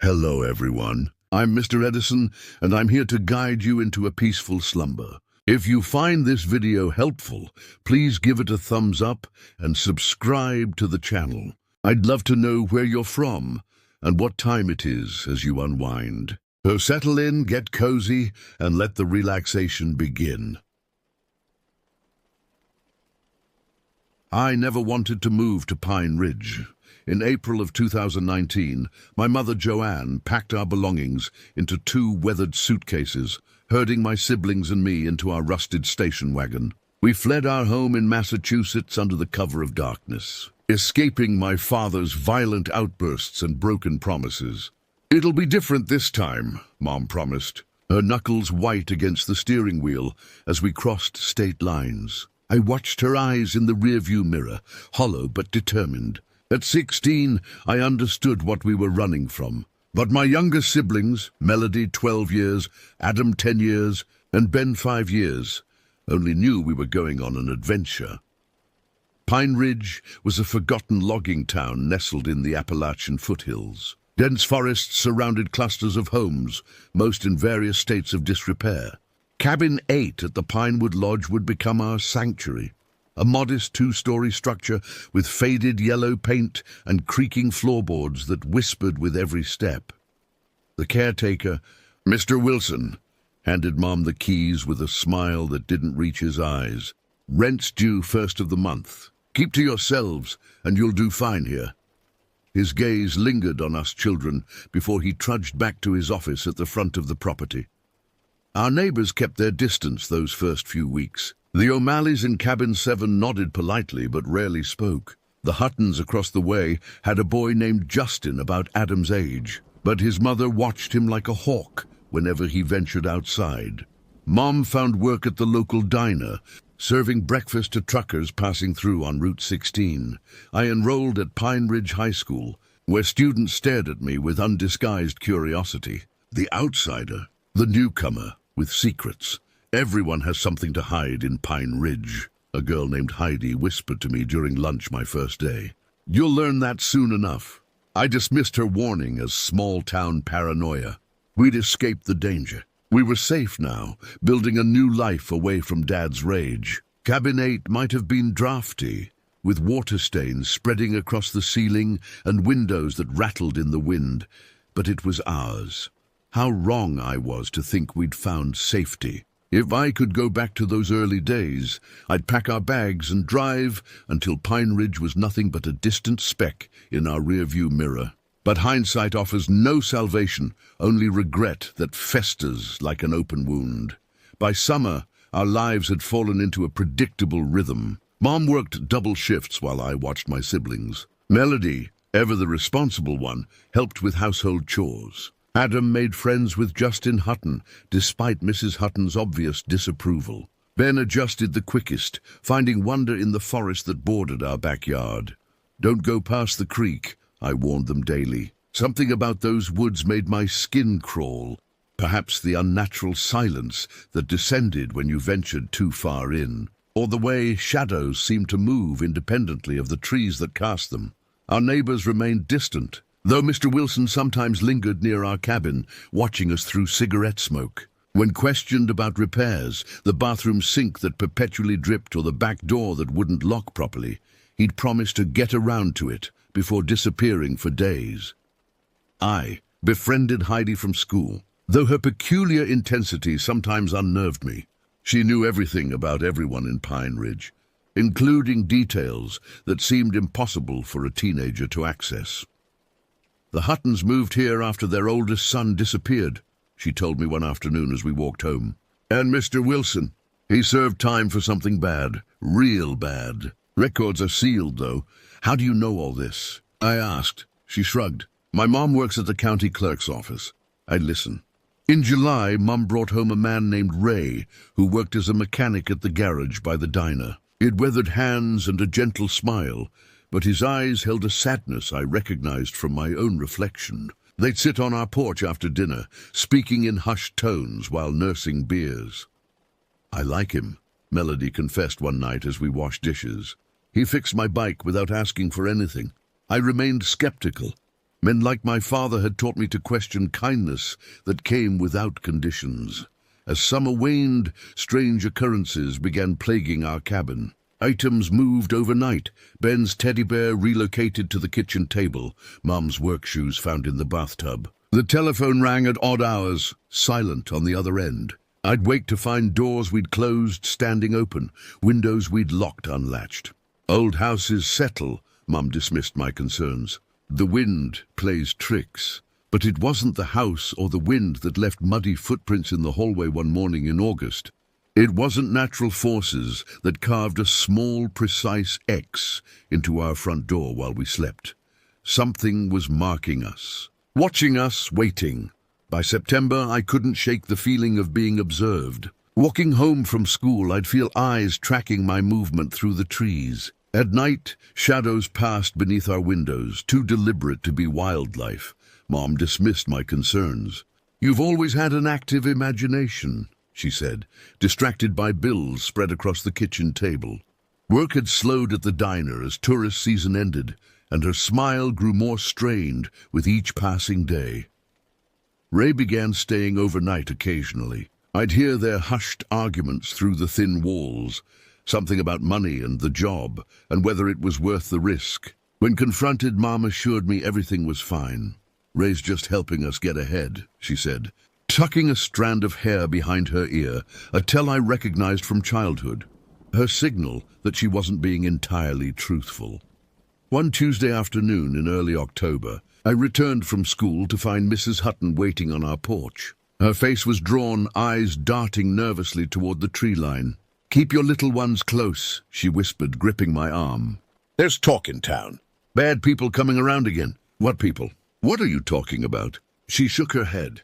Hello, everyone. I'm Mr. Edison, and I'm here to guide you into a peaceful slumber. If you find this video helpful, please give it a thumbs up and subscribe to the channel. I'd love to know where you're from and what time it is as you unwind. So settle in, get cozy, and let the relaxation begin. I never wanted to move to Pine Ridge. In April of 2019, my mother Joanne packed our belongings into 2 weathered suitcases, herding my siblings and me into our rusted station wagon. We fled our home in Massachusetts under the cover of darkness, escaping my father's violent outbursts and broken promises. "It'll be different this time," Mom promised, her knuckles white against the steering wheel as we crossed state lines. I watched her eyes in the rearview mirror, hollow but determined. At 16, I understood what we were running from. But my younger siblings, Melody 12 years, Adam 10 years, and Ben 5 years, only knew we were going on an adventure. Pine Ridge was a forgotten logging town nestled in the Appalachian foothills. Dense forests surrounded clusters of homes, most in various states of disrepair. Cabin 8 at the Pinewood Lodge would become our sanctuary. A modest 2-story structure with faded yellow paint and creaking floorboards that whispered with every step. The caretaker, Mr. Wilson, handed Mom the keys with a smile that didn't reach his eyes. "Rent's due first of the month. Keep to yourselves and you'll do fine here." His gaze lingered on us children before he trudged back to his office at the front of the property. Our neighbors kept their distance those first few weeks. The O'Malleys in Cabin 7 nodded politely but rarely spoke. The Huttons across the way had a boy named Justin about Adam's age, but his mother watched him like a hawk whenever he ventured outside. Mom found work at the local diner, serving breakfast to truckers passing through on Route 16. I enrolled at Pine Ridge High School, where students stared at me with undisguised curiosity. The outsider, the newcomer with secrets. "Everyone has something to hide in Pine Ridge," a girl named Heidi whispered to me during lunch my first day. "You'll learn that soon enough." I dismissed her warning as small-town paranoia. We'd escaped the danger. We were safe now, building a new life away from Dad's rage. Cabin 8 might have been drafty, with water stains spreading across the ceiling and windows that rattled in the wind, but it was ours. How wrong I was to think we'd found safety. If I could go back to those early days, I'd pack our bags and drive until Pine Ridge was nothing but a distant speck in our rearview mirror. But hindsight offers no salvation, only regret that festers like an open wound. By summer, our lives had fallen into a predictable rhythm. Mom worked double shifts while I watched my siblings. Melody, ever the responsible one, helped with household chores. Adam made friends with Justin Hutton, despite Mrs. Hutton's obvious disapproval. Ben adjusted the quickest, finding wonder in the forest that bordered our backyard. "Don't go past the creek," I warned them daily. Something about those woods made my skin crawl, perhaps the unnatural silence that descended when you ventured too far in, or the way shadows seemed to move independently of the trees that cast them. Our neighbors remained distant, though Mr. Wilson sometimes lingered near our cabin, watching us through cigarette smoke. When questioned about repairs, the bathroom sink that perpetually dripped or the back door that wouldn't lock properly, he'd promised to get around to it before disappearing for days. I befriended Heidi from school, though her peculiar intensity sometimes unnerved me. She knew everything about everyone in Pine Ridge, including details that seemed impossible for a teenager to access. "The Huttons moved here after their oldest son disappeared," she told me one afternoon as we walked home. "And Mr. Wilson, he served time for something bad, real bad. Records are sealed, though. How do you know all this?" I asked. She shrugged. "My mom works at the county clerk's office." I listened. In July, Mom brought home a man named Ray, who worked as a mechanic at the garage by the diner. He had weathered hands and a gentle smile, but his eyes held a sadness I recognized from my own reflection. They'd sit on our porch after dinner, speaking in hushed tones while nursing beers. "I like him," Melody confessed one night as we washed dishes. "He fixed my bike without asking for anything. I remained skeptical. Men like my father had taught me to question kindness that came without conditions. As summer waned, strange occurrences began plaguing our cabin. Items moved overnight. Ben's teddy bear relocated to the kitchen table. Mom's work shoes found in the bathtub. The telephone rang at odd hours, silent on the other end. I'd wake to find doors we'd closed standing open, windows we'd locked unlatched. Old houses settle, Mum dismissed my concerns. The wind plays tricks. But it wasn't the house or the wind that left muddy footprints in the hallway one morning in August. It wasn't natural forces that carved a small, precise X into our front door while we slept. Something was marking us, watching us, waiting. By September, I couldn't shake the feeling of being observed. Walking home from school, I'd feel eyes tracking my movement through the trees. At night, shadows passed beneath our windows, too deliberate to be wildlife. Mom dismissed my concerns. "You've always had an active imagination," she said, distracted by bills spread across the kitchen table. Work had slowed at the diner as tourist season ended, and her smile grew more strained with each passing day. Ray began staying overnight occasionally. I'd hear their hushed arguments through the thin walls, something about money and the job, and whether it was worth the risk. When confronted, Mom assured me everything was fine. "Ray's just helping us get ahead," she said, tucking a strand of hair behind her ear, a tell I recognized from childhood. Her signal that she wasn't being entirely truthful. One Tuesday afternoon in early October, I returned from school to find Mrs. Hutton waiting on our porch. Her face was drawn, eyes darting nervously toward the tree line. "Keep your little ones close," she whispered, gripping my arm. "There's talk in town. Bad people coming around again." "What people? What are you talking about?" She shook her head.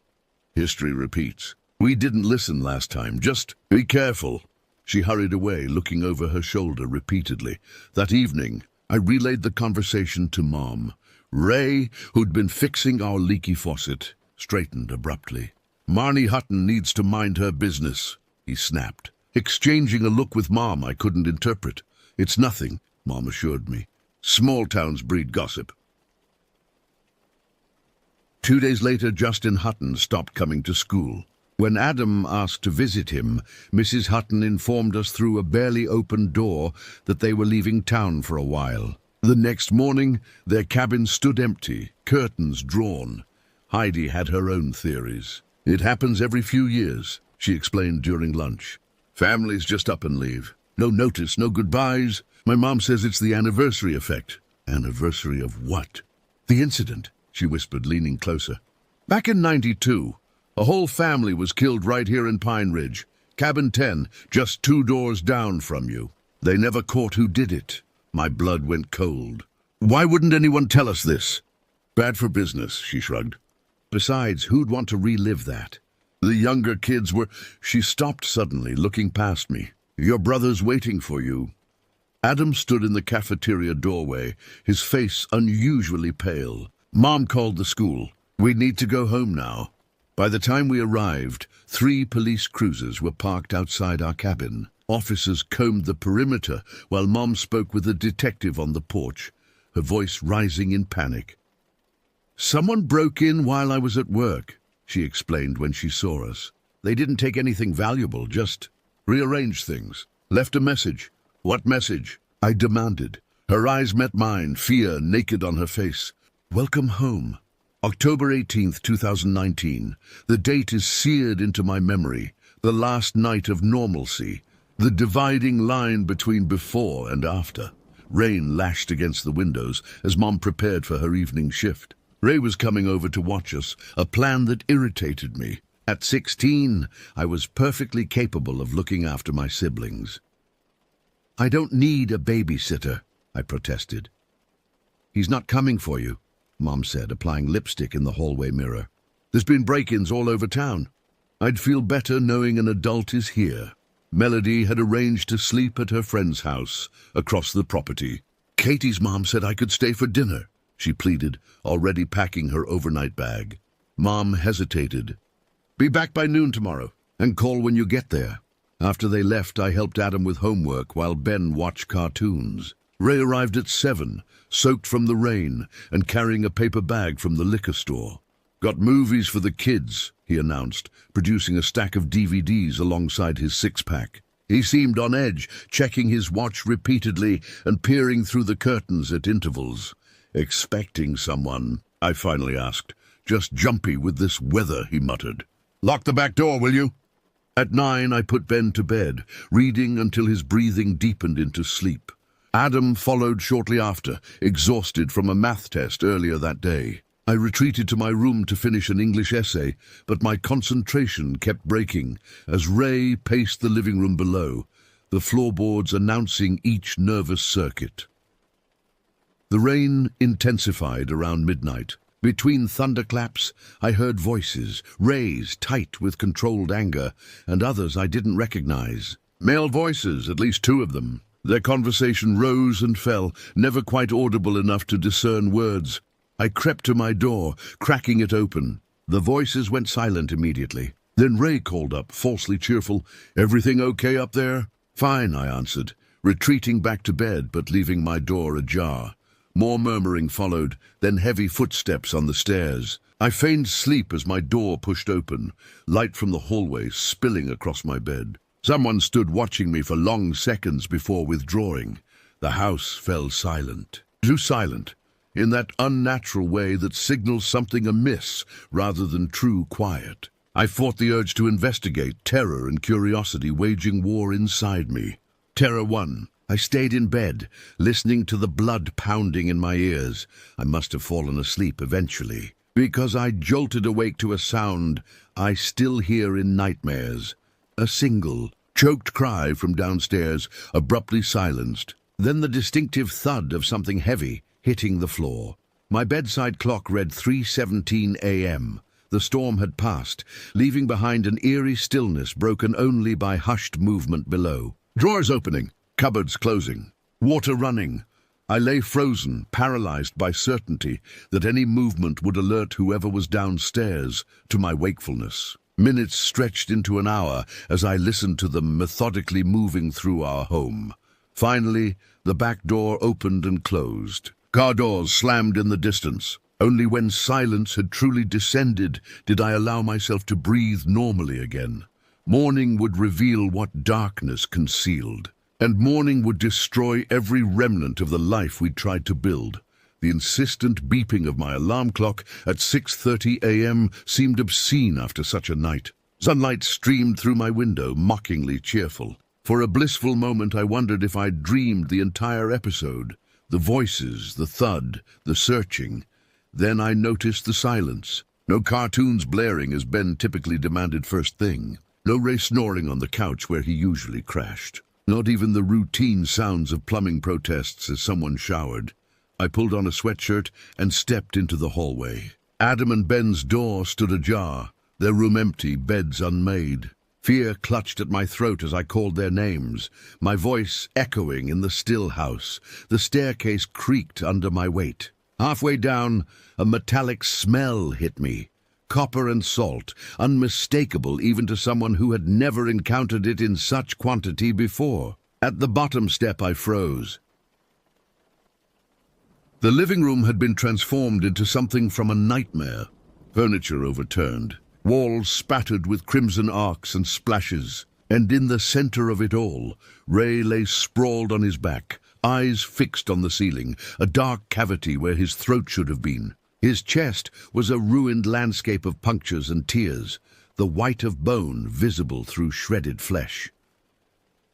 "History repeats. We didn't listen last time. Just be careful." She hurried away, looking over her shoulder repeatedly. That evening, I relayed the conversation to Mom. Ray, who'd been fixing our leaky faucet, straightened abruptly. "Marnie Hutton needs to mind her business," he snapped, exchanging a look with Mom I couldn't interpret. "It's nothing," Mom assured me. "Small towns breed gossip." 2 days later, Justin Hutton stopped coming to school. When Adam asked to visit him, Mrs. Hutton informed us through a barely opened door that they were leaving town for a while. The next morning, their cabin stood empty, curtains drawn. Heidi had her own theories. "It happens every few years," she explained during lunch. "Families just up and leave. No notice, no goodbyes. My mom says it's the anniversary effect." "Anniversary of what?" "The incident," she whispered, leaning closer. "Back in '92, a whole family was killed right here in Pine Ridge. Cabin 10, just 2 doors down from you. They never caught who did it." My blood went cold. "Why wouldn't anyone tell us this?" "Bad for business," she shrugged. "Besides, who'd want to relive that?" "The younger kids were—" She stopped suddenly, looking past me. "Your brother's waiting for you." Adam stood in the cafeteria doorway, his face unusually pale. "Mom called the school. We need to go home now." By the time we arrived, 3 police cruisers were parked outside our cabin. Officers combed the perimeter while Mom spoke with a detective on the porch, her voice rising in panic. "Someone broke in while I was at work," she explained when she saw us. "They didn't take anything valuable, just rearranged things. Left a message." "What message?" I demanded. Her eyes met mine, fear naked on her face. "Welcome home. October 18th, 2019. The date is seared into my memory. The last night of normalcy. The dividing line between before and after." Rain lashed against the windows as Mom prepared for her evening shift. Ray was coming over to watch us, a plan that irritated me. At 16, I was perfectly capable of looking after my siblings. "I don't need a babysitter," I protested. "He's not coming for you," Mom said, applying lipstick in the hallway mirror. "There's been break-ins all over town. I'd feel better knowing an adult is here." Melody had arranged to sleep at her friend's house across the property. "Katie's mom said I could stay for dinner," she pleaded, already packing her overnight bag. Mom hesitated. "Be back by noon tomorrow, and call when you get there." After they left, I helped Adam with homework while Ben watched cartoons. Ray arrived at 7, soaked from the rain and carrying a paper bag from the liquor store. "Got movies for the kids," he announced, producing a stack of DVDs alongside his six-pack. He seemed on edge, checking his watch repeatedly and peering through the curtains at intervals. "Expecting someone?" I finally asked. "Just jumpy with this weather," he muttered. "Lock the back door, will you?" At 9, I put Ben to bed, reading until his breathing deepened into sleep. Adam followed shortly after, exhausted from a math test earlier that day. I retreated to my room to finish an English essay, but my concentration kept breaking as Ray paced the living room below, the floorboards announcing each nervous circuit. The rain intensified around midnight. Between thunderclaps, I heard voices, Ray's tight with controlled anger, and others I didn't recognize. Male voices, at least 2 of them. Their conversation rose and fell, never quite audible enough to discern words. I crept to my door, cracking it open. The voices went silent immediately. Then Ray called up, falsely cheerful. "Everything okay up there?" "Fine," I answered, retreating back to bed but leaving my door ajar. More murmuring followed, then heavy footsteps on the stairs. I feigned sleep as my door pushed open, light from the hallway spilling across my bed. Someone stood watching me for long seconds before withdrawing. The house fell silent. Too silent, in that unnatural way that signals something amiss rather than true quiet. I fought the urge to investigate, terror and curiosity waging war inside me. Terror won. I stayed in bed, listening to the blood pounding in my ears. I must have fallen asleep eventually, because I jolted awake to a sound I still hear in nightmares. A single, choked cry from downstairs, abruptly silenced. Then the distinctive thud of something heavy hitting the floor. My bedside clock read 3:17 a.m. The storm had passed, leaving behind an eerie stillness broken only by hushed movement below. Drawers opening. Cupboards closing, water running. I lay frozen, paralyzed by certainty that any movement would alert whoever was downstairs to my wakefulness. Minutes stretched into an hour as I listened to them methodically moving through our home. Finally, the back door opened and closed. Car doors slammed in the distance. Only when silence had truly descended did I allow myself to breathe normally again. Morning would reveal what darkness concealed. And morning would destroy every remnant of the life we'd tried to build. The insistent beeping of my alarm clock at 6:30 a.m. seemed obscene after such a night. Sunlight streamed through my window, mockingly cheerful. For a blissful moment I wondered if I'd dreamed the entire episode. The voices, the thud, the searching. Then I noticed the silence. No cartoons blaring as Ben typically demanded first thing. No Ray snoring on the couch where he usually crashed. Not even the routine sounds of plumbing protests as someone showered. I pulled on a sweatshirt and stepped into the hallway. Adam and Ben's door stood ajar, their room empty, beds unmade. Fear clutched at my throat as I called their names, my voice echoing in the still house. The staircase creaked under my weight. Halfway down, a metallic smell hit me. Copper and salt, unmistakable even to someone who had never encountered it in such quantity before. At the bottom step I froze. The living room had been transformed into something from a nightmare. Furniture overturned, walls spattered with crimson arcs and splashes, and in the center of it all, Ray lay sprawled on his back, eyes fixed on the ceiling, a dark cavity where his throat should have been. His chest was a ruined landscape of punctures and tears, the white of bone visible through shredded flesh.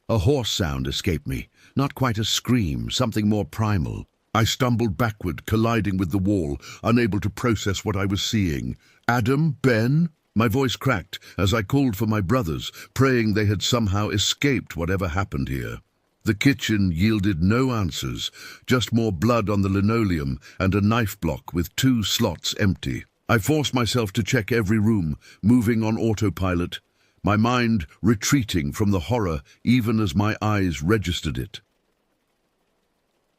A hoarse sound escaped me, not quite a scream, something more primal. I stumbled backward, colliding with the wall, unable to process what I was seeing. "Adam? Ben?" My voice cracked as I called for my brothers, praying they had somehow escaped whatever happened here. The kitchen yielded no answers, just more blood on the linoleum and a knife block with 2 slots empty. I forced myself to check every room, moving on autopilot, my mind retreating from the horror even as my eyes registered it.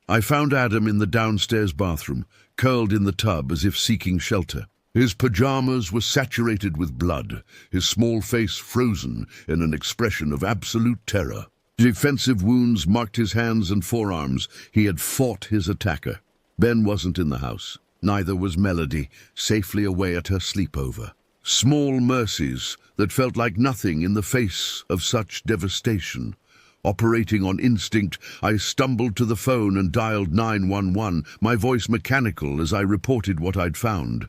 I found Adam in the downstairs bathroom, curled in the tub as if seeking shelter. His pajamas were saturated with blood, his small face frozen in an expression of absolute terror. Defensive wounds marked his hands and forearms. He had fought his attacker. Ben wasn't in the house. Neither was Melody, safely away at her sleepover. Small mercies that felt like nothing in the face of such devastation. Operating on instinct, I stumbled to the phone and dialed 911, my voice mechanical as I reported what I'd found.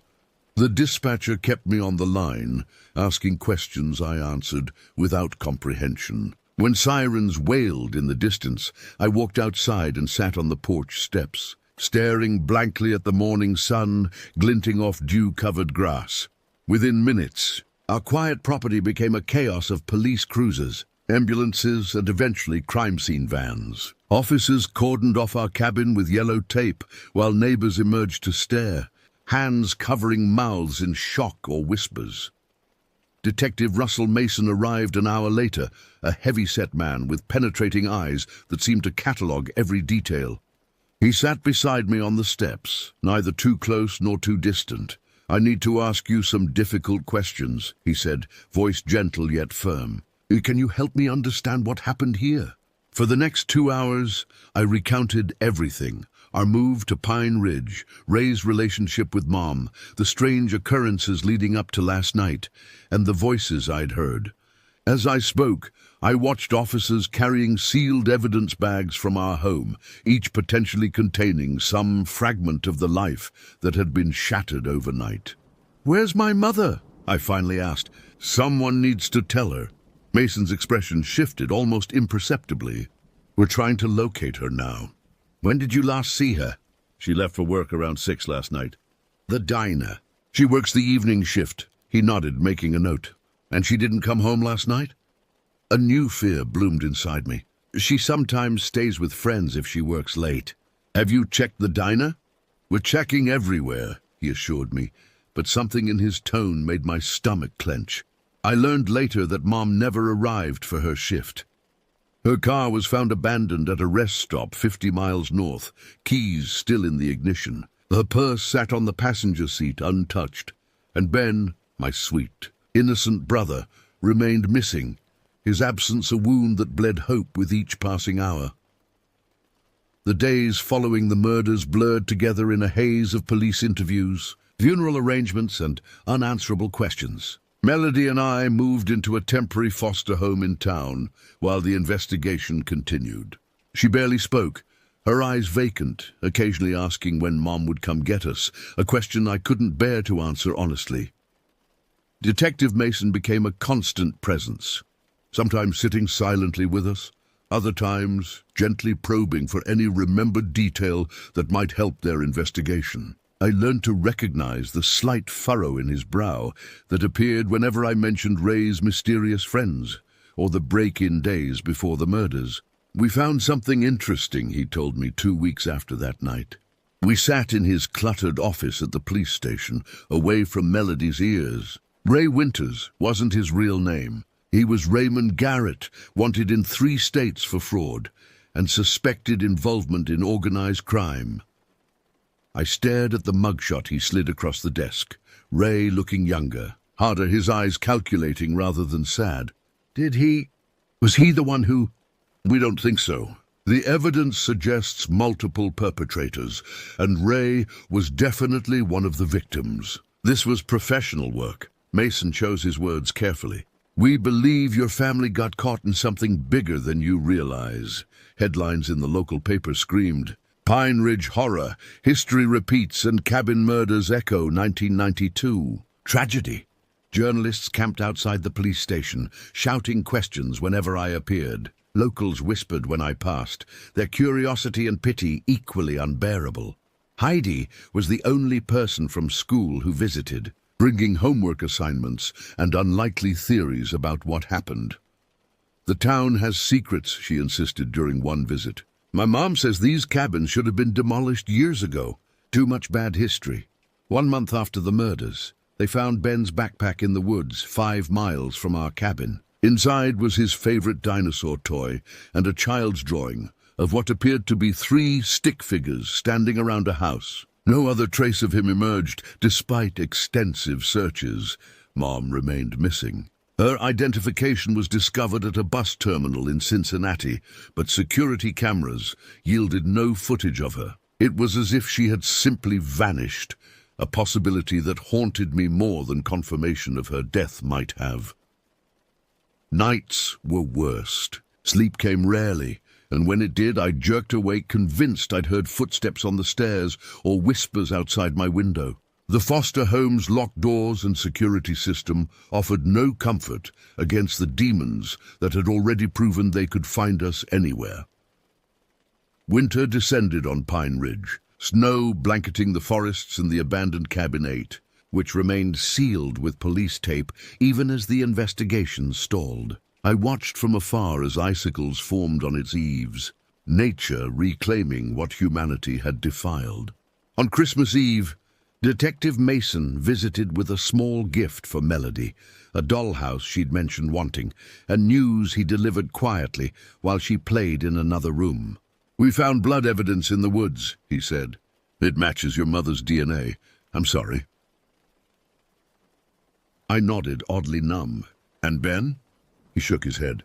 The dispatcher kept me on the line, asking questions I answered without comprehension. When sirens wailed in the distance, I walked outside and sat on the porch steps, staring blankly at the morning sun glinting off dew-covered grass. Within minutes, our quiet property became a chaos of police cruisers, ambulances, and eventually crime scene vans. Officers cordoned off our cabin with yellow tape, while neighbors emerged to stare, hands covering mouths in shock or whispers. Detective Russell Mason arrived an hour later, a heavy-set man with penetrating eyes that seemed to catalogue every detail. He sat beside me on the steps, neither too close nor too distant. "I need to ask you some difficult questions," he said, voice gentle yet firm. "Can you help me understand what happened here?" For the next 2 hours, I recounted everything. Our move to Pine Ridge, Ray's relationship with Mom, the strange occurrences leading up to last night, and the voices I'd heard. As I spoke, I watched officers carrying sealed evidence bags from our home, each potentially containing some fragment of the life that had been shattered overnight. "Where's my mother?" I finally asked. "Someone needs to tell her." Mason's expression shifted almost imperceptibly. "We're trying to locate her now." "When did you last see her?" "She left for work around 6 last night." "The diner. She works the evening shift." He nodded, making a note. "And she didn't come home last night?" A new fear bloomed inside me. "She sometimes stays with friends if she works late." "Have you checked the diner?" "We're checking everywhere," he assured me, but something in his tone made my stomach clench. I learned later that Mom never arrived for her shift. Her car was found abandoned at a rest stop 50 miles north, keys still in the ignition. Her purse sat on the passenger seat untouched, and Ben, my sweet, innocent brother, remained missing, his absence a wound that bled hope with each passing hour. The days following the murders blurred together in a haze of police interviews, funeral arrangements, and unanswerable questions. Melody and I moved into a temporary foster home in town while the investigation continued. She barely spoke, her eyes vacant, occasionally asking when Mom would come get us, a question I couldn't bear to answer honestly. Detective Mason became a constant presence, sometimes sitting silently with us, other times gently probing for any remembered detail that might help their investigation. I learned to recognize the slight furrow in his brow that appeared whenever I mentioned Ray's mysterious friends, or the break-in days before the murders. "We found something interesting," he told me 2 weeks after that night. We sat in his cluttered office at the police station, away from Melody's ears. Ray Winters wasn't his real name. He was Raymond Garrett, wanted in 3 states for fraud, and suspected involvement in organized crime. I stared at the mugshot he slid across the desk, Ray looking younger, harder, his eyes calculating rather than sad. Was he the one who... "We don't think so. The evidence suggests multiple perpetrators, and Ray was definitely one of the victims. This was professional work." Mason chose his words carefully. "We believe your family got caught in something bigger than you realize." Headlines in the local paper screamed, "Pine Ridge Horror, History Repeats and Cabin Murders Echo 1992. Tragedy." Journalists camped outside the police station, shouting questions whenever I appeared. Locals whispered when I passed, their curiosity and pity equally unbearable. Heidi was the only person from school who visited, bringing homework assignments and unlikely theories about what happened. "The town has secrets," she insisted during one visit. "My mom says these cabins should have been demolished years ago. Too much bad history." 1 month after the murders, they found Ben's backpack in the woods 5 miles from our cabin. Inside was his favorite dinosaur toy and a child's drawing of what appeared to be 3 stick figures standing around a house. No other trace of him emerged, despite extensive searches. Mom remained missing. Her identification was discovered at a bus terminal in Cincinnati, but security cameras yielded no footage of her. It was as if she had simply vanished, a possibility that haunted me more than confirmation of her death might have. Nights were worst. Sleep came rarely, and when it did, I jerked awake convinced I'd heard footsteps on the stairs or whispers outside my window. The foster home's locked doors and security system offered no comfort against the demons that had already proven they could find us anywhere. Winter descended on Pine Ridge, snow blanketing the forests and the abandoned Cabin 8, which remained sealed with police tape even as the investigation stalled. I watched from afar as icicles formed on its eaves, nature reclaiming what humanity had defiled. On Christmas Eve, Detective Mason visited with a small gift for Melody, a dollhouse she'd mentioned wanting, and news he delivered quietly while she played in another room. "We found blood evidence in the woods," he said. "It matches your mother's DNA. I'm sorry." I nodded, oddly numb. "And Ben?" He shook his head.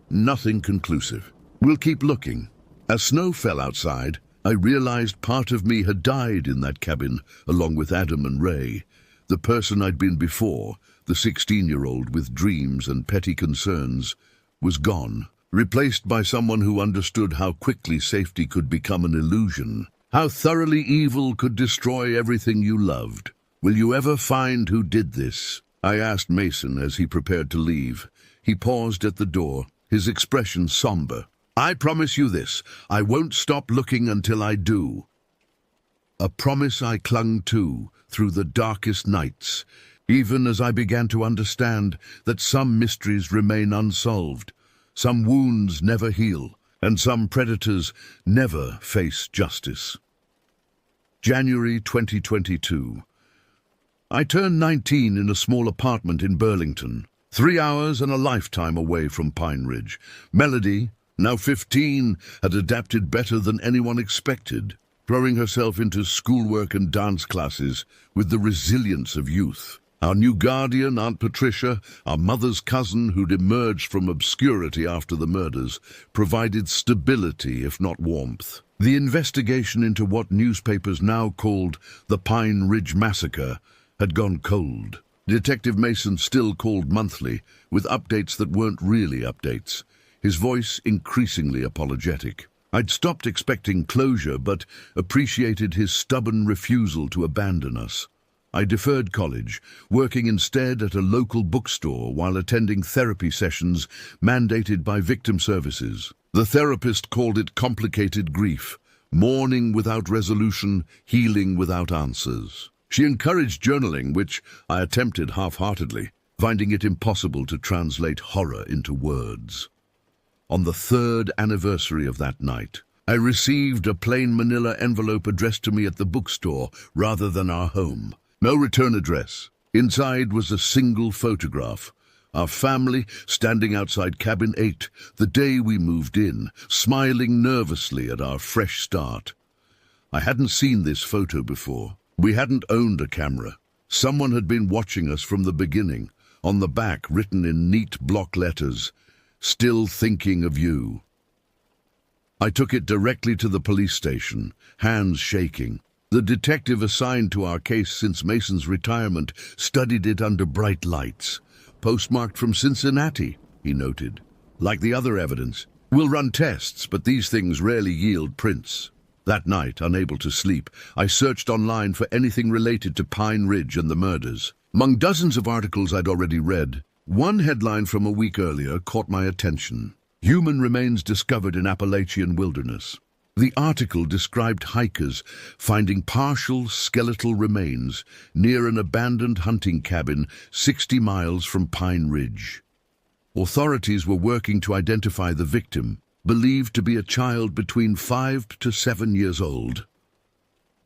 "Nothing conclusive. We'll keep looking." As snow fell outside, I realized part of me had died in that cabin, along with Adam and Ray. The person I'd been before, the 16-year-old with dreams and petty concerns, was gone, replaced by someone who understood how quickly safety could become an illusion, how thoroughly evil could destroy everything you loved. "Will you ever find who did this?" I asked Mason as he prepared to leave. He paused at the door, his expression somber. "I promise you this, I won't stop looking until I do." A promise I clung to through the darkest nights, even as I began to understand that some mysteries remain unsolved, some wounds never heal, and some predators never face justice. January 2022. I turned 19 in a small apartment in Burlington, 3 hours and a lifetime away from Pine Ridge. Melody, now 15, had adapted better than anyone expected, throwing herself into schoolwork and dance classes with the resilience of youth. Our new guardian, Aunt Patricia, our mother's cousin who'd emerged from obscurity after the murders, provided stability if not warmth. The investigation into what newspapers now called the Pine Ridge Massacre had gone cold. Detective Mason still called monthly, with updates that weren't really updates, his voice increasingly apologetic. I'd stopped expecting closure, but appreciated his stubborn refusal to abandon us. I deferred college, working instead at a local bookstore while attending therapy sessions mandated by victim services. The therapist called it complicated grief, mourning without resolution, healing without answers. She encouraged journaling, which I attempted half-heartedly, finding it impossible to translate horror into words. On the 3rd anniversary of that night, I received a plain manila envelope addressed to me at the bookstore rather than our home. No return address. Inside was a single photograph. Our family standing outside Cabin 8, the day we moved in, smiling nervously at our fresh start. I hadn't seen this photo before. We hadn't owned a camera. Someone had been watching us from the beginning. On the back, written in neat block letters, "Still thinking of you." I took it directly to the police station, hands shaking. The detective assigned to our case since Mason's retirement studied it under bright lights. "Postmarked from Cincinnati," he noted. "Like the other evidence. We'll run tests, but these things rarely yield prints." That night, unable to sleep, I searched online for anything related to Pine Ridge and the murders. Among dozens of articles I'd already read, one headline from a week earlier caught my attention. "Human remains discovered in Appalachian wilderness." The article described hikers finding partial skeletal remains near an abandoned hunting cabin 60 miles from Pine Ridge. Authorities were working to identify the victim, believed to be a child between 5 to 7 years old.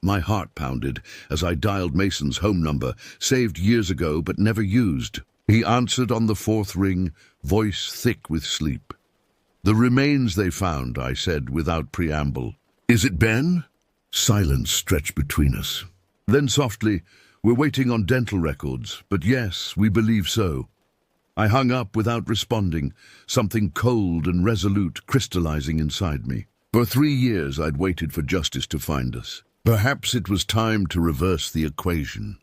My heart pounded as I dialed Mason's home number, saved years ago but never used. He answered on the 4th ring, voice thick with sleep. "The remains they found," I said without preamble. "Is it Ben?" Silence stretched between us. Then softly, "We're waiting on dental records, but yes, we believe so." I hung up without responding, something cold and resolute crystallizing inside me. For 3 years I'd waited for justice to find us. Perhaps it was time to reverse the equation.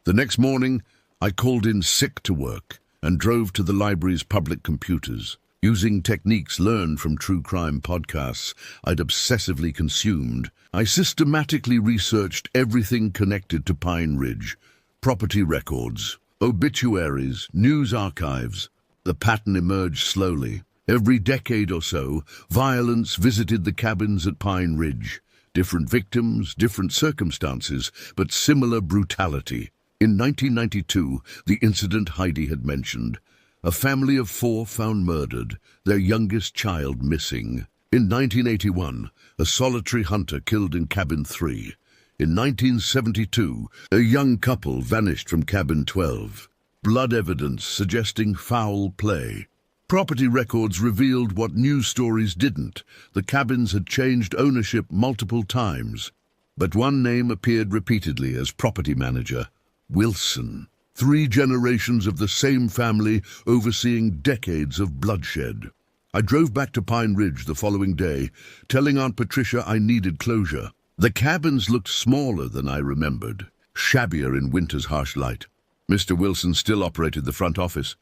The next morning, I called in sick to work and drove to the library's public computers. Using techniques learned from true crime podcasts I'd obsessively consumed, I systematically researched everything connected to Pine Ridge: property records, obituaries, news archives. The pattern emerged slowly. Every decade or so, violence visited the cabins at Pine Ridge. Different victims, different circumstances, but similar brutality. In 1992, the incident Heidi had mentioned. A family of 4 found murdered, their youngest child missing. In 1981, a solitary hunter killed in Cabin 3. In 1972, a young couple vanished from Cabin 12. Blood evidence suggesting foul play. Property records revealed what news stories didn't. The cabins had changed ownership multiple times. But one name appeared repeatedly as property manager: Wilson. 3 generations of the same family overseeing decades of bloodshed. I drove back to Pine Ridge the following day, telling Aunt Patricia I needed closure. The cabins looked smaller than I remembered, shabbier in winter's harsh light. Mr. Wilson still operated the front office.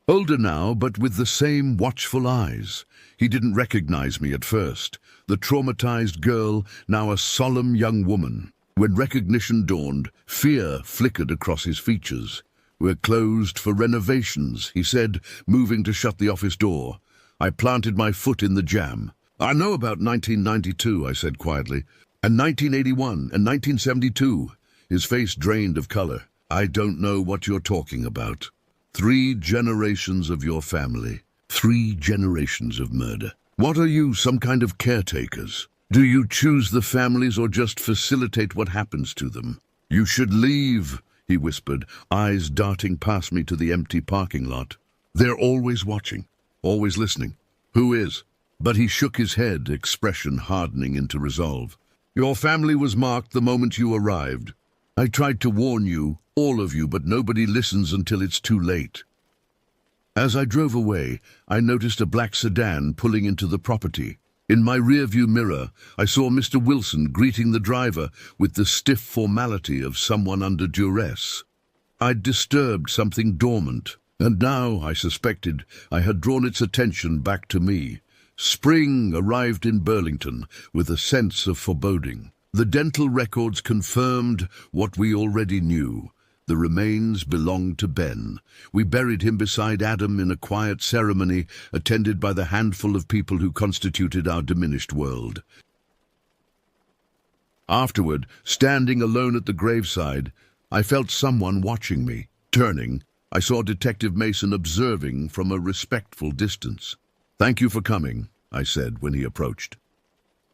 Older now, but with the same watchful eyes. He didn't recognize me at first, the traumatized girl, now a solemn young woman. When recognition dawned, fear flickered across his features. "We're closed for renovations," he said, moving to shut the office door. I planted my foot in the jam. "I know about 1992, I said quietly, "and 1981, and 1972. His face drained of color. "I don't know what you're talking about. 3 generations of your family. 3 generations of murder. What are you, some kind of caretakers? Do you choose the families or just facilitate what happens to them?" "You should leave," he whispered, eyes darting past me to the empty parking lot. "They're always watching, always listening." "Who is?" But he shook his head, expression hardening into resolve. "Your family was marked the moment you arrived. I tried to warn you, all of you, but nobody listens until it's too late." As I drove away, I noticed a black sedan pulling into the property. In my rearview mirror, I saw Mr. Wilson greeting the driver with the stiff formality of someone under duress. I'd disturbed something dormant, and now, I suspected, I had drawn its attention back to me. Spring arrived in Burlington with a sense of foreboding. The dental records confirmed what we already knew. The remains belonged to Ben. We buried him beside Adam in a quiet ceremony attended by the handful of people who constituted our diminished world. Afterward, standing alone at the graveside, I felt someone watching me. Turning, I saw Detective Mason observing from a respectful distance. "Thank you for coming," I said when he approached.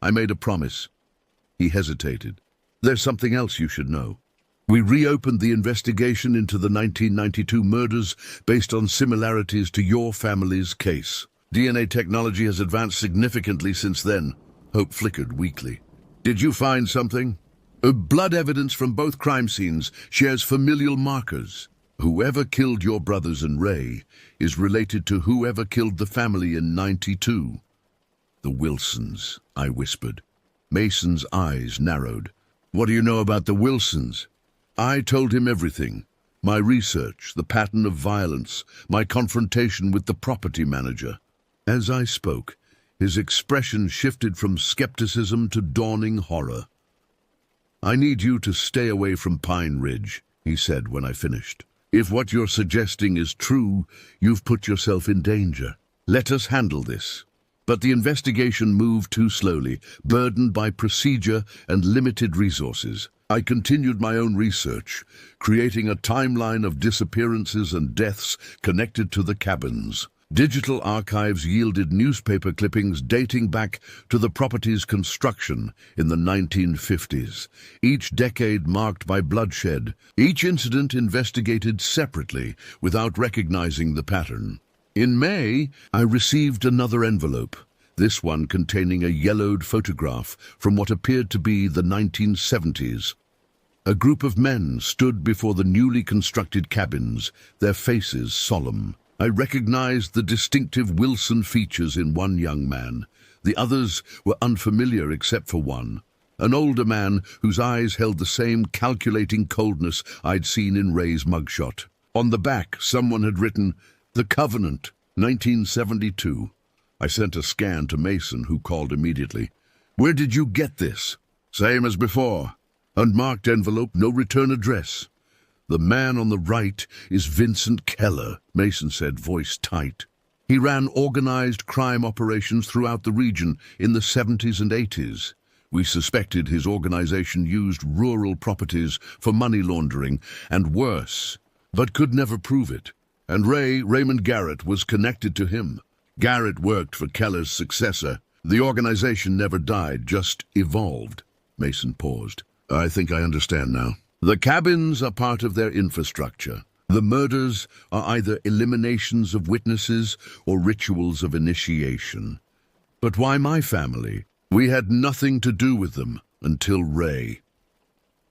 "I made a promise." He hesitated. "There's something else you should know. We reopened the investigation into the 1992 murders based on similarities to your family's case. DNA technology has advanced significantly since then." Hope flickered weakly. "Did you find something?" "Blood evidence from both crime scenes shares familial markers. Whoever killed your brothers and Ray is related to whoever killed the family in 92. "The Wilsons," I whispered. Mason's eyes narrowed. "What do you know about the Wilsons?" I told him everything. My research, the pattern of violence, my confrontation with the property manager. As I spoke, his expression shifted from skepticism to dawning horror. "I need you to stay away from Pine Ridge," he said when I finished. "If what you're suggesting is true, you've put yourself in danger. Let us handle this." But the investigation moved too slowly, burdened by procedure and limited resources. I continued my own research, creating a timeline of disappearances and deaths connected to the cabins. Digital archives yielded newspaper clippings dating back to the property's construction in the 1950s, each decade marked by bloodshed, each incident investigated separately without recognizing the pattern. In May, I received another envelope, this one containing a yellowed photograph from what appeared to be the 1970s. A group of men stood before the newly constructed cabins, their faces solemn. I recognized the distinctive Wilson features in one young man. The others were unfamiliar except for one, an older man whose eyes held the same calculating coldness I'd seen in Ray's mugshot. On the back, someone had written, "The Covenant, 1972. I sent a scan to Mason, who called immediately. "Where did you get this?" "Same as before. Unmarked envelope, no return address." "The man on the right is Vincent Keller," Mason said, voice tight. "He ran organized crime operations throughout the region in the 70s and 80s. We suspected his organization used rural properties for money laundering and worse, but could never prove it. And Raymond Garrett, was connected to him. Garrett worked for Keller's successor. The organization never died, just evolved." Mason paused. "I think I understand now. The cabins are part of their infrastructure. The murders are either eliminations of witnesses or rituals of initiation. But why my family? We had nothing to do with them until Ray.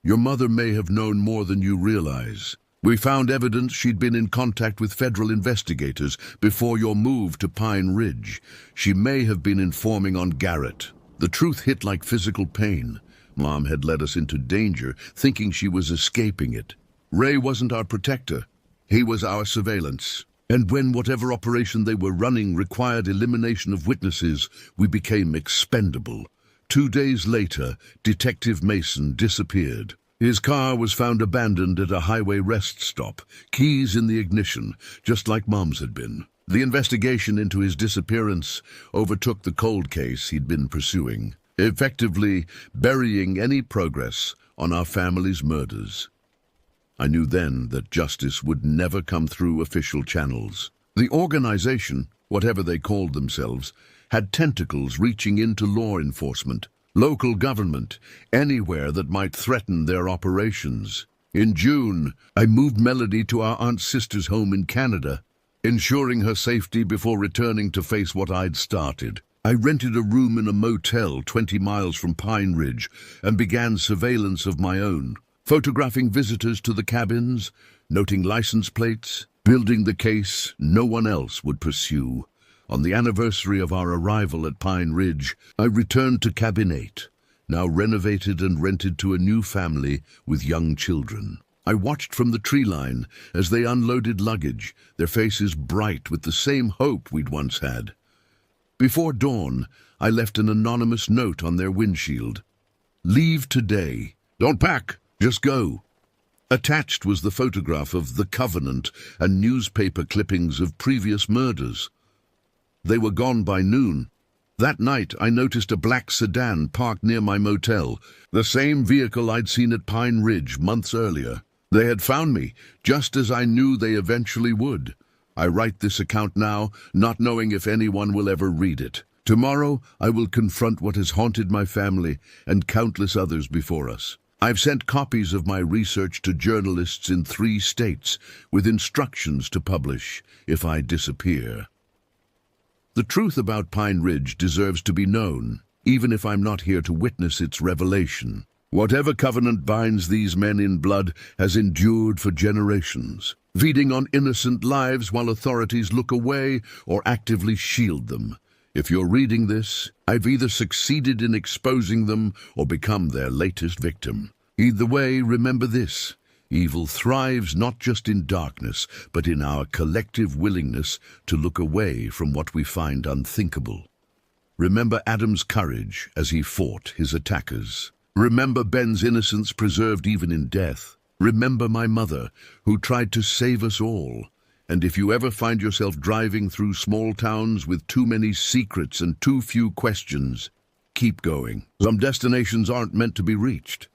Your mother may have known more than you realize. We found evidence she'd been in contact with federal investigators before your move to Pine Ridge. She may have been informing on Garrett. The truth hit like physical pain. Mom had led us into danger, thinking she was escaping it. Ray wasn't our protector. He was our surveillance. And when whatever operation they were running required elimination of witnesses, we became expendable. 2 days later, Detective Mason disappeared. His car was found abandoned at a highway rest stop, keys in the ignition, just like Mom's had been. The investigation into his disappearance overtook the cold case he'd been pursuing, effectively burying any progress on our family's murders. I knew then that justice would never come through official channels. The organization, whatever they called themselves, had tentacles reaching into law enforcement, local government, anywhere that might threaten their operations. In June, I moved Melody to our aunt's sister's home in Canada, ensuring her safety before returning to face what I'd started. I rented a room in a motel 20 miles from Pine Ridge and began surveillance of my own, photographing visitors to the cabins, noting license plates, building the case no one else would pursue. On the anniversary of our arrival at Pine Ridge, I returned to Cabin 8, now renovated and rented to a new family with young children. I watched from the tree line as they unloaded luggage, their faces bright with the same hope we'd once had. Before dawn, I left an anonymous note on their windshield. "Leave today. Don't pack. Just go." Attached was the photograph of the Covenant and newspaper clippings of previous murders. They were gone by noon. That night, I noticed a black sedan parked near my motel, the same vehicle I'd seen at Pine Ridge months earlier. They had found me, just as I knew they eventually would. I write this account now, not knowing if anyone will ever read it. Tomorrow, I will confront what has haunted my family and countless others before us. I've sent copies of my research to journalists in 3 states, with instructions to publish if I disappear. The truth about Pine Ridge deserves to be known, even if I'm not here to witness its revelation. Whatever covenant binds these men in blood has endured for generations, feeding on innocent lives while authorities look away or actively shield them. If you're reading this, I've either succeeded in exposing them or become their latest victim. Either way, remember this: evil thrives not just in darkness, but in our collective willingness to look away from what we find unthinkable. Remember Adam's courage as he fought his attackers. Remember Ben's innocence preserved even in death. Remember my mother, who tried to save us all. And if you ever find yourself driving through small towns with too many secrets and too few questions, keep going. Some destinations aren't meant to be reached.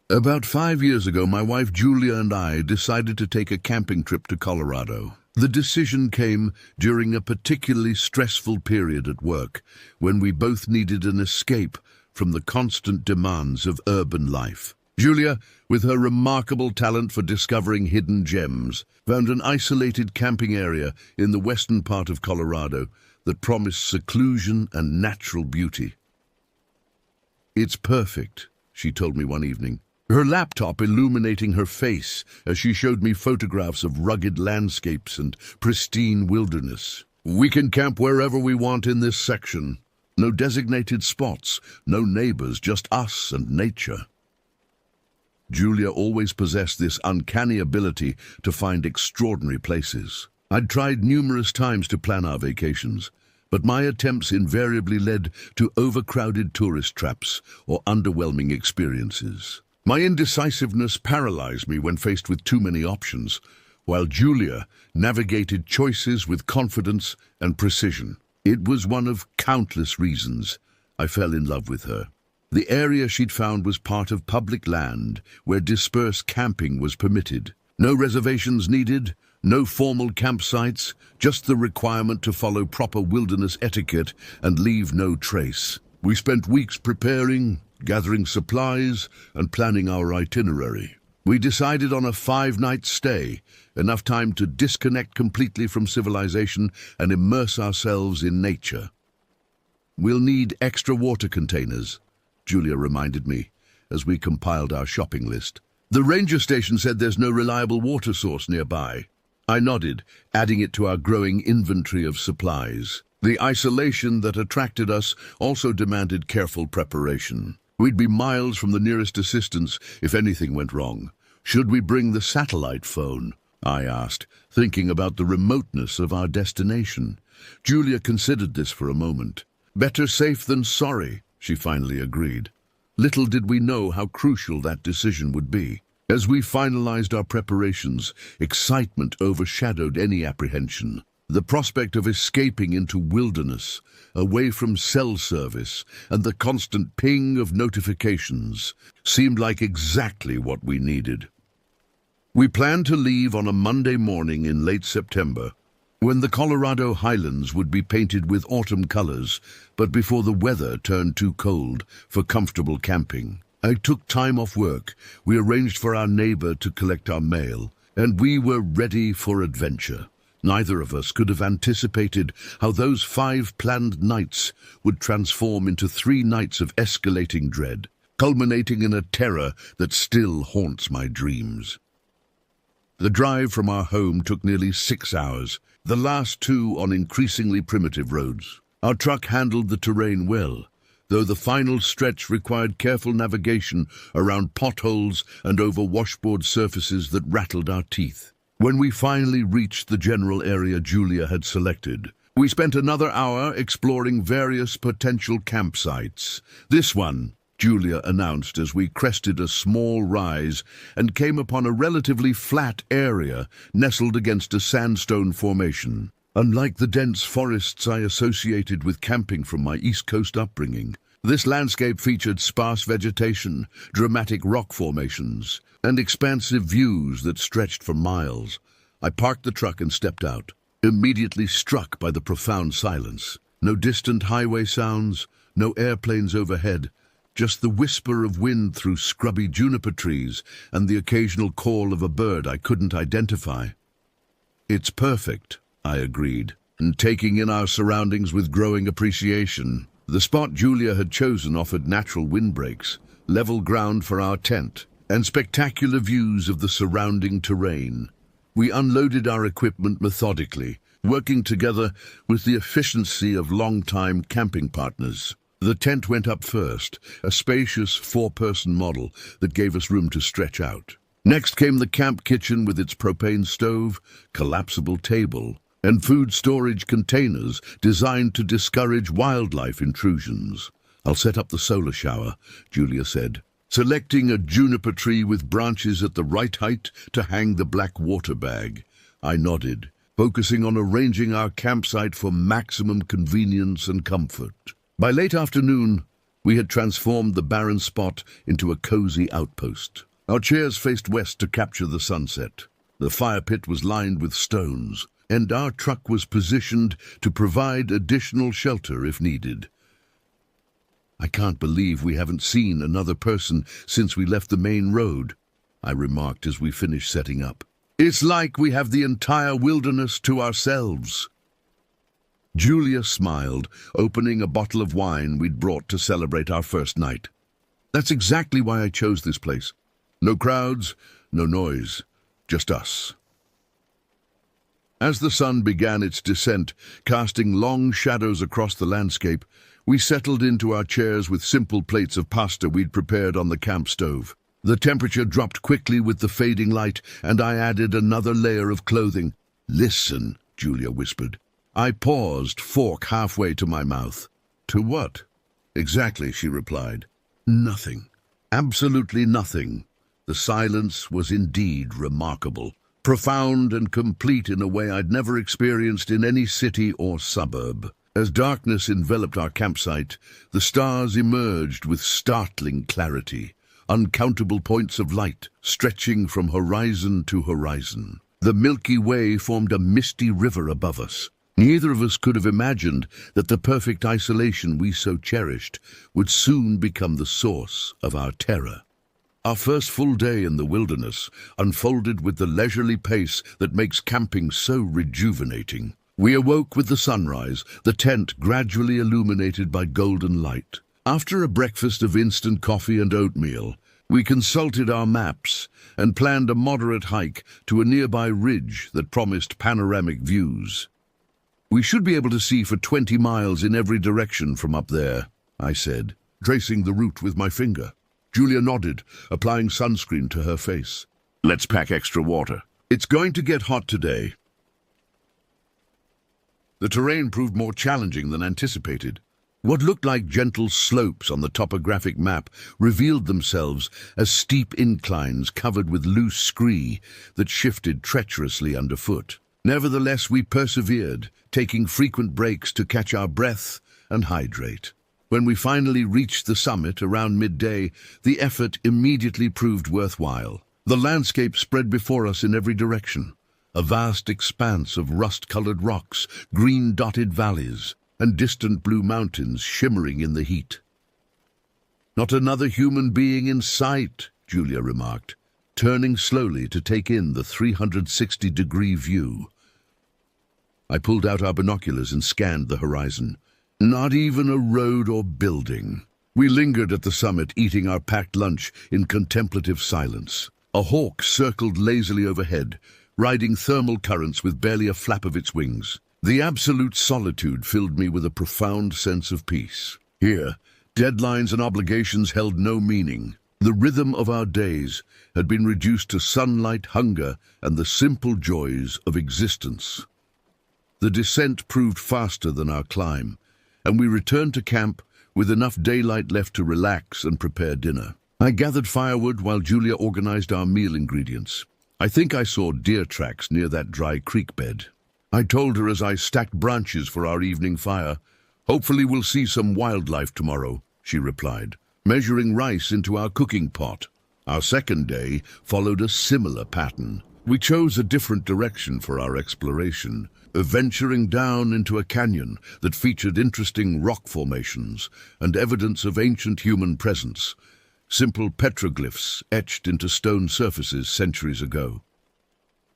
About 5 years ago, my wife Julia and I decided to take a camping trip to Colorado. The decision came during a particularly stressful period at work, when we both needed an escape from the constant demands of urban life. Julia, with her remarkable talent for discovering hidden gems, found an isolated camping area in the western part of Colorado that promised seclusion and natural beauty. "It's perfect," she told me one evening, her laptop illuminating her face as she showed me photographs of rugged landscapes and pristine wilderness. "We can camp wherever we want in this section. No designated spots, no neighbors, just us and nature." Julia always possessed this uncanny ability to find extraordinary places. I'd tried numerous times to plan our vacations, but my attempts invariably led to overcrowded tourist traps or underwhelming experiences. My indecisiveness paralyzed me when faced with too many options, while Julia navigated choices with confidence and precision. It was one of countless reasons I fell in love with her. The area she'd found was part of public land where dispersed camping was permitted. No reservations needed, no formal campsites, just the requirement to follow proper wilderness etiquette and leave no trace. We spent weeks preparing, gathering supplies, and planning our itinerary. We decided on a 5-night stay, enough time to disconnect completely from civilization and immerse ourselves in nature. "We'll need extra water containers," Julia reminded me as we compiled our shopping list. "The ranger station said there's no reliable water source nearby." I nodded, adding it to our growing inventory of supplies. The isolation that attracted us also demanded careful preparation. We'd be miles from the nearest assistance if anything went wrong. "Should we bring the satellite phone?" I asked, thinking about the remoteness of our destination. Julia considered this for a moment. "Better safe than sorry," she finally agreed. Little did we know how crucial that decision would be. As we finalized our preparations, excitement overshadowed any apprehension. The prospect of escaping into wilderness, away from cell service and the constant ping of notifications, seemed like exactly what we needed. We planned to leave on a Monday morning in late September, when the Colorado highlands would be painted with autumn colors, but before the weather turned too cold for comfortable camping. I took time off work, we arranged for our neighbor to collect our mail, and we were ready for adventure. Neither of us could have anticipated how those 5 planned nights would transform into 3 nights of escalating dread, culminating in a terror that still haunts my dreams. The drive from our home took nearly 6 hours, the last 2 on increasingly primitive roads. Our truck handled the terrain well, though the final stretch required careful navigation around potholes and over washboard surfaces that rattled our teeth. When we finally reached the general area Julia had selected, we spent another hour exploring various potential campsites. "This one," Julia announced as we crested a small rise and came upon a relatively flat area nestled against a sandstone formation. Unlike the dense forests I associated with camping from my East Coast upbringing, this landscape featured sparse vegetation, dramatic rock formations, and expansive views that stretched for miles. I parked the truck and stepped out, immediately struck by the profound silence. No distant highway sounds, no airplanes overhead, just the whisper of wind through scrubby juniper trees and the occasional call of a bird I couldn't identify. "It's perfect," I agreed, and taking in our surroundings with growing appreciation. The spot Julia had chosen offered natural windbreaks, level ground for our tent, and spectacular views of the surrounding terrain. We unloaded our equipment methodically, working together with the efficiency of long-time camping partners. The tent went up first, a spacious 4-person model that gave us room to stretch out. Next came the camp kitchen with its propane stove, collapsible table, and food storage containers designed to discourage wildlife intrusions. "I'll set up the solar shower," Julia said, selecting a juniper tree with branches at the right height to hang the black water bag. I nodded, focusing on arranging our campsite for maximum convenience and comfort. By late afternoon, we had transformed the barren spot into a cozy outpost. Our chairs faced west to capture the sunset. The fire pit was lined with stones, and our truck was positioned to provide additional shelter if needed. "I can't believe we haven't seen another person since we left the main road," I remarked as we finished setting up. "It's like we have the entire wilderness to ourselves." Julia smiled, opening a bottle of wine we'd brought to celebrate our first night. That's exactly why I chose this place. No crowds, no noise, just us. As the sun began its descent, casting long shadows across the landscape, we settled into our chairs with simple plates of pasta we'd prepared on the camp stove. The temperature dropped quickly with the fading light, and I added another layer of clothing. "Listen," Julia whispered. I paused, fork halfway to my mouth. "To what?" "Exactly," she replied. "Nothing. Absolutely nothing." The silence was indeed remarkable, profound and complete in a way I'd never experienced in any city or suburb. As darkness enveloped our campsite, the stars emerged with startling clarity, uncountable points of light stretching from horizon to horizon. The Milky Way formed a misty river above us. Neither of us could have imagined that the perfect isolation we so cherished would soon become the source of our terror. Our first full day in the wilderness unfolded with the leisurely pace that makes camping so rejuvenating. We awoke with the sunrise, the tent gradually illuminated by golden light. After a breakfast of instant coffee and oatmeal, we consulted our maps and planned a moderate hike to a nearby ridge that promised panoramic views. "We should be able to see for 20 miles in every direction from up there," I said, tracing the route with my finger. Julia nodded, applying sunscreen to her face. "Let's pack extra water. It's going to get hot today." The terrain proved more challenging than anticipated. What looked like gentle slopes on the topographic map revealed themselves as steep inclines covered with loose scree that shifted treacherously underfoot. Nevertheless, we persevered, taking frequent breaks to catch our breath and hydrate. When we finally reached the summit around midday, the effort immediately proved worthwhile. The landscape spread before us in every direction, a vast expanse of rust-colored rocks, green-dotted valleys, and distant blue mountains shimmering in the heat. "Not another human being in sight," Julia remarked, turning slowly to take in the 360-degree view. I pulled out our binoculars and scanned the horizon. Not even a road or building. We lingered at the summit, eating our packed lunch in contemplative silence. A hawk circled lazily overhead, riding thermal currents with barely a flap of its wings. The absolute solitude filled me with a profound sense of peace. Here, deadlines and obligations held no meaning. The rhythm of our days had been reduced to sunlight, hunger, and the simple joys of existence. The descent proved faster than our climb, and we returned to camp with enough daylight left to relax and prepare dinner. I gathered firewood while Julia organized our meal ingredients. I think I saw deer tracks near that dry creek bed. I told her as I stacked branches for our evening fire, "Hopefully we'll see some wildlife tomorrow," she replied, measuring rice into our cooking pot. Our second day followed a similar pattern. We chose a different direction for our exploration, venturing down into a canyon that featured interesting rock formations and evidence of ancient human presence, simple petroglyphs etched into stone surfaces centuries ago.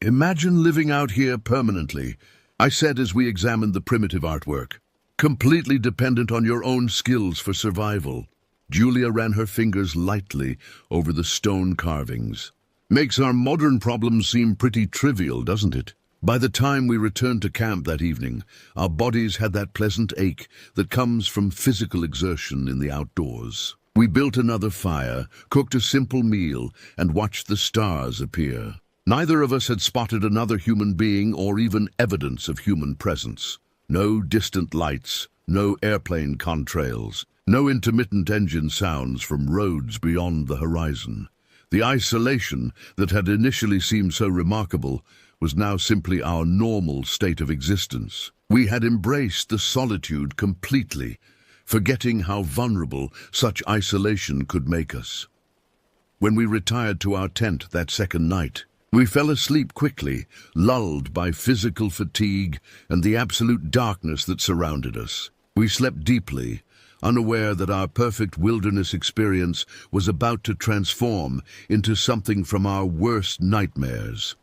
"Imagine living out here permanently," I said as we examined the primitive artwork. "Completely dependent on your own skills for survival." Julia ran her fingers lightly over the stone carvings. "Makes our modern problems seem pretty trivial, doesn't it?" By the time we returned to camp that evening, our bodies had that pleasant ache that comes from physical exertion in the outdoors. We built another fire, cooked a simple meal, and watched the stars appear. Neither of us had spotted another human being or even evidence of human presence. No distant lights, no airplane contrails, no intermittent engine sounds from roads beyond the horizon. The isolation that had initially seemed so remarkable was now simply our normal state of existence. We had embraced the solitude completely, forgetting how vulnerable such isolation could make us. When we retired to our tent that second night, we fell asleep quickly, lulled by physical fatigue and the absolute darkness that surrounded us. We slept deeply, unaware that our perfect wilderness experience was about to transform into something from our worst nightmares.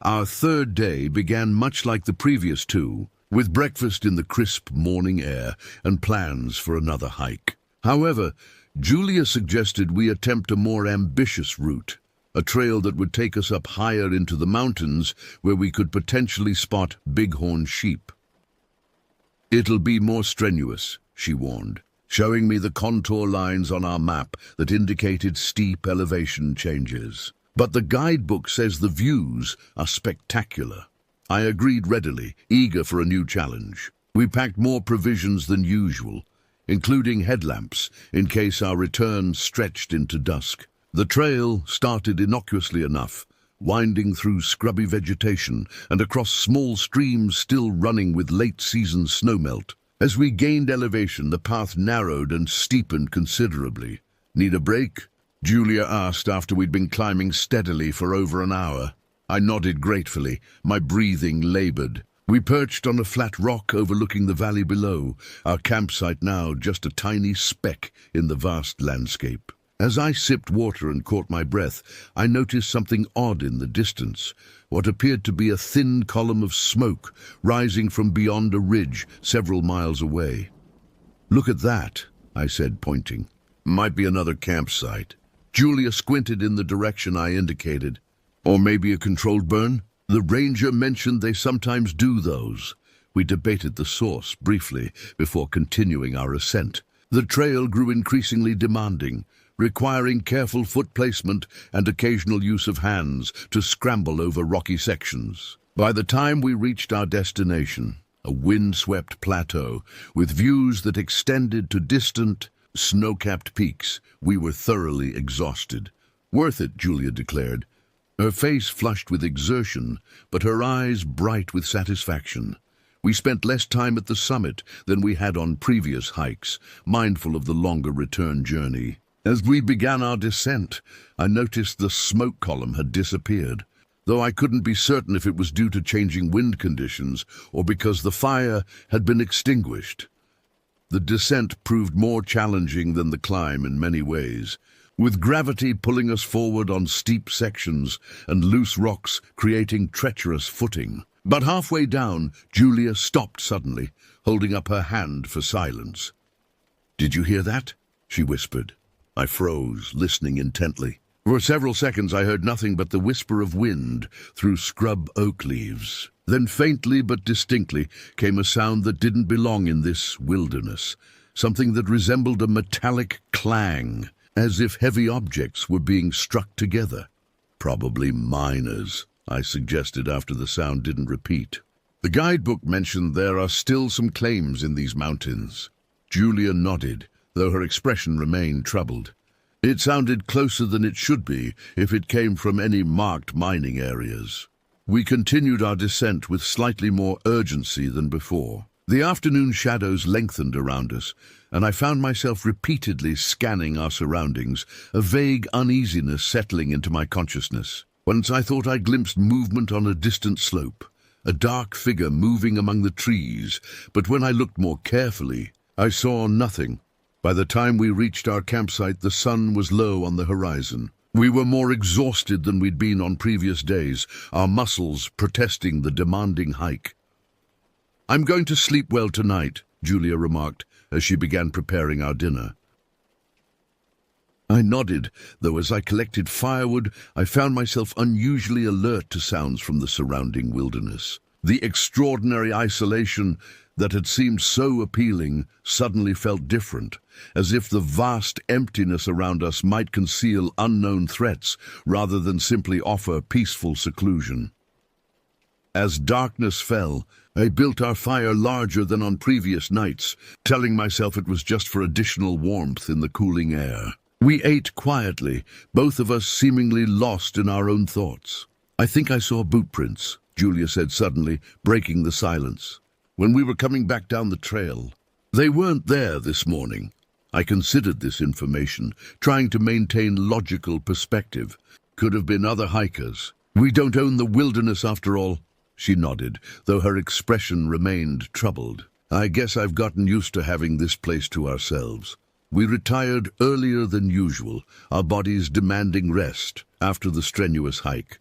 Our third day began much like the previous two, with breakfast in the crisp morning air and plans for another hike. However, Julia suggested we attempt a more ambitious route, a trail that would take us up higher into the mountains where we could potentially spot bighorn sheep. "It'll be more strenuous," she warned, showing me the contour lines on our map that indicated steep elevation changes. "But the guidebook says the views are spectacular." I agreed readily, eager for a new challenge. We packed more provisions than usual, including headlamps in case our return stretched into dusk. The trail started innocuously enough, winding through scrubby vegetation and across small streams still running with late-season snowmelt. As we gained elevation, the path narrowed and steepened considerably. "Need a break?" Julia asked after we'd been climbing steadily for over an hour. I nodded gratefully, my breathing labored. We perched on a flat rock overlooking the valley below, our campsite now just a tiny speck in the vast landscape. As I sipped water and caught my breath, I noticed something odd in the distance, what appeared to be a thin column of smoke rising from beyond a ridge several miles away. "Look at that," I said, pointing. "Might be another campsite." Julia squinted in the direction I indicated. "Or maybe a controlled burn? The ranger mentioned they sometimes do those." We debated the source briefly before continuing our ascent. The trail grew increasingly demanding, requiring careful foot placement and occasional use of hands to scramble over rocky sections. By the time we reached our destination, a wind-swept plateau with views that extended to distant, snow-capped peaks, we were thoroughly exhausted. "Worth it," Julia declared, her face flushed with exertion, but her eyes bright with satisfaction. We spent less time at the summit than we had on previous hikes, mindful of the longer return journey. As we began our descent, I noticed the smoke column had disappeared, though I couldn't be certain if it was due to changing wind conditions or because the fire had been extinguished. The descent proved more challenging than the climb in many ways, with gravity pulling us forward on steep sections and loose rocks creating treacherous footing. But halfway down, Julia stopped suddenly, holding up her hand for silence. "Did you hear that?" she whispered. I froze, listening intently. For several seconds I heard nothing but the whisper of wind through scrub oak leaves. Then faintly but distinctly came a sound that didn't belong in this wilderness, something that resembled a metallic clang, as if heavy objects were being struck together. "Probably miners," I suggested after the sound didn't repeat. "The guidebook mentioned there are still some claims in these mountains." Julia nodded, though her expression remained troubled. It sounded closer than it should be if it came from any marked mining areas. We continued our descent with slightly more urgency than before. The afternoon shadows lengthened around us, and I found myself repeatedly scanning our surroundings, a vague uneasiness settling into my consciousness. Once I thought I glimpsed movement on a distant slope, a dark figure moving among the trees, but when I looked more carefully, I saw nothing. By the time we reached our campsite, the sun was low on the horizon. We were more exhausted than we'd been on previous days, our muscles protesting the demanding hike. "I'm going to sleep well tonight," Julia remarked as she began preparing our dinner. I nodded, though as I collected firewood, I found myself unusually alert to sounds from the surrounding wilderness. The extraordinary isolation that had seemed so appealing suddenly felt different, as if the vast emptiness around us might conceal unknown threats rather than simply offer peaceful seclusion. As darkness fell, I built our fire larger than on previous nights, telling myself it was just for additional warmth in the cooling air. We ate quietly, both of us seemingly lost in our own thoughts. "I think I saw boot prints," Julia said suddenly, breaking the silence. "When we were coming back down the trail. They weren't there this morning." I considered this information, trying to maintain logical perspective. Could have been other hikers. "We don't own the wilderness after all." She nodded, though her expression remained troubled. "I guess I've gotten used to having this place to ourselves." We retired earlier than usual, our bodies demanding rest after the strenuous hike.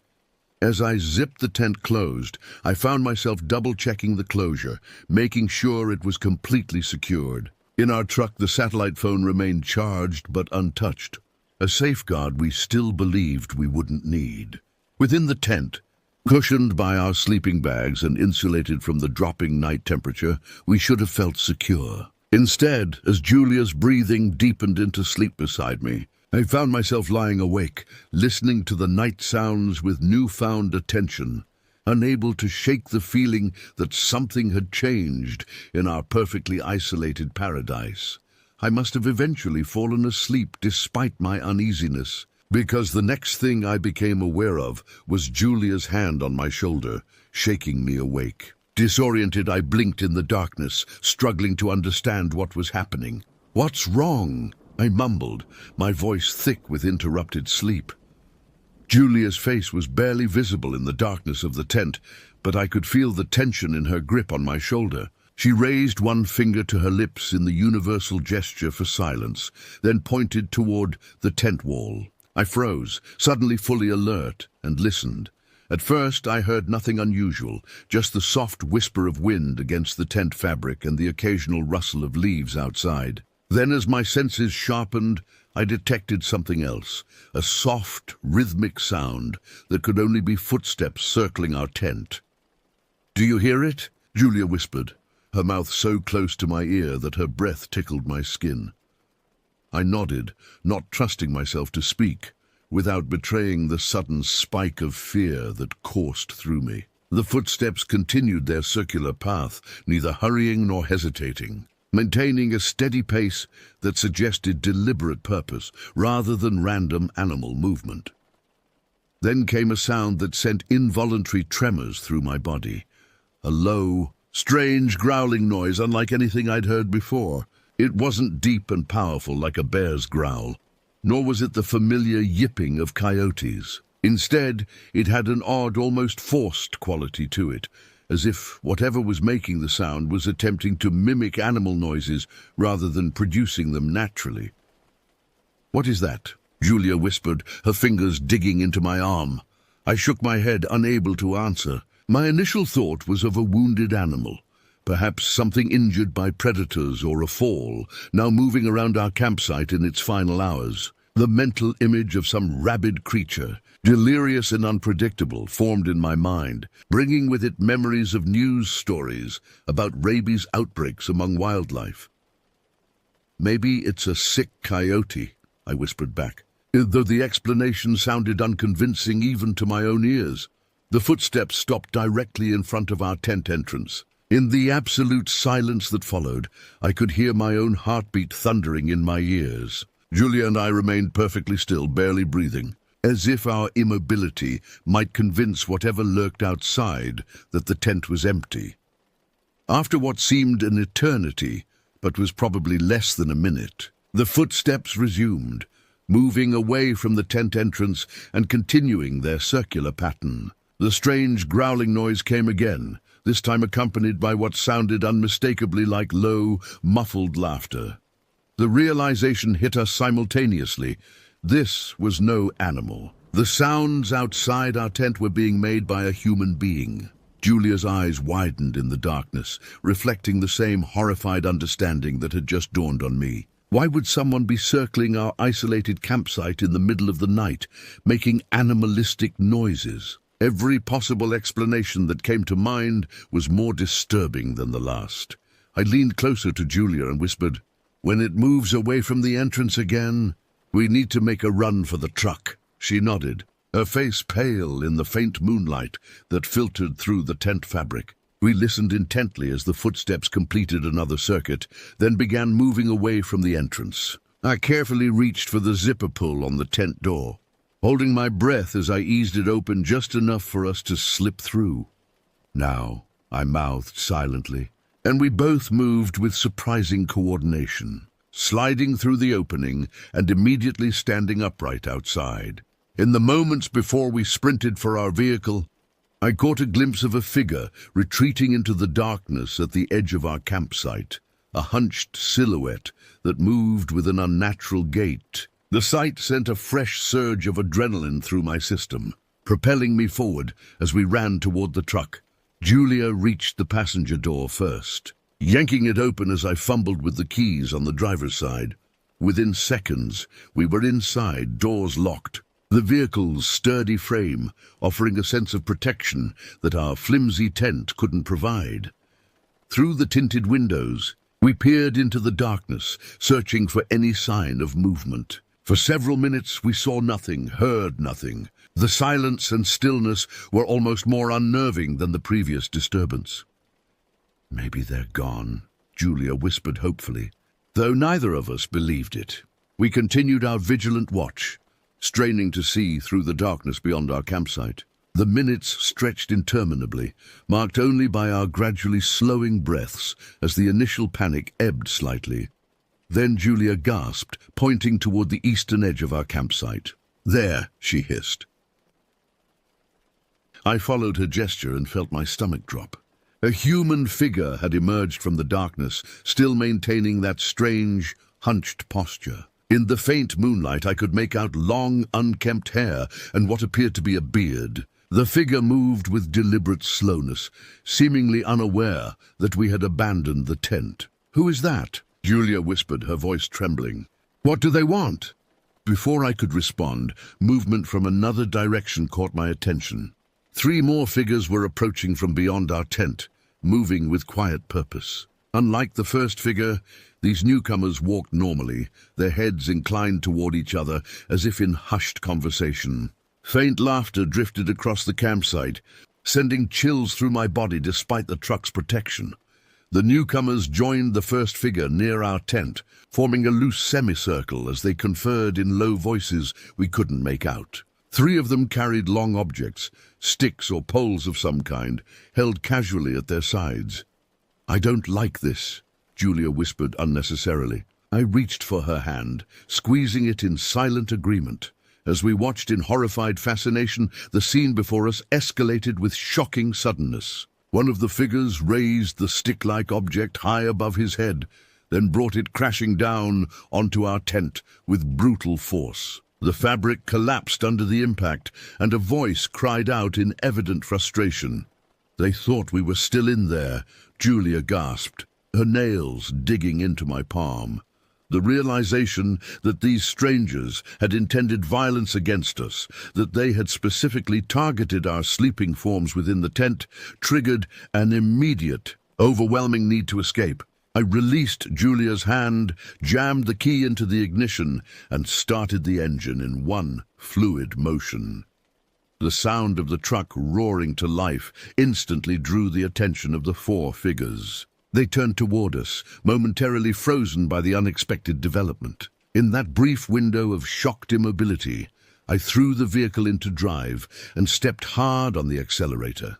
As I zipped the tent closed, I found myself double-checking the closure, making sure it was completely secured. In our truck, the satellite phone remained charged but untouched, a safeguard we still believed we wouldn't need. Within the tent, cushioned by our sleeping bags and insulated from the dropping night temperature, we should have felt secure. Instead, as Julia's breathing deepened into sleep beside me, I found myself lying awake, listening to the night sounds with newfound attention, unable to shake the feeling that something had changed in our perfectly isolated paradise. I must have eventually fallen asleep despite my uneasiness, because the next thing I became aware of was Julia's hand on my shoulder, shaking me awake. Disoriented, I blinked in the darkness, struggling to understand what was happening. "What's wrong?" I mumbled, my voice thick with interrupted sleep. Julia's face was barely visible in the darkness of the tent, but I could feel the tension in her grip on my shoulder. She raised one finger to her lips in the universal gesture for silence, then pointed toward the tent wall. I froze, suddenly fully alert, and listened. At first, I heard nothing unusual, just the soft whisper of wind against the tent fabric and the occasional rustle of leaves outside. Then, as my senses sharpened, I detected something else, a soft, rhythmic sound that could only be footsteps circling our tent. "Do you hear it?" Julia whispered, her mouth so close to my ear that her breath tickled my skin. I nodded, not trusting myself to speak, without betraying the sudden spike of fear that coursed through me. The footsteps continued their circular path, neither hurrying nor hesitating, maintaining a steady pace that suggested deliberate purpose rather than random animal movement. Then came a sound that sent involuntary tremors through my body, a low, strange growling noise unlike anything I'd heard before. It wasn't deep and powerful like a bear's growl, nor was it the familiar yipping of coyotes. Instead, it had an odd, almost forced quality to it, as if whatever was making the sound was attempting to mimic animal noises rather than producing them naturally. "What is that?" Julia whispered, her fingers digging into my arm. I shook my head, unable to answer. My initial thought was of a wounded animal, perhaps something injured by predators or a fall, now moving around our campsite in its final hours. The mental image of some rabid creature, delirious and unpredictable, formed in my mind, bringing with it memories of news stories about rabies outbreaks among wildlife. "Maybe it's a sick coyote," I whispered back, though the explanation sounded unconvincing even to my own ears. The footsteps stopped directly in front of our tent entrance. In the absolute silence that followed, I could hear my own heartbeat thundering in my ears. Julia and I remained perfectly still, barely breathing, as if our immobility might convince whatever lurked outside that the tent was empty. After what seemed an eternity, but was probably less than a minute, the footsteps resumed, moving away from the tent entrance and continuing their circular pattern. The strange growling noise came again, this time accompanied by what sounded unmistakably like low, muffled laughter. The realization hit us simultaneously. This was no animal. The sounds outside our tent were being made by a human being. Julia's eyes widened in the darkness, reflecting the same horrified understanding that had just dawned on me. Why would someone be circling our isolated campsite in the middle of the night, making animalistic noises? Every possible explanation that came to mind was more disturbing than the last. I leaned closer to Julia and whispered, "When it moves away from the entrance again, we need to make a run for the truck." She nodded, her face pale in the faint moonlight that filtered through the tent fabric. We listened intently as the footsteps completed another circuit, then began moving away from the entrance. I carefully reached for the zipper pull on the tent door, holding my breath as I eased it open just enough for us to slip through. "Now," I mouthed silently, and we both moved with surprising coordination, sliding through the opening and immediately standing upright outside. In the moments before we sprinted for our vehicle, I caught a glimpse of a figure retreating into the darkness at the edge of our campsite, a hunched silhouette that moved with an unnatural gait. The sight sent a fresh surge of adrenaline through my system. propelling me forward as we ran toward the truck. Julia reached the passenger door first, yanking it open as I fumbled with the keys on the driver's side. Within seconds, we were inside, doors locked, the vehicle's sturdy frame offering a sense of protection that our flimsy tent couldn't provide. Through the tinted windows, we peered into the darkness, searching for any sign of movement. For several minutes we saw nothing, heard nothing. The silence and stillness were almost more unnerving than the previous disturbance. "Maybe they're gone," Julia whispered hopefully, though neither of us believed it. We continued our vigilant watch, straining to see through the darkness beyond our campsite. The minutes stretched interminably, marked only by our gradually slowing breaths as the initial panic ebbed slightly. Then Julia gasped, pointing toward the eastern edge of our campsite. "There," she hissed. I followed her gesture and felt my stomach drop. A human figure had emerged from the darkness, still maintaining that strange, hunched posture. In the faint moonlight, I could make out long, unkempt hair and what appeared to be a beard. The figure moved with deliberate slowness, seemingly unaware that we had abandoned the tent. "Who is that?" Julia whispered, her voice trembling. "What do they want?" Before I could respond, movement from another direction caught my attention. 3 more figures were approaching from beyond our tent, moving with quiet purpose. Unlike the first figure, these newcomers walked normally, their heads inclined toward each other as if in hushed conversation. Faint laughter drifted across the campsite, sending chills through my body despite the truck's protection. The newcomers joined the first figure near our tent, forming a loose semicircle as they conferred in low voices we couldn't make out. 3 of them carried long objects, sticks or poles of some kind, held casually at their sides. "I don't like this," Julia whispered unnecessarily. I reached for her hand, squeezing it in silent agreement. As we watched in horrified fascination, the scene before us escalated with shocking suddenness. One of the figures raised the stick-like object high above his head, then brought it crashing down onto our tent with brutal force. The fabric collapsed under the impact, and a voice cried out in evident frustration. "They thought we were still in there," Julia gasped, her nails digging into my palm. The realization that these strangers had intended violence against us, that they had specifically targeted our sleeping forms within the tent, triggered an immediate, overwhelming need to escape. I released Julia's hand, jammed the key into the ignition, and started the engine in one fluid motion. The sound of the truck roaring to life instantly drew the attention of the 4 figures. They turned toward us, momentarily frozen by the unexpected development. In that brief window of shocked immobility, I threw the vehicle into drive and stepped hard on the accelerator.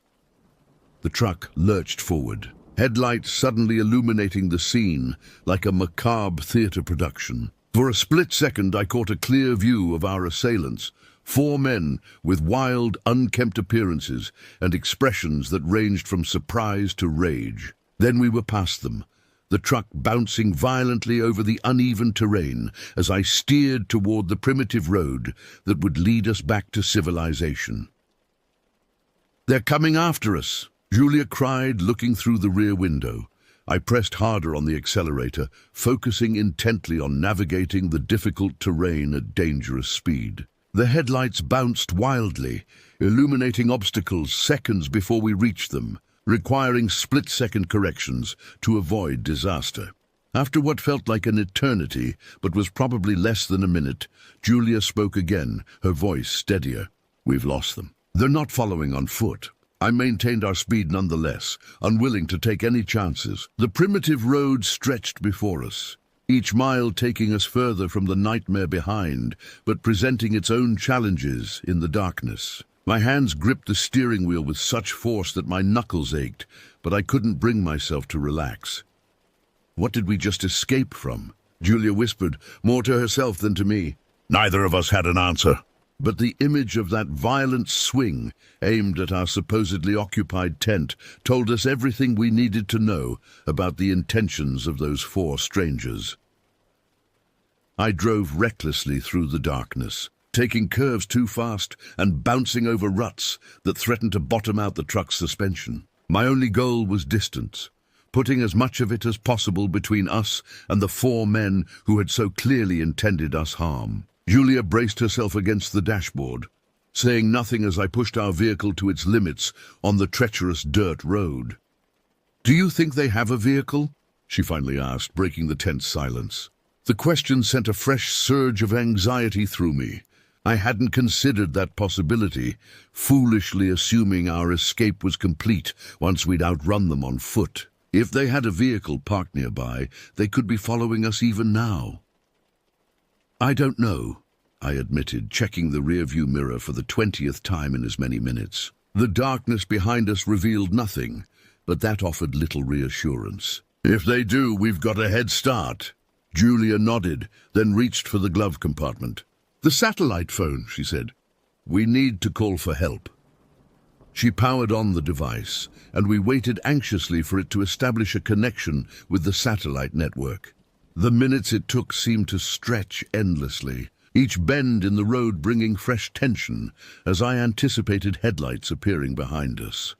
The truck lurched forward, headlights suddenly illuminating the scene like a macabre theater production. For a split second, I caught a clear view of our assailants, 4 men with wild, unkempt appearances and expressions that ranged from surprise to rage. Then we were past them, the truck bouncing violently over the uneven terrain as I steered toward the primitive road that would lead us back to civilization. "They're coming after us," Julia cried, looking through the rear window. I pressed harder on the accelerator, focusing intently on navigating the difficult terrain at dangerous speed. The headlights bounced wildly, illuminating obstacles seconds before we reached them, requiring split-second corrections to avoid disaster. After what felt like an eternity, but was probably less than a minute, Julia spoke again, her voice steadier. "We've lost them. They're not following on foot." I maintained our speed nonetheless, unwilling to take any chances. The primitive road stretched before us, each mile taking us further from the nightmare behind, but presenting its own challenges in the darkness. My hands gripped the steering wheel with such force that my knuckles ached, but I couldn't bring myself to relax. "What did we just escape from?" Julia whispered, more to herself than to me. Neither of us had an answer. But the image of that violent swing, aimed at our supposedly occupied tent, told us everything we needed to know about the intentions of those 4 strangers. I drove recklessly through the darkness, taking curves too fast and bouncing over ruts that threatened to bottom out the truck's suspension. My only goal was distance, putting as much of it as possible between us and the four men who had so clearly intended us harm. Julia braced herself against the dashboard, saying nothing as I pushed our vehicle to its limits on the treacherous dirt road. "Do you think they have a vehicle?" she finally asked, breaking the tense silence. The question sent a fresh surge of anxiety through me. I hadn't considered that possibility, foolishly assuming our escape was complete once we'd outrun them on foot. If they had a vehicle parked nearby, they could be following us even now. "I don't know," I admitted, checking the rearview mirror for the 20th time in as many minutes. The darkness behind us revealed nothing, but that offered little reassurance. "If they do, we've got a head start." Julia nodded, then reached for the glove compartment. "The satellite phone," she said. "We need to call for help." She powered on the device, and we waited anxiously for it to establish a connection with the satellite network. The minutes it took seemed to stretch endlessly, each bend in the road bringing fresh tension as I anticipated headlights appearing behind us.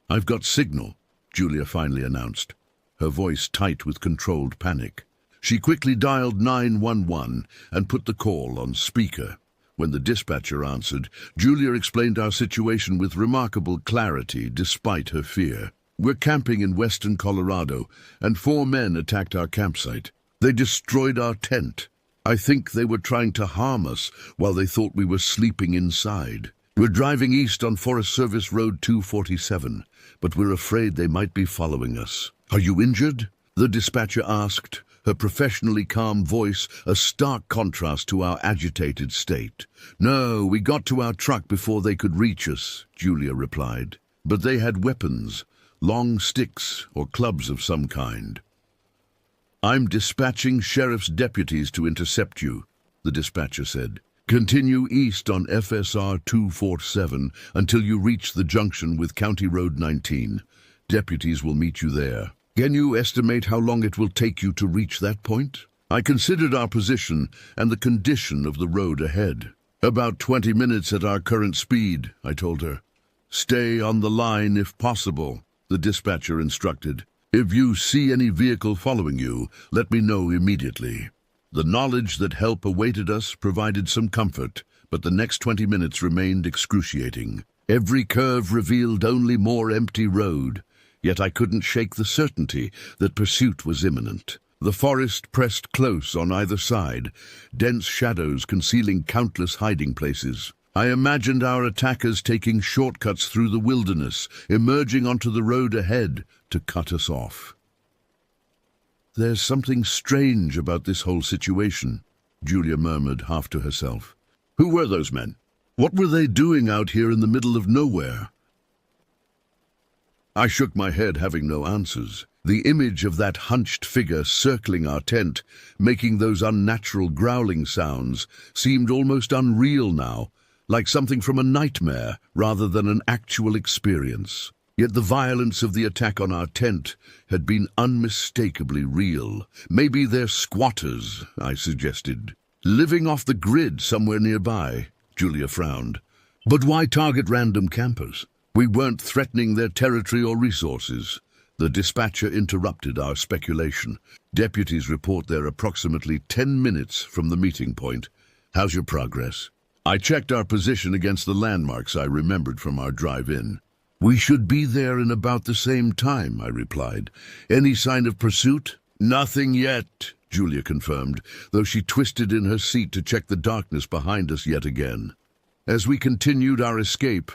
"I've got signal," Julia finally announced, her voice tight with controlled panic. She quickly dialed 911 and put the call on speaker. When the dispatcher answered, Julia explained our situation with remarkable clarity despite her fear. "We're camping in western Colorado, and 4 men attacked our campsite. They destroyed our tent. I think they were trying to harm us while they thought we were sleeping inside. We're driving east on Forest Service Road 247, but we're afraid they might be following us." "Are you injured?" the dispatcher asked, her professionally calm voice a stark contrast to our agitated state. "No, we got to our truck before they could reach us," Julia replied. "But they had weapons, long sticks or clubs of some kind." "I'm dispatching sheriff's deputies to intercept you," the dispatcher said. "Continue east on FSR 247 until you reach the junction with County Road 19. Deputies will meet you there." "Can you estimate how long it will take you to reach that point?" I considered our position and the condition of the road ahead. "About 20 minutes at our current speed," I told her. "Stay on the line if possible," the dispatcher instructed. "If you see any vehicle following you, let me know immediately." The knowledge that help awaited us provided some comfort, but the next 20 minutes remained excruciating. Every curve revealed only more empty road. Yet I couldn't shake the certainty that pursuit was imminent. The forest pressed close on either side, dense shadows concealing countless hiding places. I imagined our attackers taking shortcuts through the wilderness, emerging onto the road ahead to cut us off. "There's something strange about this whole situation," Julia murmured half to herself. "Who were those men? What were they doing out here in the middle of nowhere?" I shook my head, having no answers. The image of that hunched figure circling our tent, making those unnatural growling sounds, seemed almost unreal now, like something from a nightmare rather than an actual experience. Yet the violence of the attack on our tent had been unmistakably real. "Maybe they're squatters," I suggested. "Living off the grid somewhere nearby," Julia frowned. "But why target random campers? We weren't threatening their territory or resources." The dispatcher interrupted our speculation. "Deputies report they're approximately 10 minutes from the meeting point. How's your progress?" I checked our position against the landmarks I remembered from our drive-in. "We should be there in about the same time," I replied. "Any sign of pursuit?" "Nothing yet," Julia confirmed, though she twisted in her seat to check the darkness behind us yet again. As we continued our escape,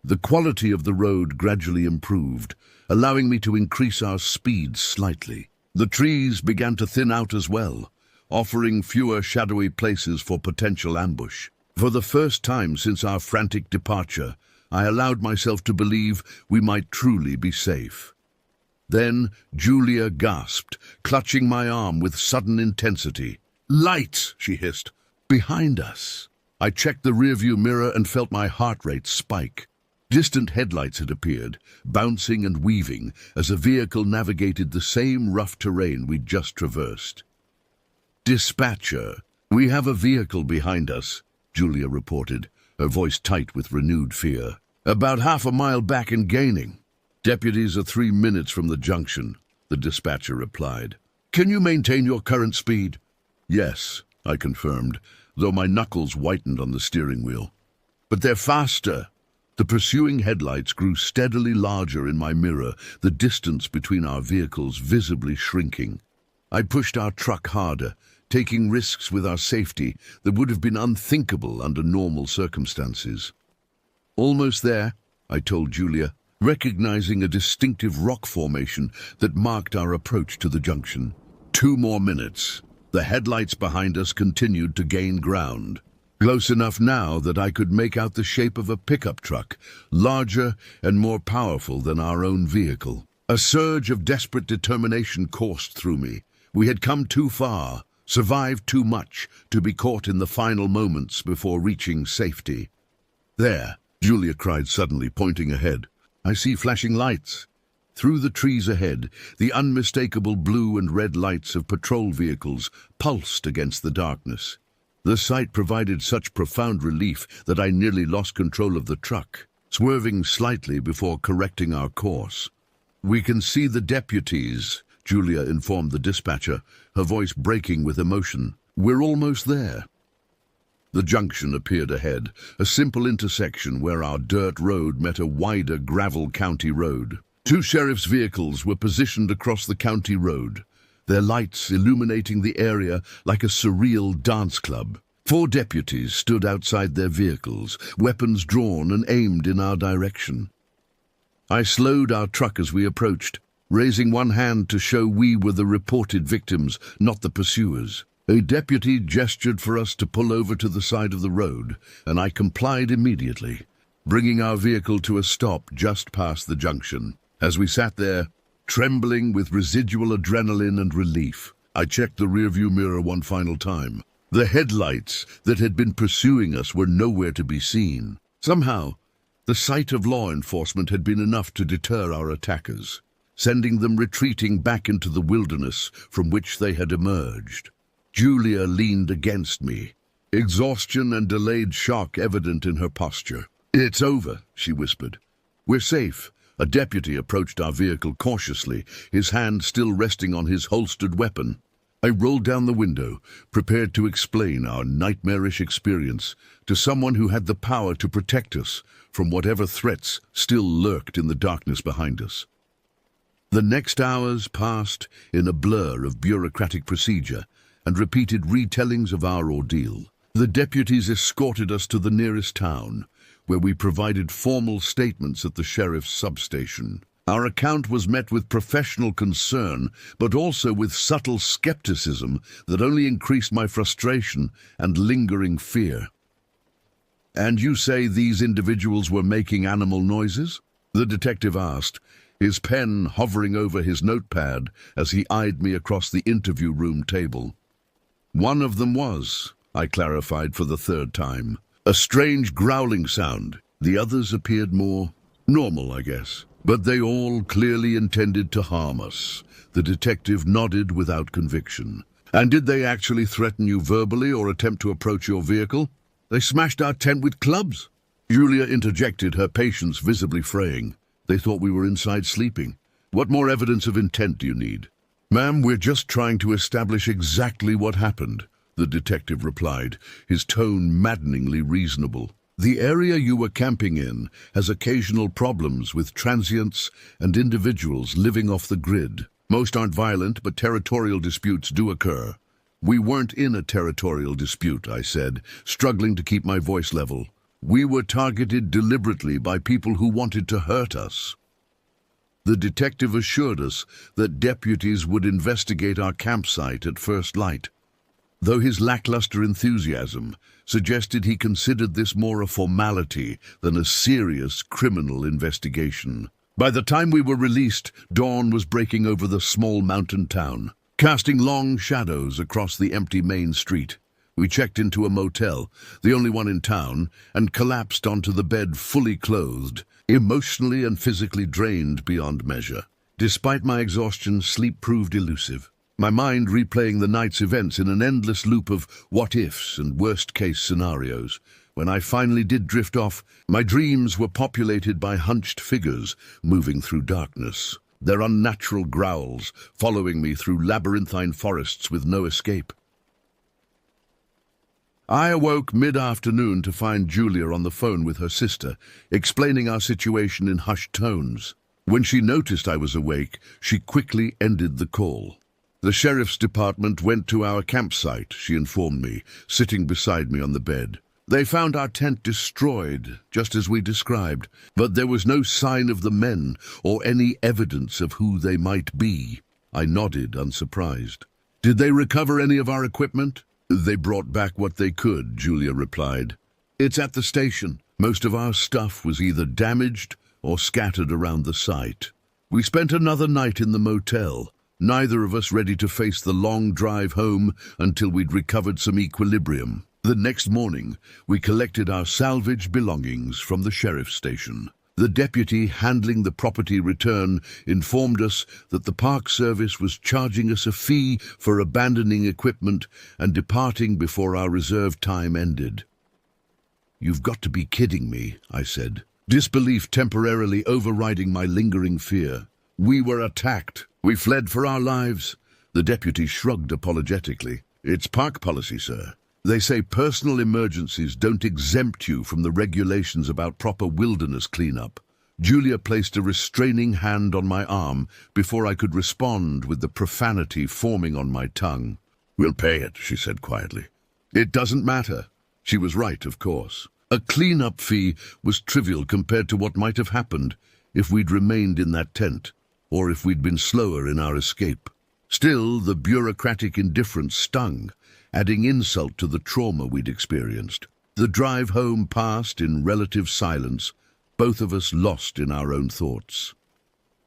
the quality of the road gradually improved, allowing me to increase our speed slightly. The trees began to thin out as well, offering fewer shadowy places for potential ambush. For the first time since our frantic departure, I allowed myself to believe we might truly be safe. Then Julia gasped, clutching my arm with sudden intensity. "Lights!" she hissed. "Behind us!" I checked the rearview mirror and felt my heart rate spike. Distant headlights had appeared, bouncing and weaving as a vehicle navigated the same rough terrain we'd just traversed. "Dispatcher, we have a vehicle behind us," Julia reported, her voice tight with renewed fear. About half a mile back and gaining. Deputies are 3 minutes from the junction, the dispatcher replied. Can you maintain your current speed? Yes, I confirmed, though my knuckles whitened on the steering wheel. But they're faster. The pursuing headlights grew steadily larger in my mirror, the distance between our vehicles visibly shrinking. I pushed our truck harder, taking risks with our safety that would have been unthinkable under normal circumstances. Almost there, I told Julia, recognizing a distinctive rock formation that marked our approach to the junction. 2 more minutes. The headlights behind us continued to gain ground. Close enough now that I could make out the shape of a pickup truck, larger and more powerful than our own vehicle. A surge of desperate determination coursed through me. We had come too far, survived too much, to be caught in the final moments before reaching safety. There, Julia cried suddenly, pointing ahead. I see flashing lights. Through the trees ahead, the unmistakable blue and red lights of patrol vehicles pulsed against the darkness. The sight provided such profound relief that I nearly lost control of the truck, swerving slightly before correcting our course. We can see the deputies, Julia informed the dispatcher, her voice breaking with emotion. We're almost there. The junction appeared ahead, a simple intersection where our dirt road met a wider gravel county road. 2 sheriff's vehicles were positioned across the county road, their lights illuminating the area like a surreal dance club. 4 deputies stood outside their vehicles, weapons drawn and aimed in our direction. I slowed our truck as we approached, raising one hand to show we were the reported victims, not the pursuers. A deputy gestured for us to pull over to the side of the road, and I complied immediately, bringing our vehicle to a stop just past the junction. As we sat there, trembling with residual adrenaline and relief, I checked the rearview mirror one final time. The headlights that had been pursuing us were nowhere to be seen. Somehow, the sight of law enforcement had been enough to deter our attackers, sending them retreating back into the wilderness from which they had emerged. Julia leaned against me, exhaustion and delayed shock evident in her posture. It's over, she whispered. We're safe. A deputy approached our vehicle cautiously, his hand still resting on his holstered weapon. I rolled down the window, prepared to explain our nightmarish experience to someone who had the power to protect us from whatever threats still lurked in the darkness behind us. The next hours passed in a blur of bureaucratic procedure and repeated retellings of our ordeal. The deputies escorted us to the nearest town, where we provided formal statements at the sheriff's substation. Our account was met with professional concern, but also with subtle skepticism that only increased my frustration and lingering fear. And you say these individuals were making animal noises? The detective asked, his pen hovering over his notepad as he eyed me across the interview room table. One of them was, I clarified for the 3rd time. A strange growling sound. The others appeared more normal, I guess. But they all clearly intended to harm us. The detective nodded without conviction. And did they actually threaten you verbally or attempt to approach your vehicle? They smashed our tent with clubs. Julia interjected, her patience visibly fraying. They thought we were inside sleeping. What more evidence of intent do you need? Ma'am, we're just trying to establish exactly what happened, the detective replied, his tone maddeningly reasonable. The area you were camping in has occasional problems with transients and individuals living off the grid. Most aren't violent, but territorial disputes do occur. We weren't in a territorial dispute, I said, struggling to keep my voice level. We were targeted deliberately by people who wanted to hurt us. The detective assured us that deputies would investigate our campsite at first light, though his lackluster enthusiasm suggested he considered this more a formality than a serious criminal investigation. By the time we were released, dawn was breaking over the small mountain town, casting long shadows across the empty main street. We checked into a motel, the only one in town, and collapsed onto the bed fully clothed, emotionally and physically drained beyond measure. Despite my exhaustion, sleep proved elusive. my mind replaying the night's events in an endless loop of what-ifs and worst-case scenarios. When I finally did drift off, my dreams were populated by hunched figures moving through darkness, their unnatural growls following me through labyrinthine forests with no escape. I awoke mid-afternoon to find Julia on the phone with her sister, explaining our situation in hushed tones. When she noticed I was awake, she quickly ended the call. The sheriff's department went to our campsite, she informed me, sitting beside me on the bed. They found our tent destroyed, just as we described, but there was no sign of the men or any evidence of who they might be. I nodded, unsurprised. Did they recover any of our equipment? They brought back what they could, Julia replied. It's at the station. Most of our stuff was either damaged or scattered around the site. We spent another night in the motel, neither of us ready to face the long drive home until we'd recovered some equilibrium. The next morning, we collected our salvaged belongings from the sheriff's station. The deputy handling the property return informed us that the Park Service was charging us a fee for abandoning equipment and departing before our reserve time ended. "You've got to be kidding me," I said, disbelief temporarily overriding my lingering fear. "We were attacked. We fled for our lives." The deputy shrugged apologetically. "It's park policy, sir. They say personal emergencies don't exempt you from the regulations about proper wilderness cleanup." Julia placed a restraining hand on my arm before I could respond with the profanity forming on my tongue. "We'll pay it," she said quietly. It doesn't matter. She was right, of course. A cleanup fee was trivial compared to what might have happened if we'd remained in that tent, or if we'd been slower in our escape. Still, the bureaucratic indifference stung, adding insult to the trauma we'd experienced. The drive home passed in relative silence, both of us lost in our own thoughts.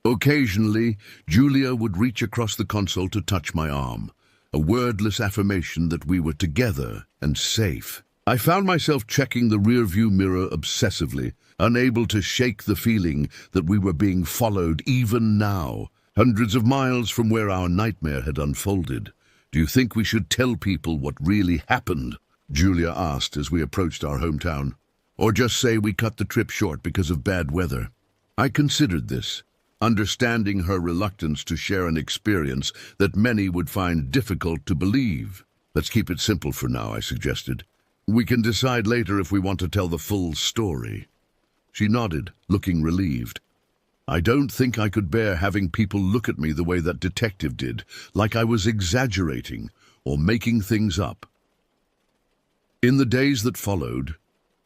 Occasionally, Julia would reach across the console to touch my arm, a wordless affirmation that we were together and safe. I found myself checking the rearview mirror obsessively, unable to shake the feeling that we were being followed even now, hundreds of miles from where our nightmare had unfolded. "Do you think we should tell people what really happened?" Julia asked as we approached our hometown. "Or just say we cut the trip short because of bad weather?" I considered this, understanding her reluctance to share an experience that many would find difficult to believe. "Let's keep it simple for now," I suggested. "We can decide later if we want to tell the full story." She nodded, looking relieved. I don't think I could bear having people look at me the way that detective did, like I was exaggerating or making things up. In the days that followed,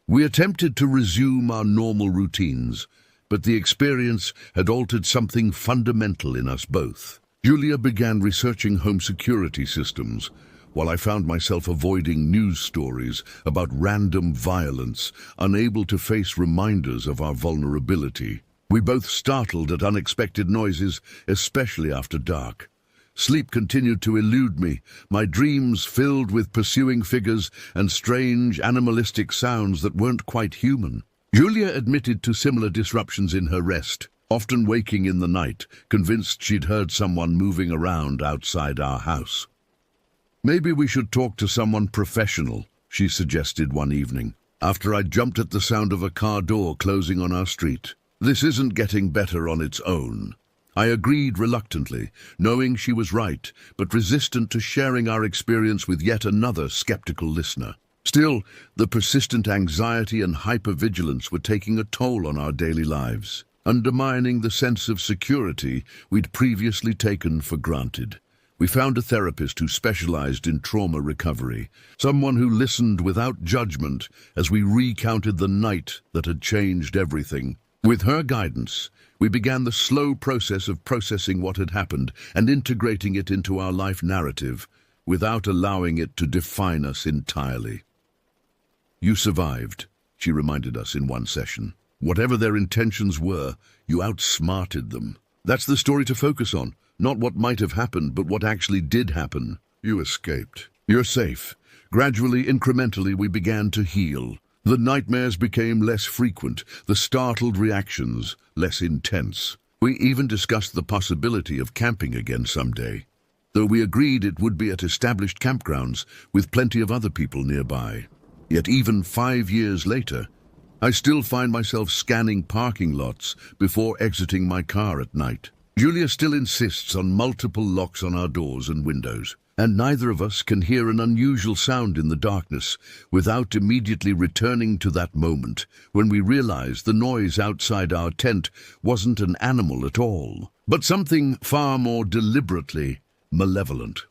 we attempted to resume our normal routines, but the experience had altered something fundamental in us both. Julia began researching home security systems, while I found myself avoiding news stories about random violence, unable to face reminders of our vulnerability. We both startled at unexpected noises, especially after dark. Sleep continued to elude me, my dreams filled with pursuing figures and strange animalistic sounds that weren't quite human. Julia admitted to similar disruptions in her rest, often waking in the night, convinced she'd heard someone moving around outside our house. "Maybe we should talk to someone professional," she suggested one evening, after I jumped at the sound of a car door closing on our street. "This isn't getting better on its own." I agreed reluctantly, knowing she was right, but resistant to sharing our experience with yet another skeptical listener. Still, the persistent anxiety and hypervigilance were taking a toll on our daily lives, undermining the sense of security we'd previously taken for granted. We found a therapist who specialized in trauma recovery, someone who listened without judgment as we recounted the night that had changed everything. With her guidance, we began the slow process of processing what had happened and integrating it into our life narrative, without allowing it to define us entirely. "You survived," she reminded us in one session. "Whatever their intentions were, you outsmarted them. That's the story to focus on, not what might have happened, but what actually did happen. You escaped. You're safe." Gradually, incrementally, we began to heal. The nightmares became less frequent, the startled reactions less intense. We even discussed the possibility of camping again someday. though we agreed it would be at established campgrounds with plenty of other people nearby. Yet even 5 years later, I still find myself scanning parking lots before exiting my car at night. Julia still insists on multiple locks on our doors and windows, and neither of us can hear an unusual sound in the darkness without immediately returning to that moment when we realize the noise outside our tent wasn't an animal at all, but something far more deliberately malevolent.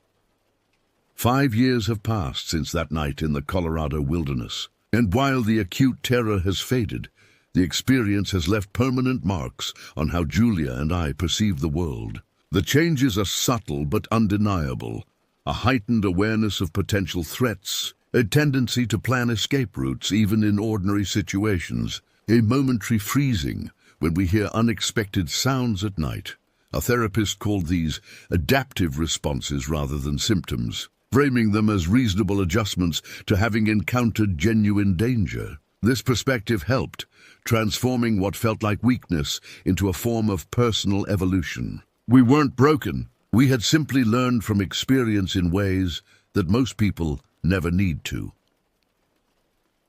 5 years have passed since that night in the Colorado wilderness, and while the acute terror has faded, the experience has left permanent marks on how Julia and I perceive the world. The changes are subtle but undeniable. A heightened awareness of potential threats, a tendency to plan escape routes even in ordinary situations, a momentary freezing when we hear unexpected sounds at night. A therapist called these adaptive responses rather than symptoms, framing them as reasonable adjustments to having encountered genuine danger. This perspective helped, transforming what felt like weakness into a form of personal evolution. We weren't broken. We had simply learned from experience in ways that most people never need to.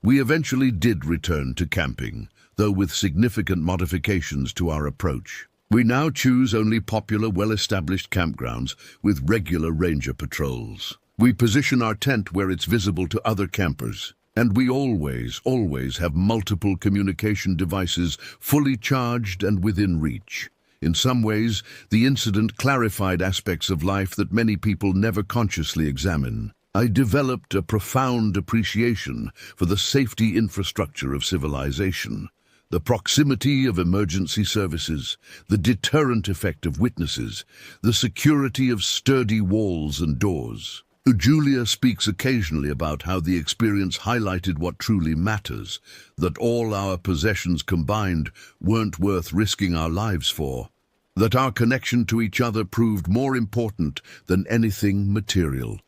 We eventually did return to camping, though with significant modifications to our approach. We now choose only popular, well-established campgrounds with regular ranger patrols. We position our tent where it's visible to other campers. And we always have multiple communication devices fully charged and within reach. In some ways, the incident clarified aspects of life that many people never consciously examine. I developed a profound appreciation for the safety infrastructure of civilization, the proximity of emergency services, the deterrent effect of witnesses, the security of sturdy walls and doors. Julia speaks occasionally about how the experience highlighted what truly matters, that all our possessions combined weren't worth risking our lives for, that our connection to each other proved more important than anything material.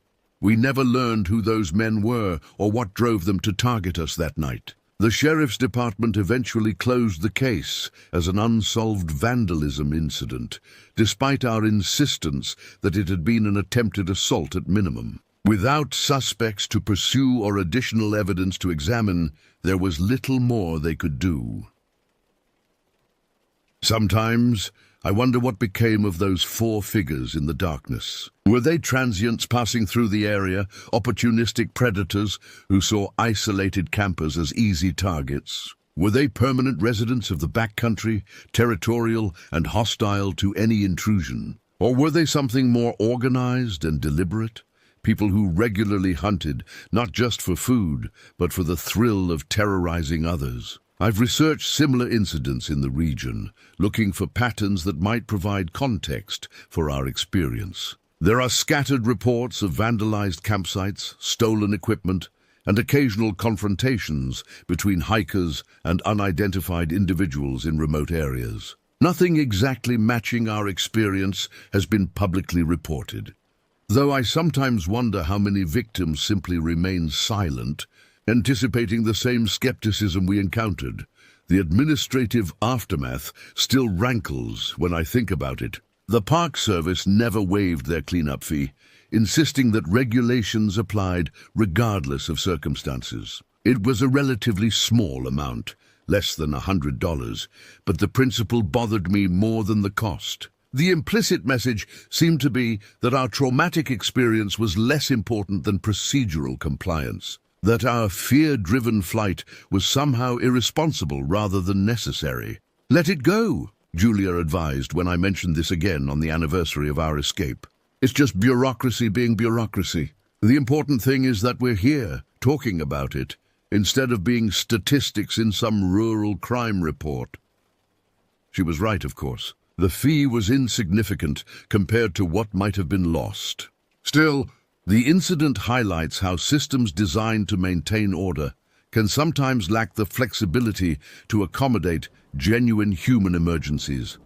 We never learned who those men were or what drove them to target us that night. The sheriff's department eventually closed the case as an unsolved vandalism incident, despite our insistence that it had been an attempted assault at minimum. Without suspects to pursue or additional evidence to examine, there was little more they could do. Sometimes, I wonder what became of those 4 figures in the darkness. Were they transients passing through the area, opportunistic predators who saw isolated campers as easy targets? Were they permanent residents of the backcountry, territorial and hostile to any intrusion? Or were they something more organized and deliberate? People who regularly hunted, not just for food, but for the thrill of terrorizing others. I've researched similar incidents in the region, looking for patterns that might provide context for our experience. There are scattered reports of vandalized campsites, stolen equipment, and occasional confrontations between hikers and unidentified individuals in remote areas. Nothing exactly matching our experience has been publicly reported, though I sometimes wonder how many victims simply remain silent, anticipating the same skepticism we encountered. The administrative aftermath still rankles when I think about it. The Park Service never waived their cleanup fee, insisting that regulations applied regardless of circumstances. It was a relatively small amount, less than $100, but the principle bothered me more than the cost. The implicit message seemed to be that our traumatic experience was less important than procedural compliance, that our fear-driven flight was somehow irresponsible rather than necessary. "Let it go," Julia advised when I mentioned this again on the anniversary of our escape. "It's just bureaucracy being bureaucracy. The important thing is that we're here, talking about it, instead of being statistics in some rural crime report." She was right, of course. The fee was insignificant compared to what might have been lost. Still, the incident highlights how systems designed to maintain order can sometimes lack the flexibility to accommodate genuine human emergencies.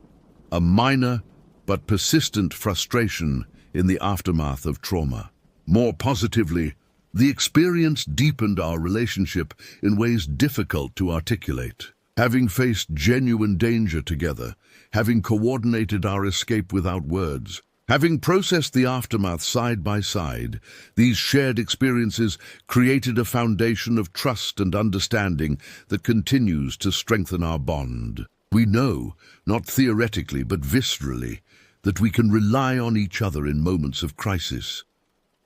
A minor but persistent frustration in the aftermath of trauma. More positively, the experience deepened our relationship in ways difficult to articulate. Having faced genuine danger together, having coordinated our escape without words, Having processed the aftermath side by side, these shared experiences created a foundation of trust and understanding that continues to strengthen our bond. We know, not theoretically but viscerally, that we can rely on each other in moments of crisis.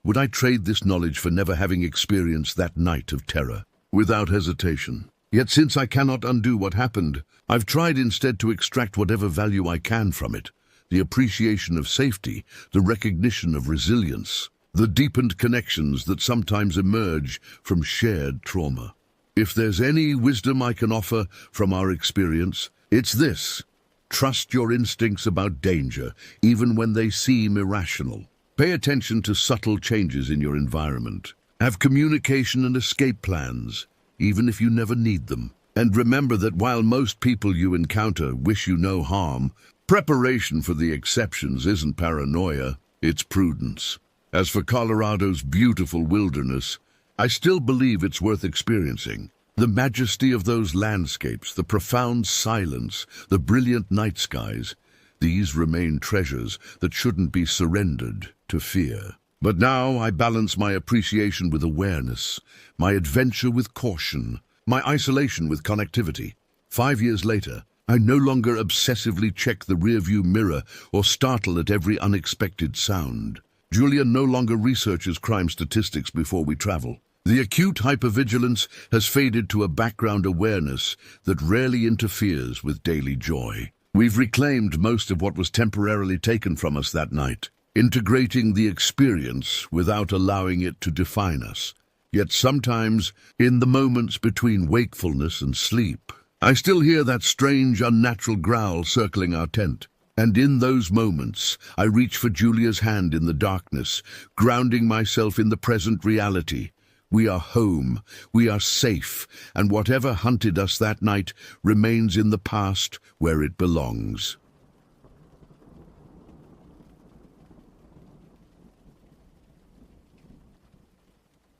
Would I trade this knowledge for never having experienced that night of terror? Without hesitation. Yet since I cannot undo what happened, I've tried instead to extract whatever value I can from it. The appreciation of safety, the recognition of resilience, the deepened connections that sometimes emerge from shared trauma. If there's any wisdom I can offer from our experience, it's this. Trust your instincts about danger, even when they seem irrational. Pay attention to subtle changes in your environment. Have communication and escape plans, even if you never need them. And remember that while most people you encounter wish you no harm, preparation for the exceptions isn't paranoia, it's prudence. As for Colorado's beautiful wilderness, I still believe it's worth experiencing. The majesty of those landscapes, the profound silence, the brilliant night skies, these remain treasures that shouldn't be surrendered to fear. But now I balance my appreciation with awareness, my adventure with caution, my isolation with connectivity. 5 years later, I no longer obsessively check the rearview mirror or startle at every unexpected sound. Julia no longer researches crime statistics before we travel. The acute hypervigilance has faded to a background awareness that rarely interferes with daily joy. We've reclaimed most of what was temporarily taken from us that night, integrating the experience without allowing it to define us. Yet sometimes, in the moments between wakefulness and sleep, I still hear that strange, unnatural growl circling our tent. And in those moments, I reach for Julia's hand in the darkness, grounding myself in the present reality. We are home, we are safe, and whatever hunted us that night remains in the past where it belongs.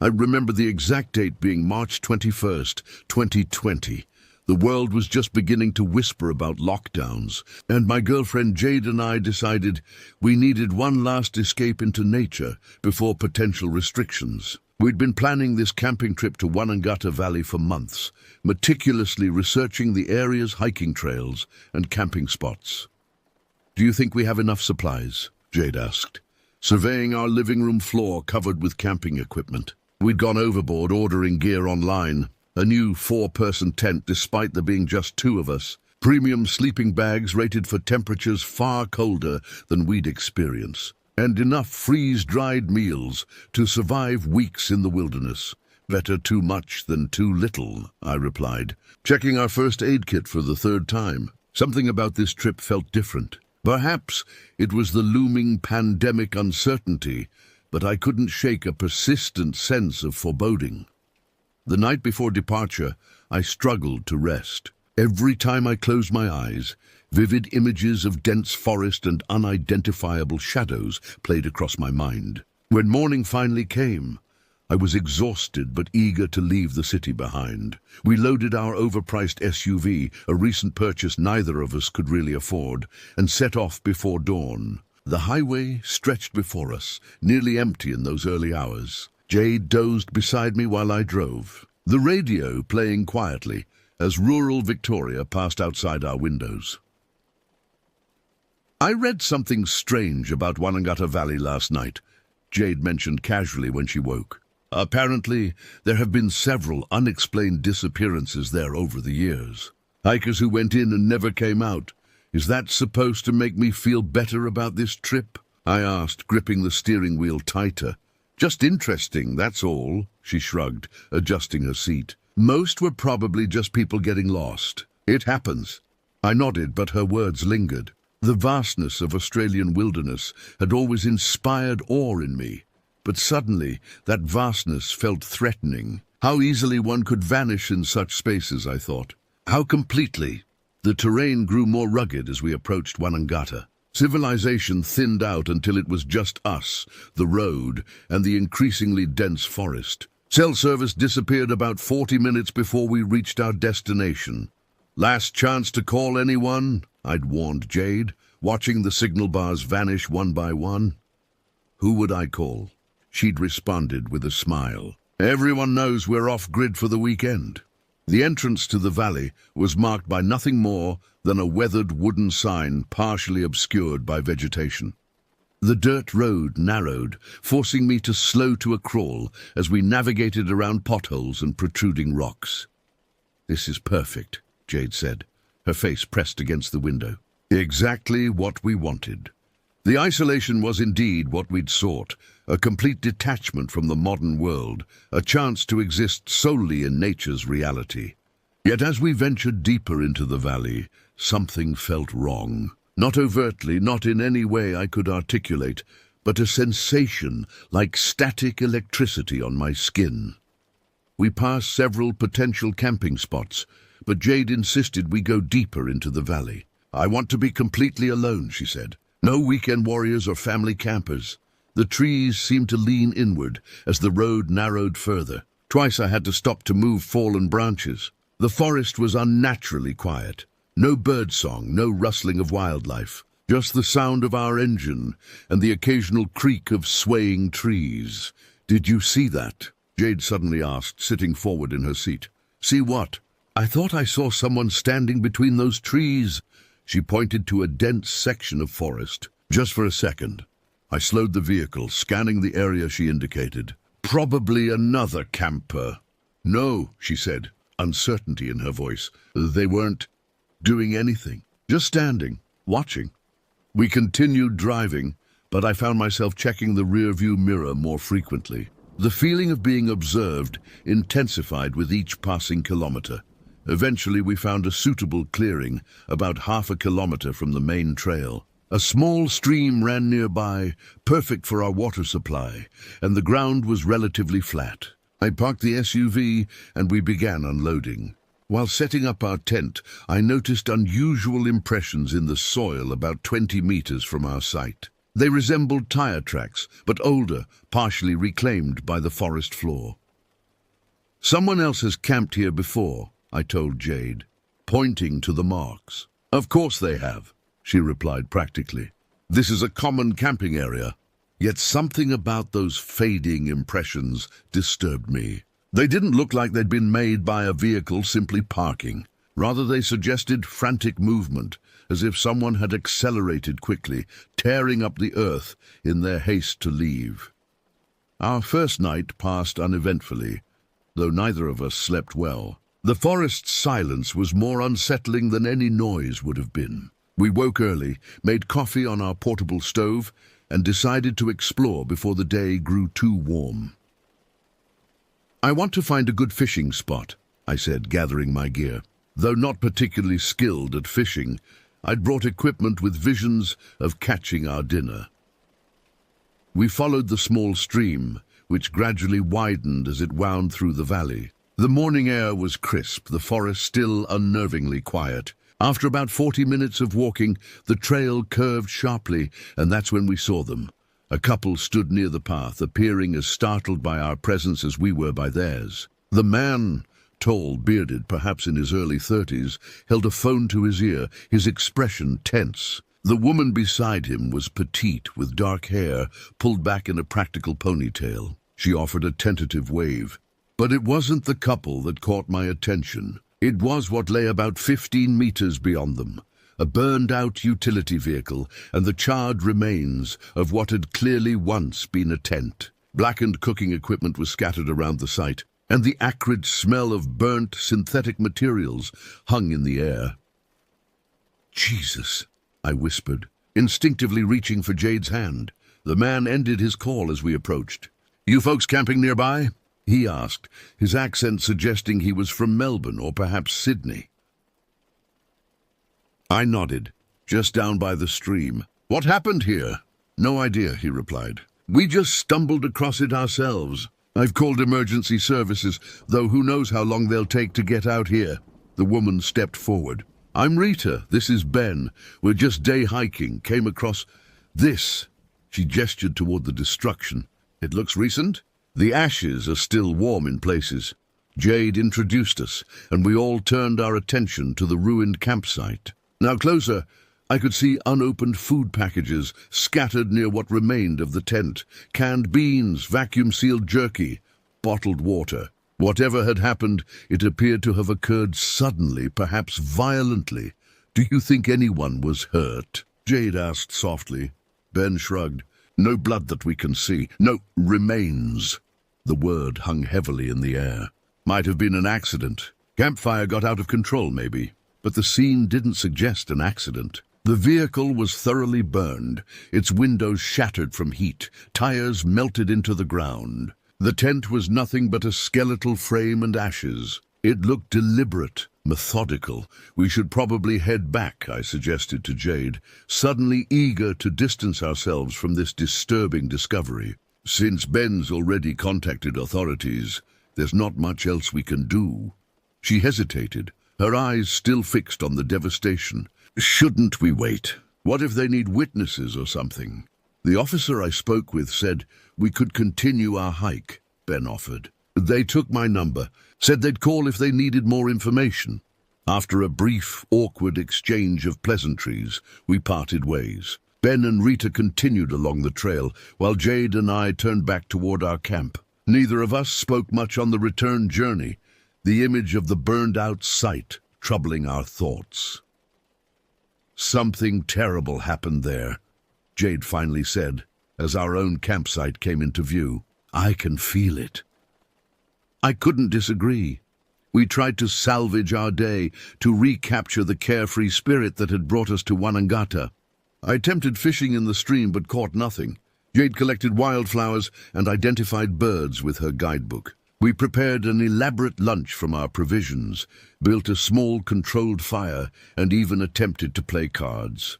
I remember the exact date being March 21st, 2020. The world was just beginning to whisper about lockdowns, and my girlfriend Jade and I decided we needed one last escape into nature before potential restrictions. We'd been planning this camping trip to Wanangata Valley for months, meticulously researching the area's hiking trails and camping spots. "Do you think we have enough supplies?" Jade asked, surveying our living room floor covered with camping equipment. We'd gone overboard ordering gear online. A new 4-person tent despite there being just 2 of us. Premium sleeping bags rated for temperatures far colder than we'd experience. And enough freeze-dried meals to survive weeks in the wilderness. "Better too much than too little," I replied, checking our first aid kit for the 3rd time. Something about this trip felt different. Perhaps it was the looming pandemic uncertainty, but I couldn't shake a persistent sense of foreboding. The night before departure, I struggled to rest. Every time I closed my eyes, vivid images of dense forest and unidentifiable shadows played across my mind. When morning finally came, I was exhausted but eager to leave the city behind. We loaded our overpriced SUV, a recent purchase neither of us could really afford, and set off before dawn. The highway stretched before us, nearly empty in those early hours. Jade dozed beside me while I drove, the radio playing quietly as rural Victoria passed outside our windows. "I read something strange about Wanangata Valley last night," Jade mentioned casually when she woke. "Apparently, there have been several unexplained disappearances there over the years. Hikers who went in and never came out. Is that supposed to make me feel better about this trip?" I asked, gripping the steering wheel tighter. "Just interesting, that's all," she shrugged, adjusting her seat. "Most were probably just people getting lost. It happens." I nodded, but her words lingered. The vastness of Australian wilderness had always inspired awe in me, but suddenly that vastness felt threatening. How easily one could vanish in such spaces, I thought. How completely. The terrain grew more rugged as we approached Wanangata. Civilization thinned out until it was just us, the road, and the increasingly dense forest. Cell service disappeared about 40 minutes before we reached our destination. "Last chance to call anyone?" I'd warned Jade, watching the signal bars vanish one by one. Who would I call? She'd responded with a smile. Everyone knows we're off-grid for the weekend. The entrance to the valley was marked by nothing more than a weathered wooden sign partially obscured by vegetation. The dirt road narrowed, forcing me to slow to a crawl as we navigated around potholes and protruding rocks. "This is perfect," Jade said, her face pressed against the window. Exactly what we wanted. The isolation was indeed what we'd sought, a complete detachment from the modern world, a chance to exist solely in nature's reality. Yet as we ventured deeper into the valley, something felt wrong. Not overtly, not in any way I could articulate, but a sensation like static electricity on my skin. We passed several potential camping spots, but Jade insisted we go deeper into the valley. "I want to be completely alone," she said. "No weekend warriors or family campers." The trees seemed to lean inward as the road narrowed further. Twice I had to stop to move fallen branches. The forest was unnaturally quiet. No birdsong, no rustling of wildlife, just the sound of our engine and the occasional creak of swaying trees. "Did you see that?" Jade suddenly asked, sitting forward in her seat. "See what?" "I thought I saw someone standing between those trees." She pointed to a dense section of forest. "Just for a second." I slowed the vehicle, scanning the area she indicated. "Probably another camper." "No," she said, uncertainty in her voice. "They weren't doing anything, just standing, watching." We continued driving, but I found myself checking the rearview mirror more frequently. The feeling of being observed intensified with each passing kilometer. Eventually we found a suitable clearing about half a kilometer from the main trail. A small stream ran nearby, perfect for our water supply, and the ground was relatively flat. I parked the SUV and we began unloading. While setting up our tent, I noticed unusual impressions in the soil about 20 meters from our site. They resembled tire tracks, but older, partially reclaimed by the forest floor. "Someone else has camped here before," I told Jade, pointing to the marks. "Of course they have," she replied practically. "This is a common camping area." Yet something about those fading impressions disturbed me. They didn't look like they'd been made by a vehicle simply parking. Rather, they suggested frantic movement, as if someone had accelerated quickly, tearing up the earth in their haste to leave. Our first night passed uneventfully, though neither of us slept well. The forest's silence was more unsettling than any noise would have been. We woke early, made coffee on our portable stove, and decided to explore before the day grew too warm. "I want to find a good fishing spot," I said, gathering my gear. Though not particularly skilled at fishing, I'd brought equipment with visions of catching our dinner. We followed the small stream, which gradually widened as it wound through the valley. The morning air was crisp, the forest still unnervingly quiet. After about 40 minutes of walking, the trail curved sharply, and that's when we saw them. A couple stood near the path, appearing as startled by our presence as we were by theirs. The man, tall, bearded, perhaps in his early 30s, held a phone to his ear, his expression tense. The woman beside him was petite, with dark hair pulled back in a practical ponytail. She offered a tentative wave. But it wasn't the couple that caught my attention. It was what lay about 15 meters beyond them. A burned-out utility vehicle and the charred remains of what had clearly once been a tent. Blackened cooking equipment was scattered around the site, and the acrid smell of burnt synthetic materials hung in the air. "Jesus," I whispered, instinctively reaching for Jade's hand. The man ended his call as we approached. "You folks camping nearby?" he asked, his accent suggesting he was from Melbourne or perhaps Sydney. I nodded. "Just down by the stream." "What happened here?" "No idea," he replied. "We just stumbled across it ourselves. I've called emergency services, though who knows how long they'll take to get out here." The woman stepped forward. "I'm Rita. This is Ben. We're just day hiking. Came across this." She gestured toward the destruction. "It looks recent." The ashes are still warm in places. Jade introduced us, and we all turned our attention to the ruined campsite. "Now closer. I could see unopened food packages scattered near what remained of the tent, canned beans, vacuum-sealed jerky, bottled water. Whatever had happened, it appeared to have occurred suddenly, perhaps violently. "Do you think anyone was hurt?" Jade asked softly. Ben shrugged. "No blood that we can see. No remains." The word hung heavily in the air. "Might have been an accident. Campfire got out of control, maybe." But the scene didn't suggest an accident. The vehicle was thoroughly burned, its windows shattered from heat, tires melted into the ground. The tent was nothing but a skeletal frame and ashes. It looked deliberate, methodical. "We should probably head back," I suggested to Jade, suddenly eager to distance ourselves from this disturbing discovery. "Since Ben's already contacted authorities, there's not much else we can do." She hesitated, her eyes still fixed on the devastation. "Shouldn't we wait? What if they need witnesses or something?" "The officer I spoke with said we could continue our hike," Ben offered. "They took my number, said they'd call if they needed more information." After a brief, awkward exchange of pleasantries, we parted ways. Ben and Rita continued along the trail, while Jade and I turned back toward our camp. Neither of us spoke much on the return journey, the image of the burned-out site troubling our thoughts. "Something terrible happened there," Jade finally said, as our own campsite came into view. "I can feel it." I couldn't disagree. We tried to salvage our day, to recapture the carefree spirit that had brought us to Wanangata. I attempted fishing in the stream but caught nothing. Jade collected wildflowers and identified birds with her guidebook. We prepared an elaborate lunch from our provisions, built a small controlled fire, and even attempted to play cards.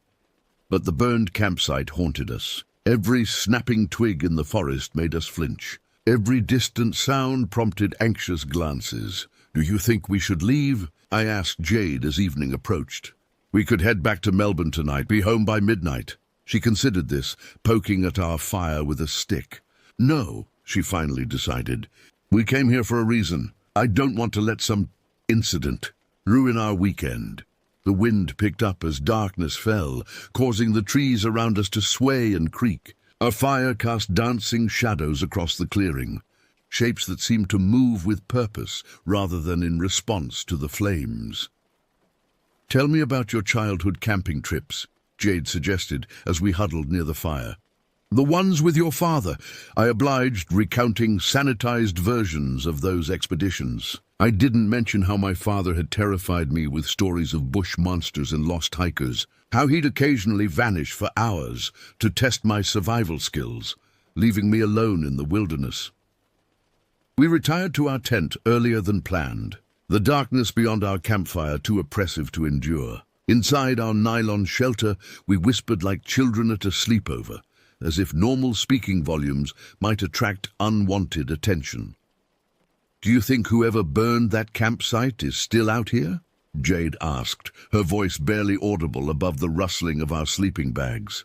But the burned campsite haunted us. Every snapping twig in the forest made us flinch. Every distant sound prompted anxious glances. "Do you think we should leave?" I asked Jade as evening approached. "We could head back to Melbourne tonight, be home by midnight." She considered this, poking at our fire with a stick. "No," she finally decided. "We came here for a reason. I don't want to let some incident ruin our weekend." The wind picked up as darkness fell, causing the trees around us to sway and creak. Our fire cast dancing shadows across the clearing, shapes that seemed to move with purpose rather than in response to the flames. "Tell me about your childhood camping trips," Jade suggested as we huddled near the fire. "The ones with your father," I obliged, recounting sanitized versions of those expeditions. I didn't mention how my father had terrified me with stories of bush monsters and lost hikers, how he'd occasionally vanish for hours to test my survival skills, leaving me alone in the wilderness. We retired to our tent earlier than planned, the darkness beyond our campfire too oppressive to endure. Inside our nylon shelter, we whispered like children at a sleepover, as if normal speaking volumes might attract unwanted attention. "Do you think whoever burned that campsite is still out here?" Jade asked, her voice barely audible above the rustling of our sleeping bags.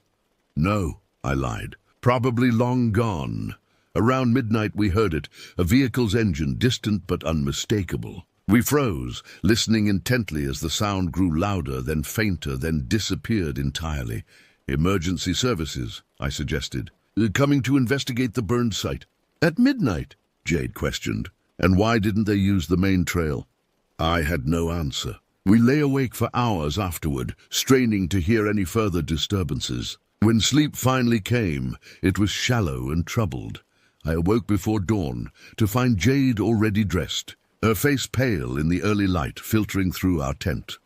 "No," I lied. "Probably long gone." Around midnight we heard it, a vehicle's engine, distant but unmistakable. We froze, listening intently as the sound grew louder, then fainter, then disappeared entirely. "Emergency services," I suggested. "Coming to investigate the burned site." "At midnight?" Jade questioned. "And why didn't they use the main trail?" I had no answer. We lay awake for hours afterward, straining to hear any further disturbances. When sleep finally came, it was shallow and troubled. I awoke before dawn to find Jade already dressed, her face pale in the early light filtering through our tent.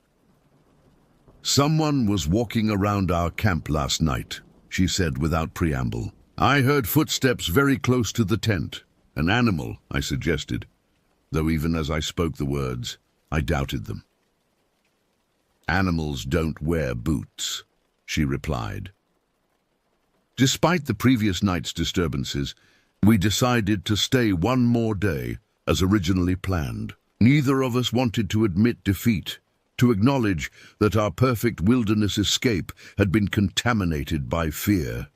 "Someone was walking around our camp last night," she said without preamble. "I heard footsteps very close to the tent. An animal," I suggested, though even as I spoke the words, I doubted them. "Animals don't wear boots," she replied. Despite the previous night's disturbances, we decided to stay one more day, as originally planned. Neither of us wanted to admit defeat, to acknowledge that our perfect wilderness escape had been contaminated by fear.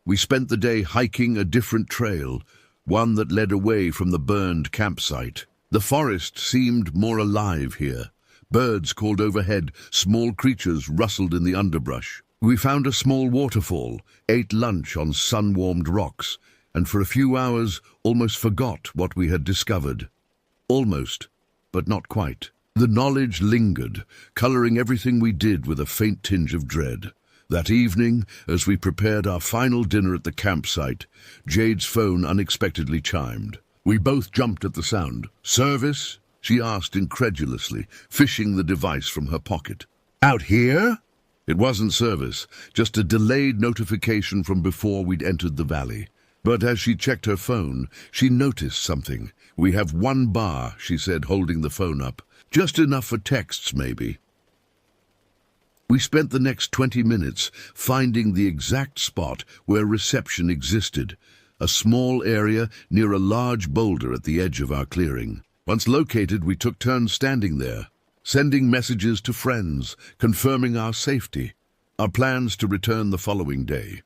We spent the day hiking a different trail, one that led away from the burned campsite. The forest seemed more alive here, Birds called overhead, small creatures rustled in the underbrush. We found a small waterfall, ate lunch on sun-warmed rocks, and for a few hours almost forgot what we had discovered. Almost, but not quite. The knowledge lingered, coloring everything we did with a faint tinge of dread. That evening, as we prepared our final dinner at the campsite, Jade's phone unexpectedly chimed. We both jumped at the sound. "Service?" she asked incredulously, fishing the device from her pocket. "Out here?" It wasn't service, just a delayed notification from before we'd entered the valley. But as she checked her phone, she noticed something. "We have 1 bar," she said, holding the phone up. "Just enough for texts, maybe." We spent the next 20 minutes finding the exact spot where reception existed, a small area near a large boulder at the edge of our clearing. Once located, we took turns standing there, sending messages to friends, confirming our safety, our plans to return the following day.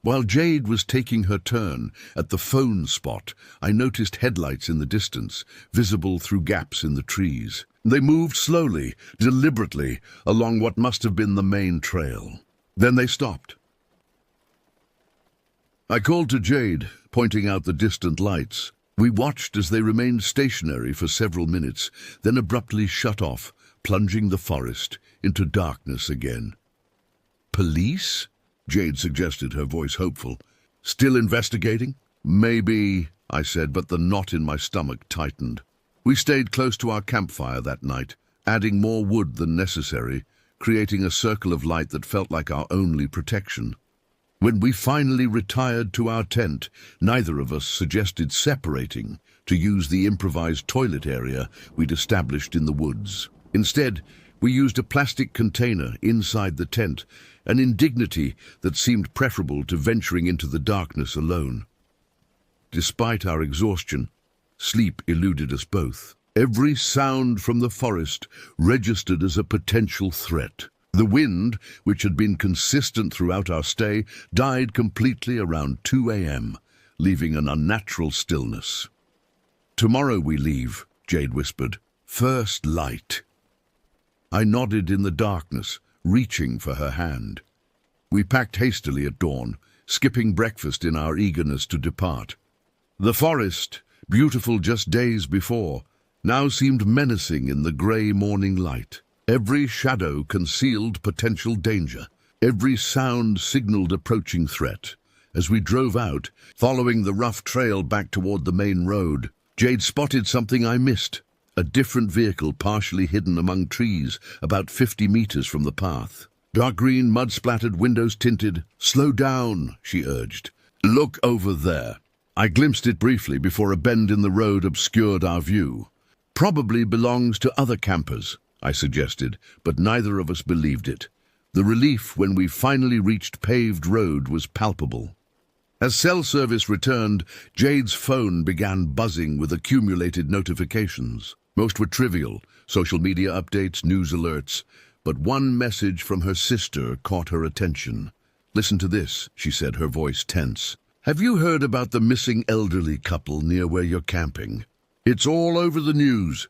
While Jade was taking her turn at the phone spot, I noticed headlights in the distance, visible through gaps in the trees. They moved slowly, deliberately, along what must have been the main trail. Then they stopped. I called to Jade, pointing out the distant lights. We watched as they remained stationary for several minutes, then abruptly shut off, plunging the forest into darkness again. "Police?" Jade suggested, her voice hopeful. "Still investigating?" "Maybe," I said, but the knot in my stomach tightened. We stayed close to our campfire that night, adding more wood than necessary, creating a circle of light that felt like our only protection. When we finally retired to our tent, neither of us suggested separating to use the improvised toilet area we'd established in the woods. Instead, we used a plastic container inside the tent, an indignity that seemed preferable to venturing into the darkness alone. Despite our exhaustion, sleep eluded us both. Every sound from the forest registered as a potential threat. The wind, which had been consistent throughout our stay, died completely around 2 a.m., leaving an unnatural stillness. "Tomorrow we leave," Jade whispered. "First light." I nodded in the darkness, reaching for her hand. We packed hastily at dawn, skipping breakfast in our eagerness to depart. The forest, beautiful just days before, now seemed menacing in the grey morning light. Every shadow concealed potential danger. Every sound signaled approaching threat. As we drove out, following the rough trail back toward the main road, Jade spotted something I missed. A different vehicle partially hidden among trees, about 50 meters from the path. Dark green, mud-splattered, windows tinted. "Slow down," she urged. "Look over there." I glimpsed it briefly before a bend in the road obscured our view. "Probably belongs to other campers," I suggested, but neither of us believed it. The relief when we finally reached paved road was palpable. As cell service returned, Jade's phone began buzzing with accumulated notifications. Most were trivial, social media updates, news alerts, but one message from her sister caught her attention. "Listen to this," she said, her voice tense. "Have you heard about the missing elderly couple near where you're camping? It's all over the news."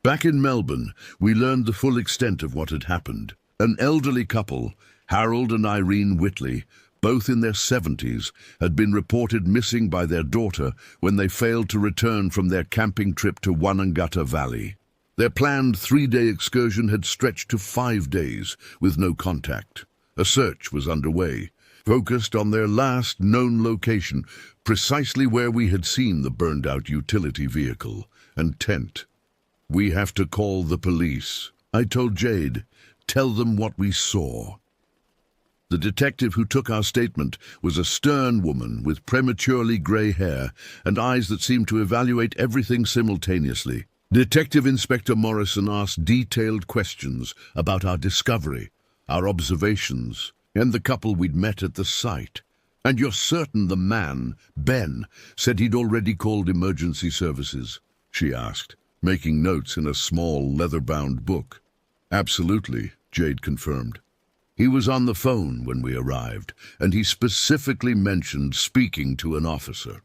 Back in Melbourne, we learned the full extent of what had happened. An elderly couple, Harold and Irene Whitley, both in their 70s, had been reported missing by their daughter when they failed to return from their camping trip to Wanangata Valley. Their planned 3-day excursion had stretched to 5 days, with no contact. A search was underway, focused on their last known location, precisely where we had seen the burned-out utility vehicle and tent. "We have to call the police," I told Jade. "Tell them what we saw." The detective who took our statement was a stern woman with prematurely grey hair and eyes that seemed to evaluate everything simultaneously. Detective Inspector Morrison asked detailed questions about our discovery, our observations, and the couple we'd met at the site. "And you're certain the man, Ben, said he'd already called emergency services?" she asked, making notes in a small leather-bound book. "Absolutely," Jade confirmed. "He was on the phone when we arrived, and he specifically mentioned speaking to an officer."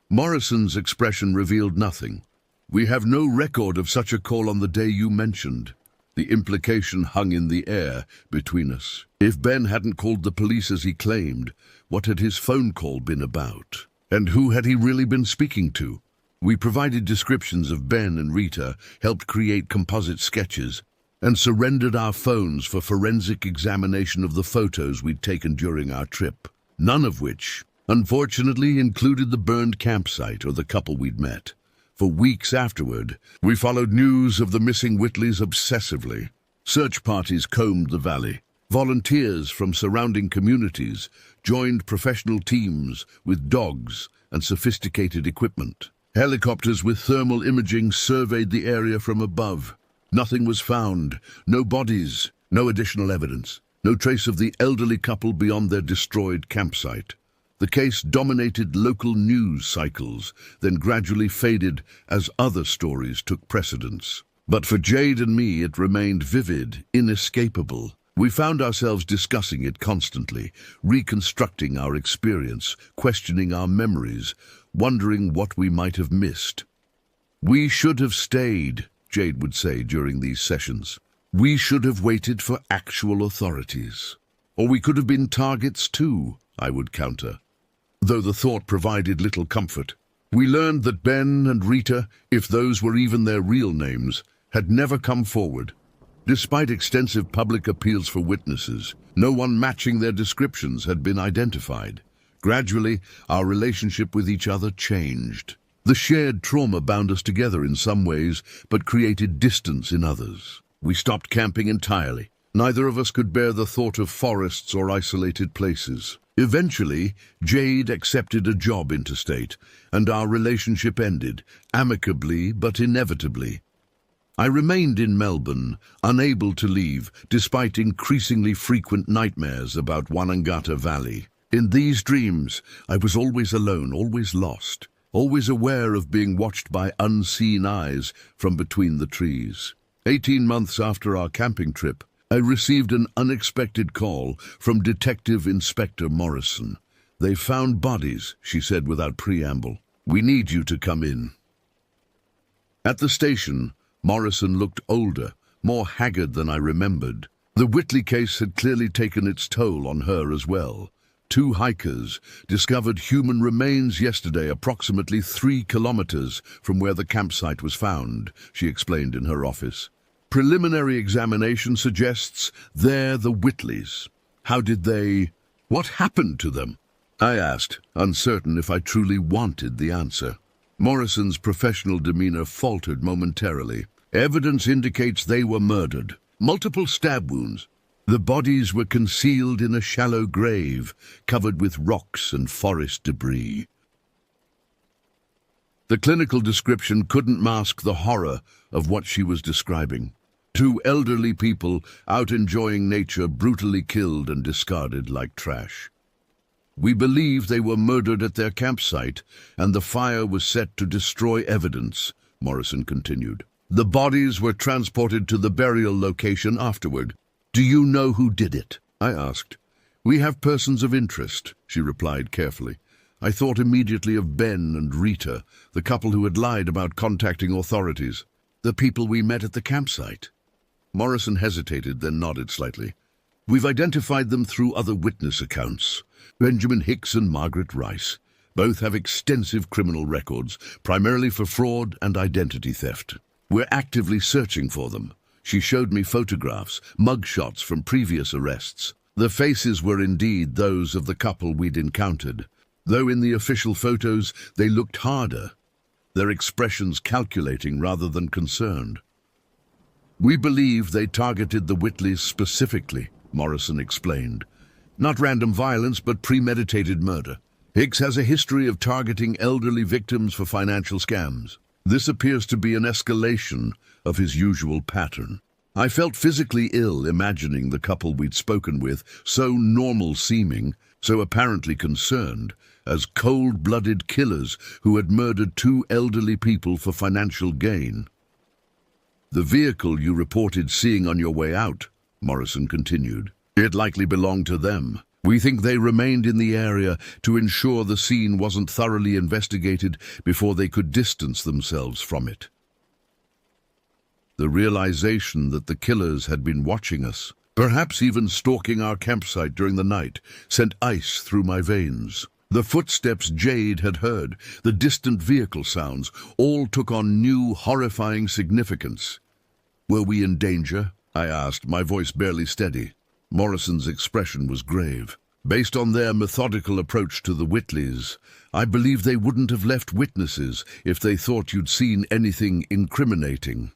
Morrison's expression revealed nothing. We have no record of such a call on the day you mentioned. The implication hung in the air between us. If Ben hadn't called the police as he claimed, what had his phone call been about? And who had he really been speaking to? We provided descriptions of Ben and Rita, helped create composite sketches, and surrendered our phones for forensic examination of the photos we'd taken during our trip. None of which, unfortunately, included the burned campsite or the couple we'd met. For weeks afterward, we followed news of the missing Whitleys obsessively. Search parties combed the valley. Volunteers from surrounding communities joined professional teams with dogs and sophisticated equipment. Helicopters with thermal imaging surveyed the area from above. Nothing was found, no bodies, no additional evidence, no trace of the elderly couple beyond their destroyed campsite. The case dominated local news cycles, then gradually faded as other stories took precedence. But for Jade and me, it remained vivid, inescapable. We found ourselves discussing it constantly, reconstructing our experience, questioning our memories, wondering what we might have missed. "We should have stayed," Jade would say during these sessions. "We should have waited for actual authorities. Or we could have been targets too," I would counter. Though the thought provided little comfort. We learned that Ben and Rita, if those were even their real names, had never come forward. Despite extensive public appeals for witnesses, no one matching their descriptions had been identified. Gradually, our relationship with each other changed. The shared trauma bound us together in some ways, but created distance in others. We stopped camping entirely. Neither of us could bear the thought of forests or isolated places. Eventually, Jade accepted a job interstate, and our relationship ended, amicably but inevitably. I remained in Melbourne, unable to leave, despite increasingly frequent nightmares about Wanangata Valley. In these dreams, I was always alone, always lost, always aware of being watched by unseen eyes from between the trees. 18 months after our camping trip, I received an unexpected call from Detective Inspector Morrison. "They found bodies," she said without preamble. "We need you to come in." At the station, Morrison looked older, more haggard than I remembered. The Whitley case had clearly taken its toll on her as well. 2 hikers discovered human remains yesterday approximately 3 kilometers from where the campsite was found, she explained in her office. Preliminary examination suggests they're the Whitleys. What happened to them? I asked, uncertain if I truly wanted the answer. Morrison's professional demeanor faltered momentarily. Evidence indicates they were murdered. Multiple stab wounds. The bodies were concealed in a shallow grave, covered with rocks and forest debris. The clinical description couldn't mask the horror of what she was describing. 2 elderly people out enjoying nature brutally killed and discarded like trash. "We believe they were murdered at their campsite, and the fire was set to destroy evidence," Morrison continued. "The bodies were transported to the burial location afterward. Do you know who did it?" I asked. "We have persons of interest," she replied carefully. I thought immediately of Ben and Rita, the couple who had lied about contacting authorities. "The people we met at the campsite." Morrison hesitated, then nodded slightly. "We've identified them through other witness accounts. Benjamin Hicks and Margaret Rice. Both have extensive criminal records, primarily for fraud and identity theft. We're actively searching for them." She showed me photographs, mugshots from previous arrests. The faces were indeed those of the couple we'd encountered, though in the official photos they looked harder, their expressions calculating rather than concerned. "We believe they targeted the Whitleys specifically," Morrison explained. "Not random violence, but premeditated murder. Hicks has a history of targeting elderly victims for financial scams. This appears to be an escalation of his usual pattern." I felt physically ill imagining the couple we'd spoken with, so normal-seeming, so apparently concerned, as cold-blooded killers who had murdered 2 elderly people for financial gain. "The vehicle you reported seeing on your way out," Morrison continued, "it likely belonged to them. We think they remained in the area to ensure the scene wasn't thoroughly investigated before they could distance themselves from it. The realization that the killers had been watching us, perhaps even stalking our campsite during the night, sent ice through my veins. The footsteps Jade had heard, the distant vehicle sounds, all took on new, horrifying significance. "Were we in danger?" I asked, my voice barely steady. Morrison's expression was grave. "Based on their methodical approach to the Whitleys, I believe they wouldn't have left witnesses if they thought you'd seen anything incriminating."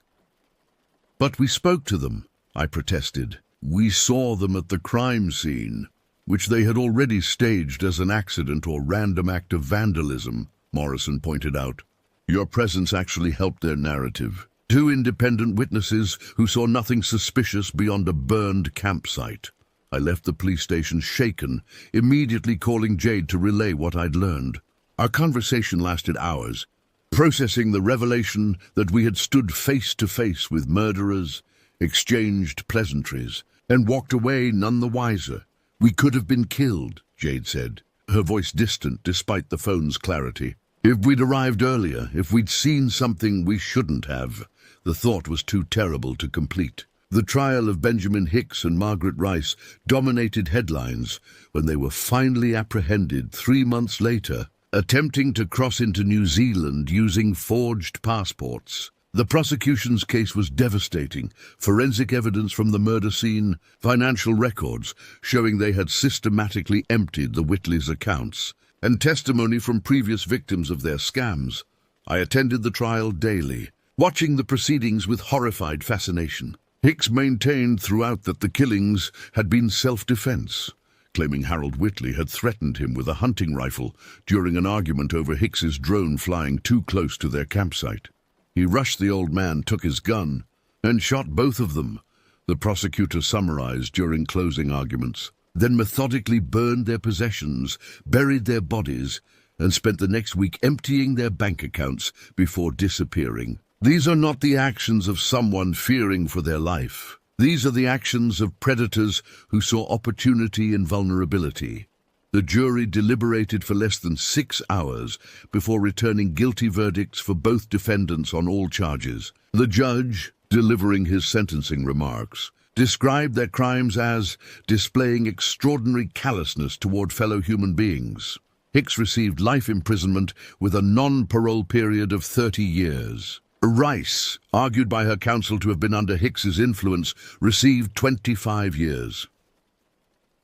"But we spoke to them," I protested. "We saw them at the crime scene, which they had already staged as an accident or random act of vandalism," Morrison pointed out. "Your presence actually helped their narrative. 2 independent witnesses who saw nothing suspicious beyond a burned campsite." I left the police station shaken, immediately calling Jade to relay what I'd learned. Our conversation lasted hours, processing the revelation that we had stood face to face with murderers, exchanged pleasantries, and walked away none the wiser. "We could have been killed," Jade said, her voice distant despite the phone's clarity. "If we'd arrived earlier, if we'd seen something we shouldn't have." The thought was too terrible to complete. The trial of Benjamin Hicks and Margaret Rice dominated headlines when they were finally apprehended 3 months later, attempting to cross into New Zealand using forged passports. The prosecution's case was devastating. Forensic evidence from the murder scene, financial records showing they had systematically emptied the Whitleys' accounts, and testimony from previous victims of their scams. I attended the trial daily, watching the proceedings with horrified fascination. Hicks maintained throughout that the killings had been self-defense, claiming Harold Whitley had threatened him with a hunting rifle during an argument over Hicks's drone flying too close to their campsite. "He rushed the old man, took his gun, and shot both of them," the prosecutor summarized during closing arguments, "then methodically burned their possessions, buried their bodies, and spent the next week emptying their bank accounts before disappearing. These are not the actions of someone fearing for their life. These are the actions of predators who saw opportunity in vulnerability." The jury deliberated for less than 6 hours before returning guilty verdicts for both defendants on all charges. The judge, delivering his sentencing remarks, described their crimes as displaying extraordinary callousness toward fellow human beings. Hicks received life imprisonment with a non-parole period of 30 years. Rice, argued by her counsel to have been under Hicks's influence, received 25 years.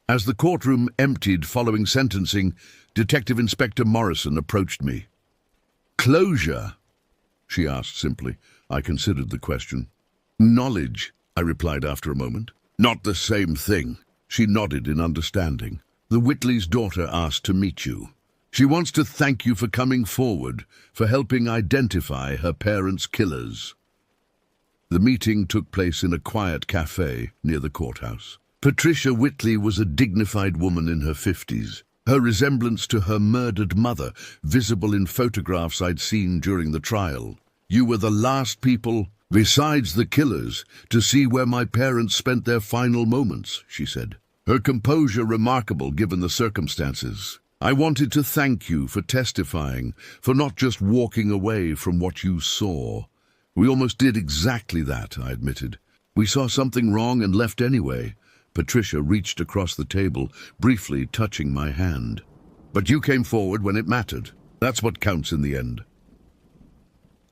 As the courtroom emptied following sentencing, Detective Inspector Morrison approached me. "Closure?" she asked simply. I considered the question. "Knowledge," I replied after a moment. "Not the same thing." She nodded in understanding. "The Whitley's daughter asked to meet you. She wants to thank you for coming forward, for helping identify her parents' killers." The meeting took place in a quiet cafe near the courthouse. Patricia Whitley was a dignified woman in her 50s, her resemblance to her murdered mother visible in photographs I'd seen during the trial. "You were the last people, besides the killers, to see where my parents spent their final moments," she said. Her composure remarkable given the circumstances. "I wanted to thank you for testifying, for not just walking away from what you saw." "We almost did exactly that," I admitted. "We saw something wrong and left anyway." Patricia reached across the table, briefly touching my hand. "But you came forward when it mattered. That's what counts in the end."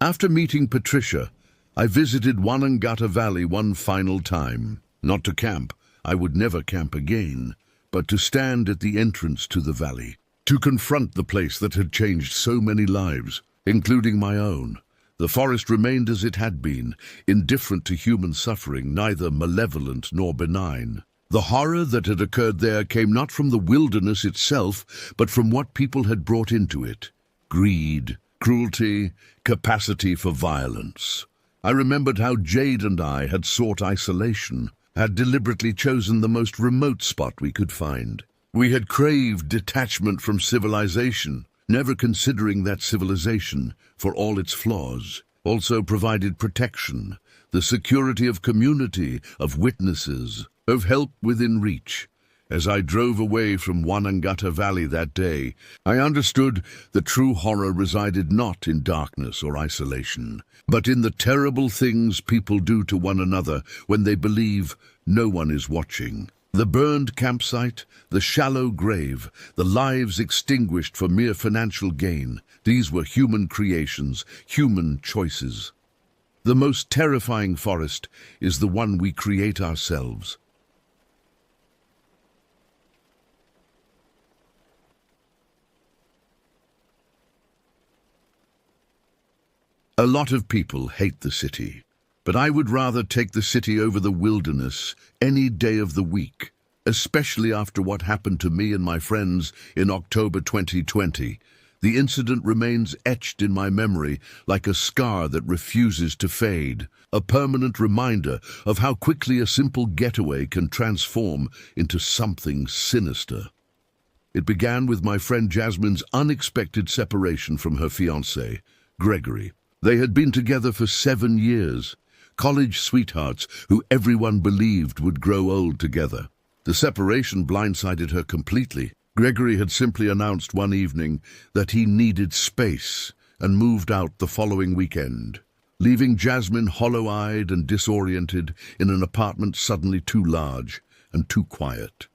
After meeting Patricia, I visited Wanangata Valley one final time. Not to camp, I would never camp again, but to stand at the entrance to the valley, to confront the place that had changed so many lives, including my own. The forest remained as it had been, indifferent to human suffering, neither malevolent nor benign. The horror that had occurred there came not from the wilderness itself, but from what people had brought into it. Greed, cruelty, capacity for violence. I remembered how Jade and I had sought isolation, had deliberately chosen the most remote spot we could find. We had craved detachment from civilization, never considering that civilization, for all its flaws, also provided protection, the security of community, of witnesses, of help within reach. As I drove away from Wanangata Valley that day, I understood that true horror resided not in darkness or isolation, but in the terrible things people do to one another when they believe no one is watching. The burned campsite, the shallow grave, the lives extinguished for mere financial gain, these were human creations, human choices. The most terrifying forest is the one we create ourselves. A lot of people hate the city, but I would rather take the city over the wilderness any day of the week, especially after what happened to me and my friends in October 2020. The incident remains etched in my memory like a scar that refuses to fade, a permanent reminder of how quickly a simple getaway can transform into something sinister. It began with my friend Jasmine's unexpected separation from her fiancé, Gregory. They had been together for 7 years, college sweethearts who everyone believed would grow old together. The separation blindsided her completely. Gregory had simply announced one evening that he needed space and moved out the following weekend, leaving Jasmine hollow-eyed and disoriented in an apartment suddenly too large and too quiet.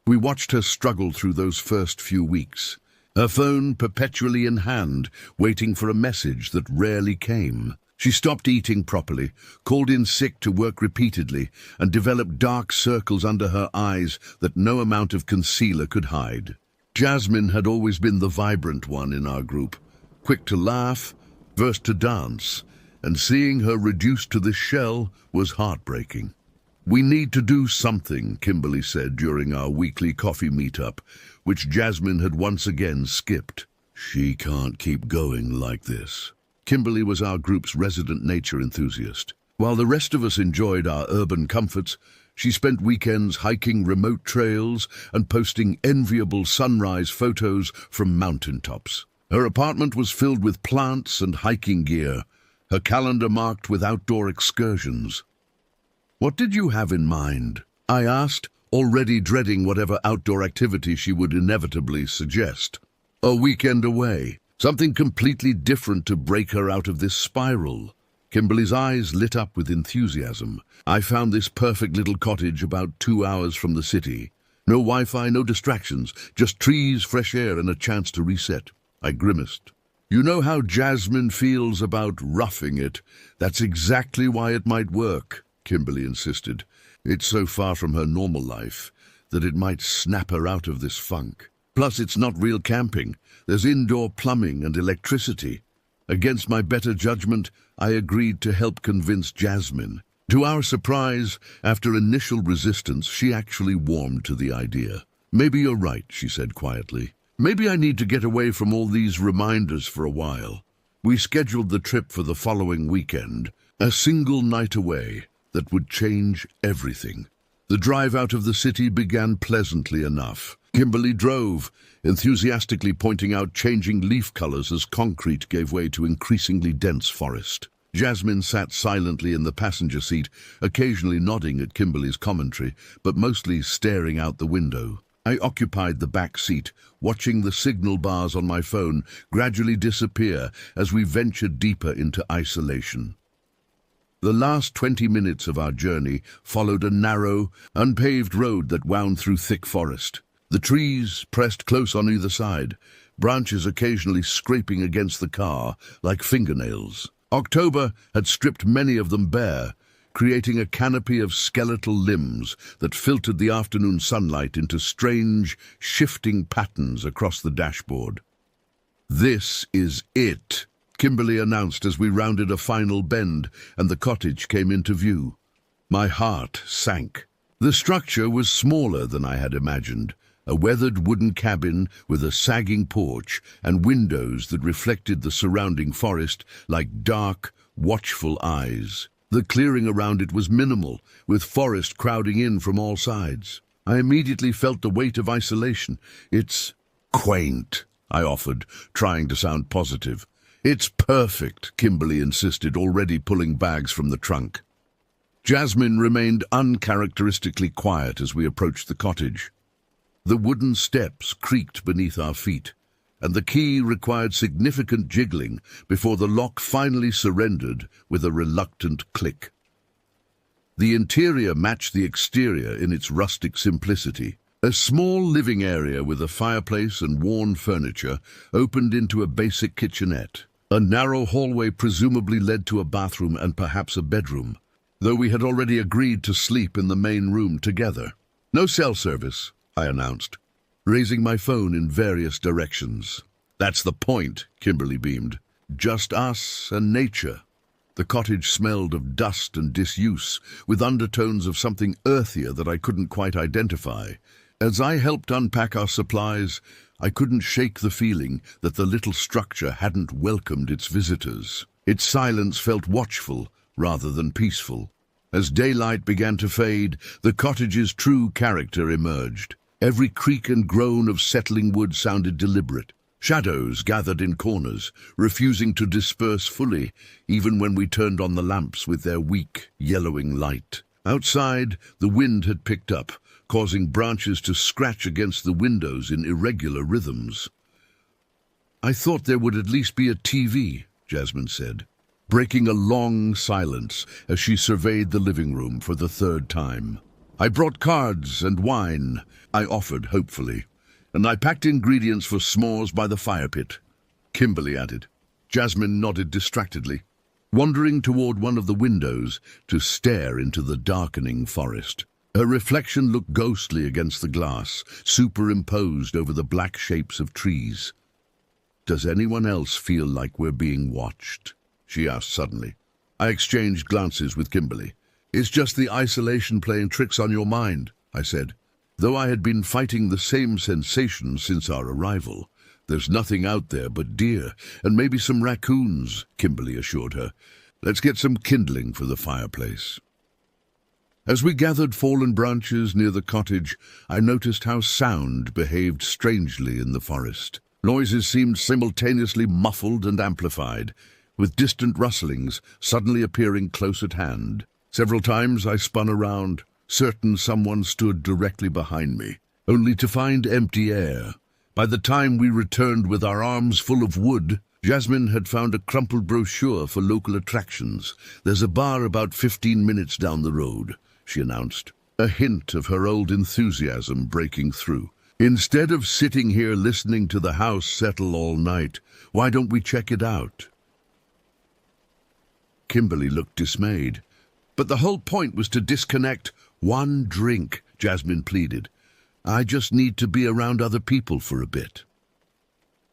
We watched her struggle through those first few weeks, her phone perpetually in hand, waiting for a message that rarely came. She stopped eating properly, called in sick to work repeatedly, and developed dark circles under her eyes that no amount of concealer could hide. Jasmine had always been the vibrant one in our group, quick to laugh, versed to dance, and seeing her reduced to this shell was heartbreaking. "We need to do something," Kimberly said during our weekly coffee meetup, which Jasmine had once again skipped. "She can't keep going like this." Kimberly was our group's resident nature enthusiast. While the rest of us enjoyed our urban comforts, she spent weekends hiking remote trails and posting enviable sunrise photos from mountaintops. Her apartment was filled with plants and hiking gear, her calendar marked with outdoor excursions. "What did you have in mind?" I asked, already dreading whatever outdoor activity she would inevitably suggest. "A weekend away. Something completely different to break her out of this spiral." Kimberly's eyes lit up with enthusiasm. "I found this perfect little cottage about 2 hours from the city. No Wi-Fi, no distractions, just trees, fresh air, and a chance to reset." I grimaced. "You know how Jasmine feels about roughing it. That's exactly why it might work," Kimberly insisted. "It's so far from her normal life that it might snap her out of this funk. Plus, it's not real camping. There's indoor plumbing and electricity." Against my better judgment, I agreed to help convince Jasmine. To our surprise, after initial resistance, she actually warmed to the idea. "Maybe you're right," she said quietly. "Maybe I need to get away from all these reminders for a while." We scheduled the trip for the following weekend, a single night away that would change everything. The drive out of the city began pleasantly enough. Kimberly drove, enthusiastically pointing out changing leaf colors as concrete gave way to increasingly dense forest. Jasmine sat silently in the passenger seat, occasionally nodding at Kimberly's commentary, but mostly staring out the window. I occupied the back seat, watching the signal bars on my phone gradually disappear as we ventured deeper into isolation. The last 20 minutes of our journey followed a narrow, unpaved road that wound through thick forest. The trees pressed close on either side, branches occasionally scraping against the car like fingernails. October had stripped many of them bare, creating a canopy of skeletal limbs that filtered the afternoon sunlight into strange, shifting patterns across the dashboard. "This is it," Kimberly announced as we rounded a final bend and the cottage came into view. My heart sank. The structure was smaller than I had imagined, a weathered wooden cabin with a sagging porch and windows that reflected the surrounding forest like dark, watchful eyes. The clearing around it was minimal, with forest crowding in from all sides. I immediately felt the weight of isolation. "It's quaint," I offered, trying to sound positive. "It's perfect," Kimberly insisted, already pulling bags from the trunk. Jasmine remained uncharacteristically quiet as we approached the cottage. The wooden steps creaked beneath our feet, and the key required significant jiggling before the lock finally surrendered with a reluctant click. The interior matched the exterior in its rustic simplicity. A small living area with a fireplace and worn furniture opened into a basic kitchenette. A narrow hallway presumably led to a bathroom and perhaps a bedroom, though we had already agreed to sleep in the main room together. "No cell service," I announced, raising my phone in various directions. "That's the point," Kimberly beamed. "Just us and nature." The cottage smelled of dust and disuse, with undertones of something earthier that I couldn't quite identify. As I helped unpack our supplies, I couldn't shake the feeling that the little structure hadn't welcomed its visitors. Its silence felt watchful rather than peaceful. As daylight began to fade, the cottage's true character emerged. Every creak and groan of settling wood sounded deliberate. Shadows gathered in corners, refusing to disperse fully, even when we turned on the lamps with their weak, yellowing light. Outside, the wind had picked up, causing branches to scratch against the windows in irregular rhythms. "I thought there would at least be a TV," Jasmine said, breaking a long silence as she surveyed the living room for the third time. "I brought cards and wine," I offered hopefully, "and I packed ingredients for s'mores by the fire pit," Kimberly added. Jasmine nodded distractedly, wandering toward one of the windows to stare into the darkening forest. Her reflection looked ghostly against the glass, superimposed over the black shapes of trees. "Does anyone else feel like we're being watched?" she asked suddenly. I exchanged glances with Kimberly. "It's just the isolation playing tricks on your mind," I said. Though I had been fighting the same sensation since our arrival. "There's nothing out there but deer, and maybe some raccoons," Kimberly assured her. "Let's get some kindling for the fireplace." As we gathered fallen branches near the cottage, I noticed how sound behaved strangely in the forest. Noises seemed simultaneously muffled and amplified, with distant rustlings suddenly appearing close at hand. Several times I spun around, certain someone stood directly behind me, only to find empty air. By the time we returned with our arms full of wood, Jasmine had found a crumpled brochure for local attractions. "There's a bar about 15 minutes down the road," she announced, a hint of her old enthusiasm breaking through. "Instead of sitting here listening to the house settle all night, why don't we check it out?" Kimberly looked dismayed. "But the whole point was to disconnect." "One drink," Jasmine pleaded. "I just need to be around other people for a bit."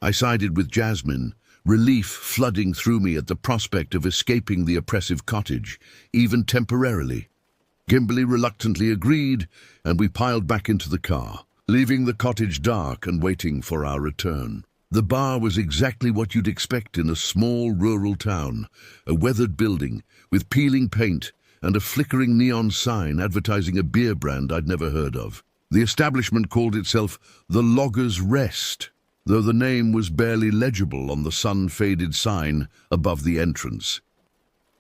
I sided with Jasmine, relief flooding through me at the prospect of escaping the oppressive cottage, even temporarily. Kimberly reluctantly agreed, and we piled back into the car, leaving the cottage dark and waiting for our return. The bar was exactly what you'd expect in a small rural town, a weathered building with peeling paint and a flickering neon sign advertising a beer brand I'd never heard of. The establishment called itself the Logger's Rest, though the name was barely legible on the sun-faded sign above the entrance.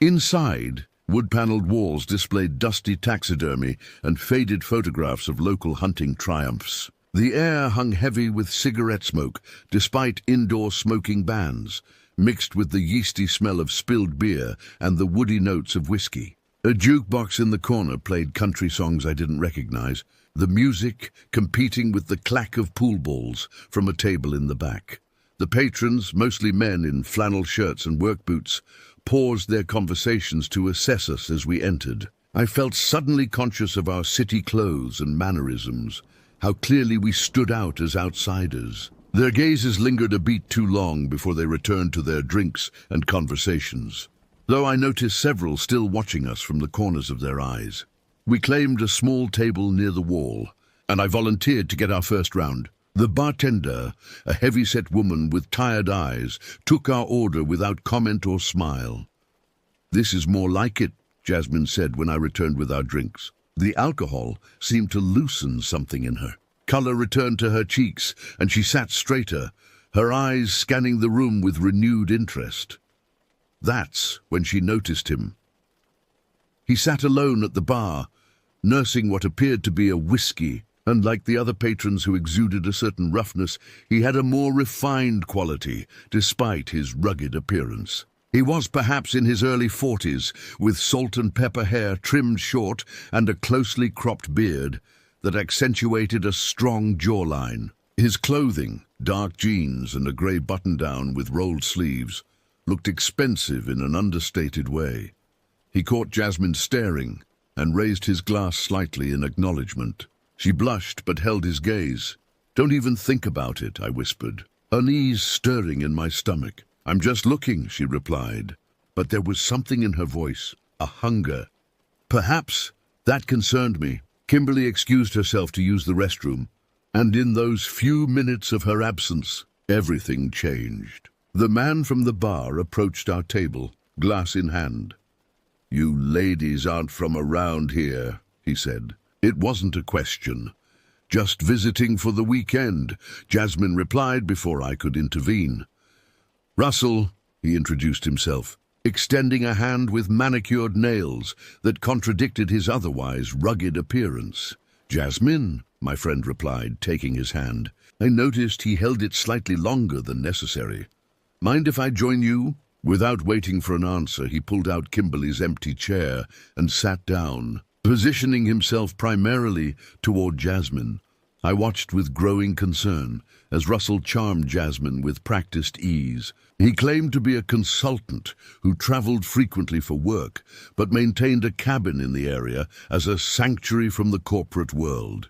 Inside, wood-paneled walls displayed dusty taxidermy and faded photographs of local hunting triumphs. The air hung heavy with cigarette smoke, despite indoor smoking bans, mixed with the yeasty smell of spilled beer and the woody notes of whiskey. A jukebox in the corner played country songs I didn't recognize, the music competing with the clack of pool balls from a table in the back. The patrons, mostly men in flannel shirts and work boots, paused their conversations to assess us as we entered. I felt suddenly conscious of our city clothes and mannerisms, how clearly we stood out as outsiders. Their gazes lingered a beat too long before they returned to their drinks and conversations, though I noticed several still watching us from the corners of their eyes. We claimed a small table near the wall, and I volunteered to get our first round. The bartender, a heavy-set woman with tired eyes, took our order without comment or smile. "This is more like it," Jasmine said when I returned with our drinks. The alcohol seemed to loosen something in her. Color returned to her cheeks, and she sat straighter, her eyes scanning the room with renewed interest. That's when she noticed him. He sat alone at the bar, nursing what appeared to be a whiskey. Unlike the other patrons who exuded a certain roughness, he had a more refined quality, despite his rugged appearance. He was perhaps in his early 40s, with salt and pepper hair trimmed short and a closely cropped beard that accentuated a strong jawline. His clothing, dark jeans and a grey button-down with rolled sleeves, looked expensive in an understated way. He caught Jasmine staring and raised his glass slightly in acknowledgement. She blushed but held his gaze. "Don't even think about it," I whispered, unease stirring in my stomach. "I'm just looking," she replied, but there was something in her voice, a hunger. Perhaps that concerned me. Kimberly excused herself to use the restroom, and in those few minutes of her absence, everything changed. The man from the bar approached our table, glass in hand. "You ladies aren't from around here," he said. It wasn't a question. "Just visiting for the weekend," Jasmine replied before I could intervene. "Russell," he introduced himself, extending a hand with manicured nails that contradicted his otherwise rugged appearance. "Jasmine," my friend replied, taking his hand. I noticed he held it slightly longer than necessary. "Mind if I join you?" Without waiting for an answer, he pulled out Kimberly's empty chair and sat down, positioning himself primarily toward Jasmine. I watched with growing concern as Russell charmed Jasmine with practiced ease. He claimed to be a consultant who traveled frequently for work, but maintained a cabin in the area as a sanctuary from the corporate world.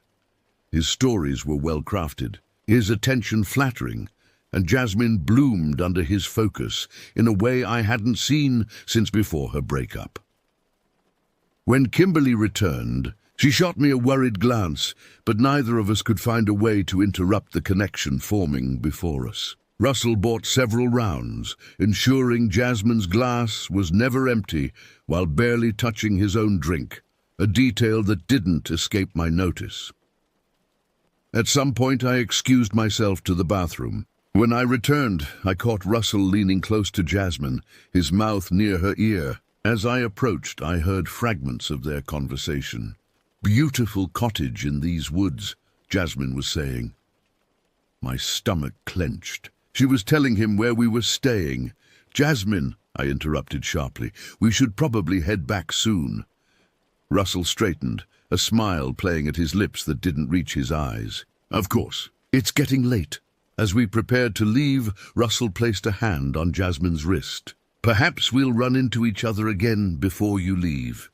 His stories were well crafted, his attention flattering, and Jasmine bloomed under his focus in a way I hadn't seen since before her breakup. When Kimberly returned, she shot me a worried glance, but neither of us could find a way to interrupt the connection forming before us. Russell bought several rounds, ensuring Jasmine's glass was never empty while barely touching his own drink, a detail that didn't escape my notice. At some point I excused myself to the bathroom. When I returned, I caught Russell leaning close to Jasmine, his mouth near her ear. As I approached, I heard fragments of their conversation. "Beautiful cottage in these woods," Jasmine was saying. My stomach clenched. She was telling him where we were staying. "Jasmine," I interrupted sharply, "we should probably head back soon." Russell straightened, a smile playing at his lips that didn't reach his eyes. "Of course. It's getting late." As we prepared to leave, Russell placed a hand on Jasmine's wrist. "Perhaps we'll run into each other again before you leave."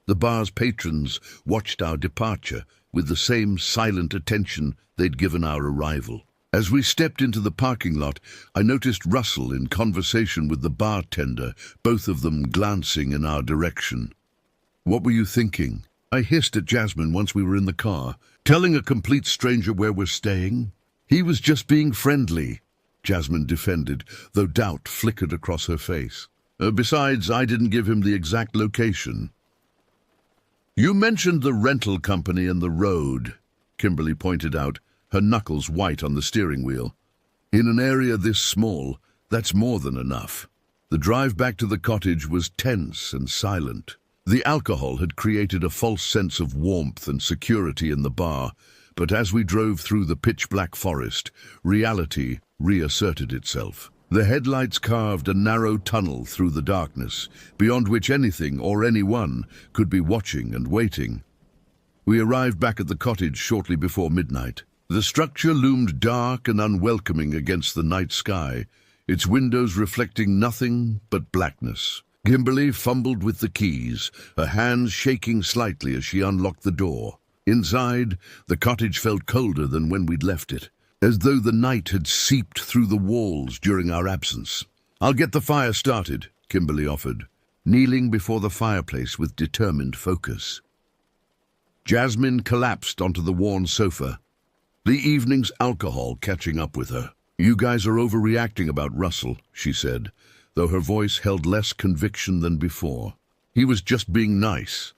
The bar's patrons watched our departure with the same silent attention they'd given our arrival. As we stepped into the parking lot, I noticed Russell in conversation with the bartender, both of them glancing in our direction. "What were you thinking?" I hissed at Jasmine once we were in the car. "Telling a complete stranger where we're staying?" "He was just being friendly," Jasmine defended, though doubt flickered across her face. Besides, I didn't give him the exact location." "You mentioned the rental company and the road," Kimberly pointed out, her knuckles white on the steering wheel. "In an area this small, that's more than enough." The drive back to the cottage was tense and silent. The alcohol had created a false sense of warmth and security in the bar, but as we drove through the pitch-black forest, reality reasserted itself. The headlights carved a narrow tunnel through the darkness, beyond which anything or anyone could be watching and waiting. We arrived back at the cottage shortly before midnight. The structure loomed dark and unwelcoming against the night sky, its windows reflecting nothing but blackness. Kimberly fumbled with the keys, her hands shaking slightly as she unlocked the door. Inside, the cottage felt colder than when we'd left it, as though the night had seeped through the walls during our absence. "I'll get the fire started," Kimberly offered, kneeling before the fireplace with determined focus. Jasmine collapsed onto the worn sofa, the evening's alcohol catching up with her. "You guys are overreacting about Russell," she said, though her voice held less conviction than before. "He was just being nice."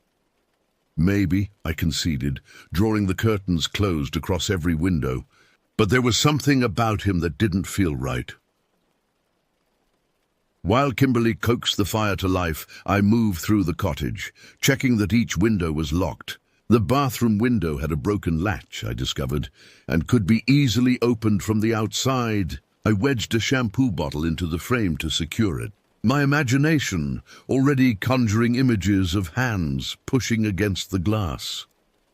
"Maybe," I conceded, drawing the curtains closed across every window. But there was something about him that didn't feel right. While Kimberly coaxed the fire to life, I moved through the cottage, checking that each window was locked. The bathroom window had a broken latch, I discovered, and could be easily opened from the outside. I wedged a shampoo bottle into the frame to secure it, my imagination already conjuring images of hands pushing against the glass.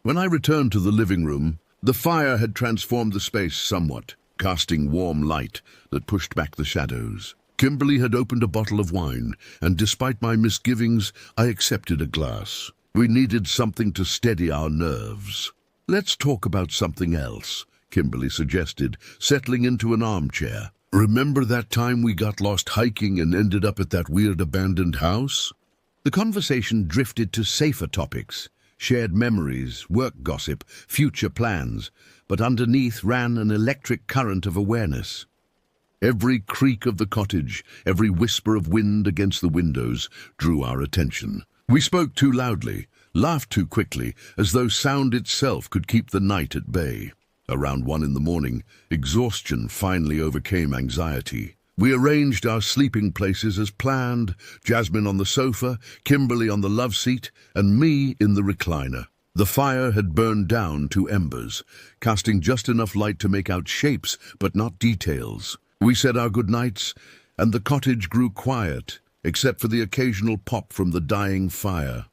When I returned to the living room, the fire had transformed the space somewhat, casting warm light that pushed back the shadows. Kimberly had opened a bottle of wine, and despite my misgivings, I accepted a glass. We needed something to steady our nerves. "Let's talk about something else," Kimberly suggested, settling into an armchair. "Remember that time we got lost hiking and ended up at that weird abandoned house?" The conversation drifted to safer topics, shared memories, work gossip, future plans, but underneath ran an electric current of awareness. Every creak of the cottage, every whisper of wind against the windows drew our attention. We spoke too loudly, laughed too quickly, as though sound itself could keep the night at bay. Around 1 in the morning, exhaustion finally overcame anxiety. We arranged our sleeping places as planned, Jasmine on the sofa, Kimberly on the love seat, and me in the recliner. The fire had burned down to embers, casting just enough light to make out shapes, but not details. We said our goodnights, and the cottage grew quiet, except for the occasional pop from the dying fire.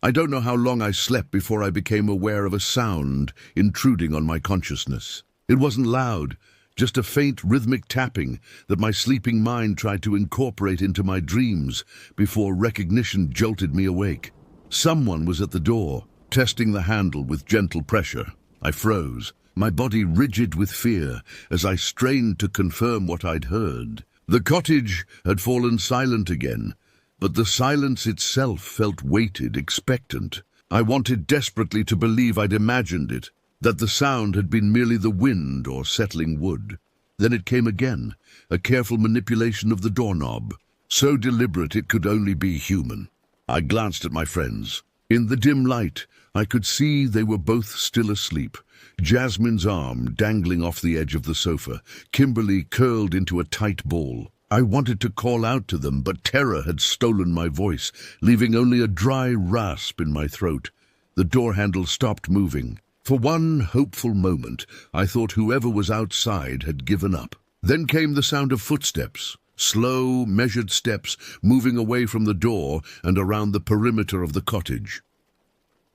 I don't know how long I slept before I became aware of a sound intruding on my consciousness. It wasn't loud, just a faint rhythmic tapping that my sleeping mind tried to incorporate into my dreams before recognition jolted me awake. Someone was at the door, testing the handle with gentle pressure. I froze, my body rigid with fear as I strained to confirm what I'd heard. The cottage had fallen silent again, but the silence itself felt weighted, expectant. I wanted desperately to believe I'd imagined it, that the sound had been merely the wind or settling wood. Then it came again, a careful manipulation of the doorknob, so deliberate it could only be human. I glanced at my friends. In the dim light, I could see they were both still asleep, Jasmine's arm dangling off the edge of the sofa, Kimberly curled into a tight ball. I wanted to call out to them, but terror had stolen my voice, leaving only a dry rasp in my throat. The door handle stopped moving. For one hopeful moment, I thought whoever was outside had given up. Then came the sound of footsteps, slow, measured steps moving away from the door and around the perimeter of the cottage.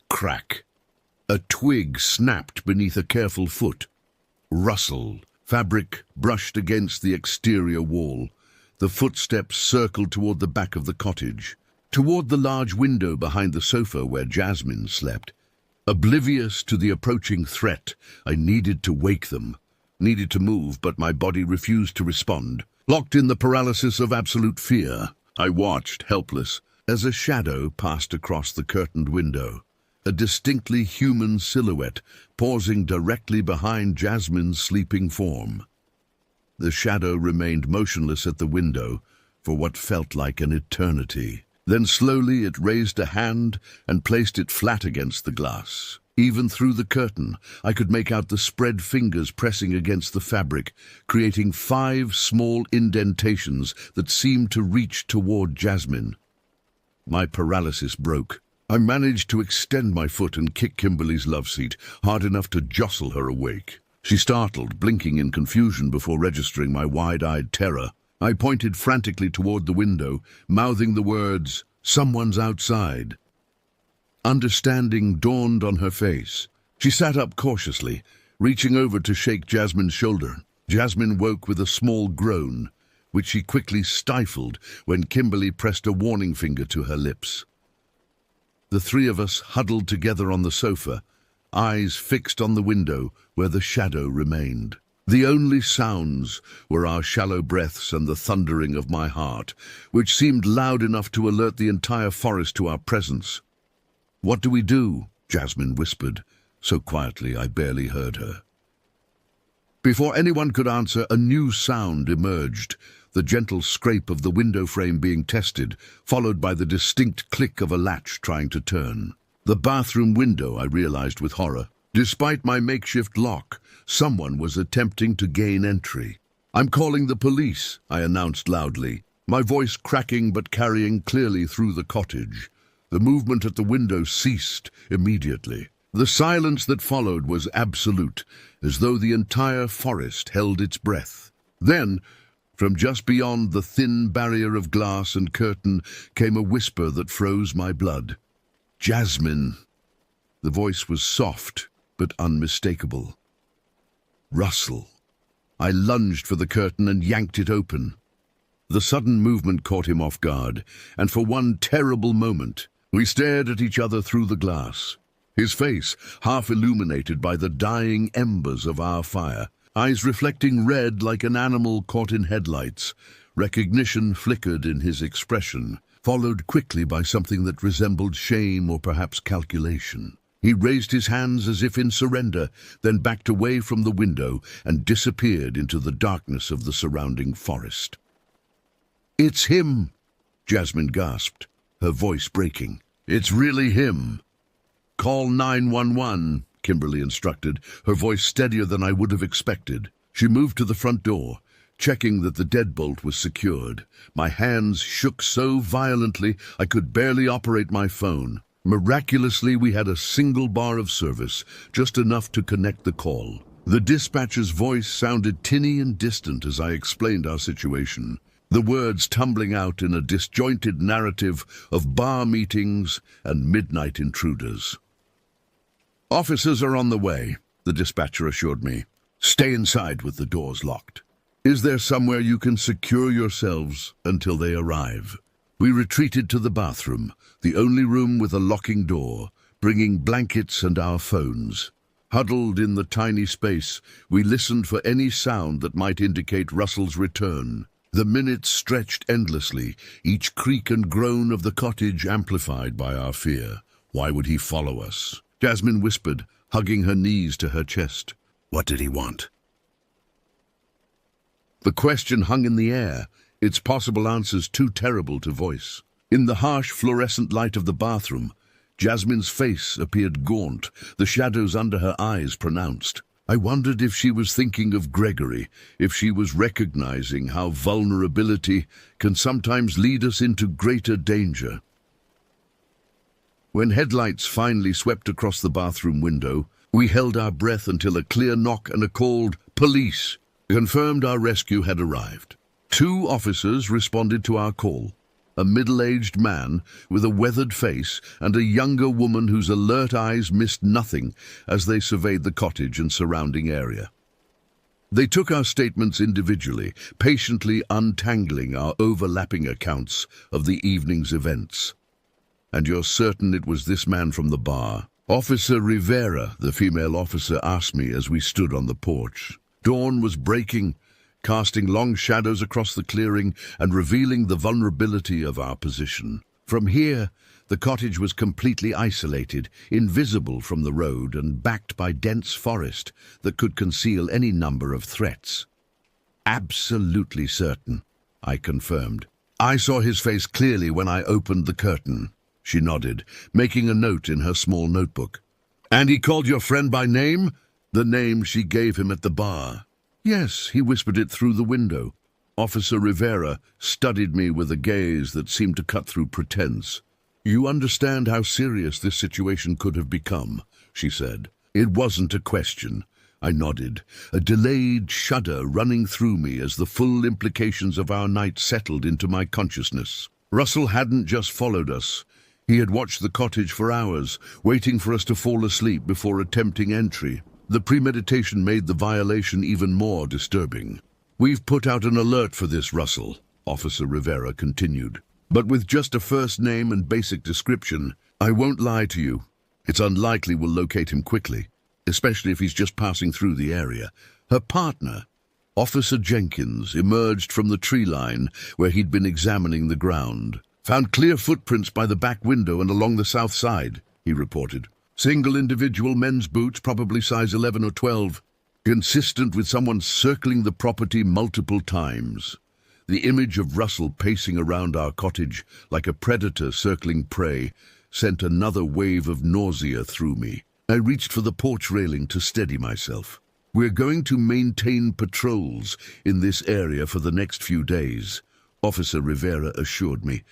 Crack. A twig snapped beneath a careful foot. Rustle. Fabric brushed against the exterior wall. The footsteps circled toward the back of the cottage, toward the large window behind the sofa where Jasmine slept. Oblivious to the approaching threat, I needed to wake them. Needed to move, but my body refused to respond. Locked in the paralysis of absolute fear, I watched, helpless, as a shadow passed across the curtained window. A distinctly human silhouette, pausing directly behind Jasmine's sleeping form. The shadow remained motionless at the window for what felt like an eternity. Then slowly it raised a hand and placed it flat against the glass. Even through the curtain, I could make out the spread fingers pressing against the fabric, creating 5 small indentations that seemed to reach toward Jasmine. My paralysis broke. I managed to extend my foot and kick Kimberly's love seat, hard enough to jostle her awake. She startled, blinking in confusion before registering my wide-eyed terror. I pointed frantically toward the window, mouthing the words, "Someone's outside." Understanding dawned on her face. She sat up cautiously, reaching over to shake Jasmine's shoulder. Jasmine woke with a small groan, which she quickly stifled when Kimberly pressed a warning finger to her lips. The 3 of us huddled together on the sofa, eyes fixed on the window where the shadow remained. The only sounds were our shallow breaths and the thundering of my heart, which seemed loud enough to alert the entire forest to our presence. "What do we do?" Jasmine whispered, so quietly I barely heard her. Before anyone could answer, a new sound emerged, the gentle scrape of the window frame being tested, followed by the distinct click of a latch trying to turn. The bathroom window, I realized with horror. Despite my makeshift lock, someone was attempting to gain entry. "I'm calling the police," I announced loudly. my voice cracking but carrying clearly through the cottage. The movement at the window ceased immediately. The silence that followed was absolute, as though the entire forest held its breath. Then, from just beyond the thin barrier of glass and curtain, came a whisper that froze my blood. "Jasmine." The voice was soft, but unmistakable. "Russell." I lunged for the curtain and yanked it open. The sudden movement caught him off guard, and for one terrible moment, we stared at each other through the glass. His face half illuminated by the dying embers of our fire, eyes reflecting red like an animal caught in headlights. Recognition flickered in his expression, followed quickly by something that resembled shame or perhaps calculation. He raised his hands as if in surrender, then backed away from the window and disappeared into the darkness of the surrounding forest. "It's him," Jasmine gasped, her voice breaking. "It's really him." "Call 911, Kimberly instructed, her voice steadier than I would have expected. She moved to the front door, checking that the deadbolt was secured. My hands shook so violently I could barely operate my phone. Miraculously, we had a single bar of service, just enough to connect the call. The dispatcher's voice sounded tinny and distant as I explained our situation, the words tumbling out in a disjointed narrative of bar meetings and midnight intruders. "Officers are on the way," the dispatcher assured me. "Stay inside with the doors locked. Is there somewhere you can secure yourselves until they arrive?" We retreated to the bathroom, the only room with a locking door, bringing blankets and our phones. Huddled in the tiny space, we listened for any sound that might indicate Russell's return. The minutes stretched endlessly, each creak and groan of the cottage amplified by our fear. Why would he follow us? Jasmine whispered, hugging her knees to her chest. What did he want? The question hung in the air, its possible answers too terrible to voice. In the harsh fluorescent light of the bathroom, Jasmine's face appeared gaunt, the shadows under her eyes pronounced. I wondered if she was thinking of Gregory, if she was recognizing how vulnerability can sometimes lead us into greater danger. When headlights finally swept across the bathroom window, we held our breath until a clear knock and a called "Police" confirmed our rescue had arrived. 2 officers responded to our call, a middle-aged man with a weathered face and a younger woman whose alert eyes missed nothing as they surveyed the cottage and surrounding area. They took our statements individually, patiently untangling our overlapping accounts of the evening's events. "And you're certain it was this man from the bar?" Officer Rivera, the female officer, asked me as we stood on the porch. Dawn was breaking, casting long shadows across the clearing and revealing the vulnerability of our position. From here, the cottage was completely isolated, invisible from the road and backed by dense forest that could conceal any number of threats. "Absolutely certain," I confirmed. "I saw his face clearly when I opened the curtain." She nodded, making a note in her small notebook. "And he called your friend by name?" "The name she gave him at the bar." "Yes," he whispered it through the window. Officer Rivera studied me with a gaze that seemed to cut through pretense. "You understand how serious this situation could have become," she said. "It wasn't a question." I nodded, a delayed shudder running through me as the full implications of our night settled into my consciousness. Russell hadn't just followed us. He had watched the cottage for hours, waiting for us to fall asleep before attempting entry. The premeditation made the violation even more disturbing. "We've put out an alert for this, Russell," Officer Rivera continued. "But with just a first name and basic description, I won't lie to you. It's unlikely we'll locate him quickly, especially if he's just passing through the area." Her partner, Officer Jenkins, emerged from the tree line where he'd been examining the ground. "Found clear footprints by the back window and along the south side," he reported. "Single individual men's boots, probably size 11 or 12, consistent with someone circling the property multiple times." The image of Russell pacing around our cottage like a predator circling prey sent another wave of nausea through me. I reached for the porch railing to steady myself. "We're going to maintain patrols in this area for the next few days. Officer Rivera assured me,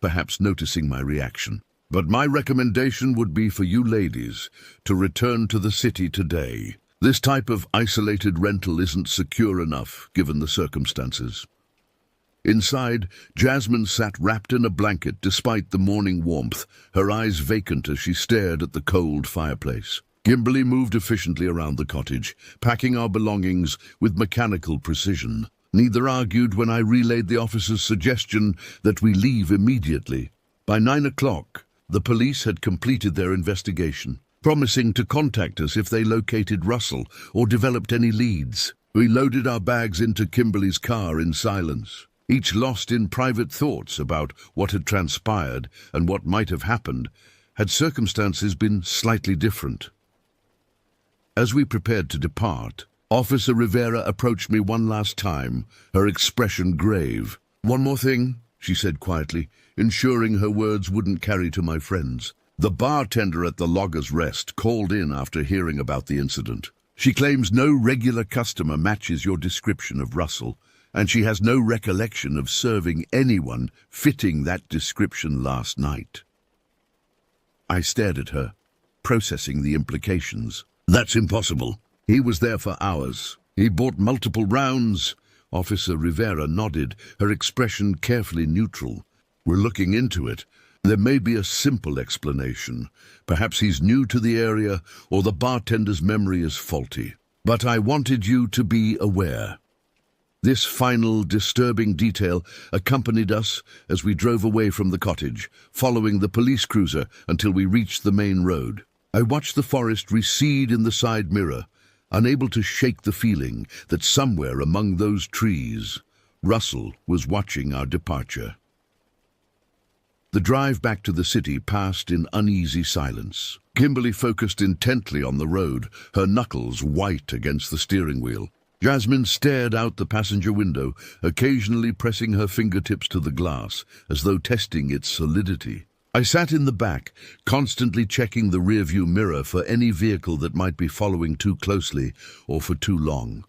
perhaps noticing my reaction. But my recommendation would be for you ladies to return to the city today. This type of isolated rental isn't secure enough, given the circumstances. Inside, Jasmine sat wrapped in a blanket despite the morning warmth, her eyes vacant as she stared at the cold fireplace. Kimberly moved efficiently around the cottage, packing our belongings with mechanical precision. Neither argued when I relayed the officer's suggestion that we leave immediately. By 9 o'clock, the police had completed their investigation, promising to contact us if they located Russell or developed any leads. We loaded our bags into Kimberly's car in silence, each lost in private thoughts about what had transpired and what might have happened had circumstances been slightly different. As we prepared to depart, Officer Rivera approached me one last time, her expression grave. "One more thing," she said quietly, ensuring her words wouldn't carry to my friends. "The bartender at the Loggers' Rest called in after hearing about the incident. She claims no regular customer matches your description of Russell, and she has no recollection of serving anyone fitting that description last night." I stared at her, processing the implications. "That's impossible. He was there for hours. He bought multiple rounds." Officer Rivera nodded, her expression carefully neutral. "We're looking into it. There may be a simple explanation. Perhaps he's new to the area, or the bartender's memory is faulty. But I wanted you to be aware." This final, disturbing detail accompanied us as we drove away from the cottage, following the police cruiser until we reached the main road. I watched the forest recede in the side mirror, unable to shake the feeling that somewhere among those trees, Russell was watching our departure. The drive back to the city passed in uneasy silence. Kimberly focused intently on the road, her knuckles white against the steering wheel. Jasmine stared out the passenger window, occasionally pressing her fingertips to the glass, as though testing its solidity. I sat in the back, constantly checking the rearview mirror for any vehicle that might be following too closely or for too long.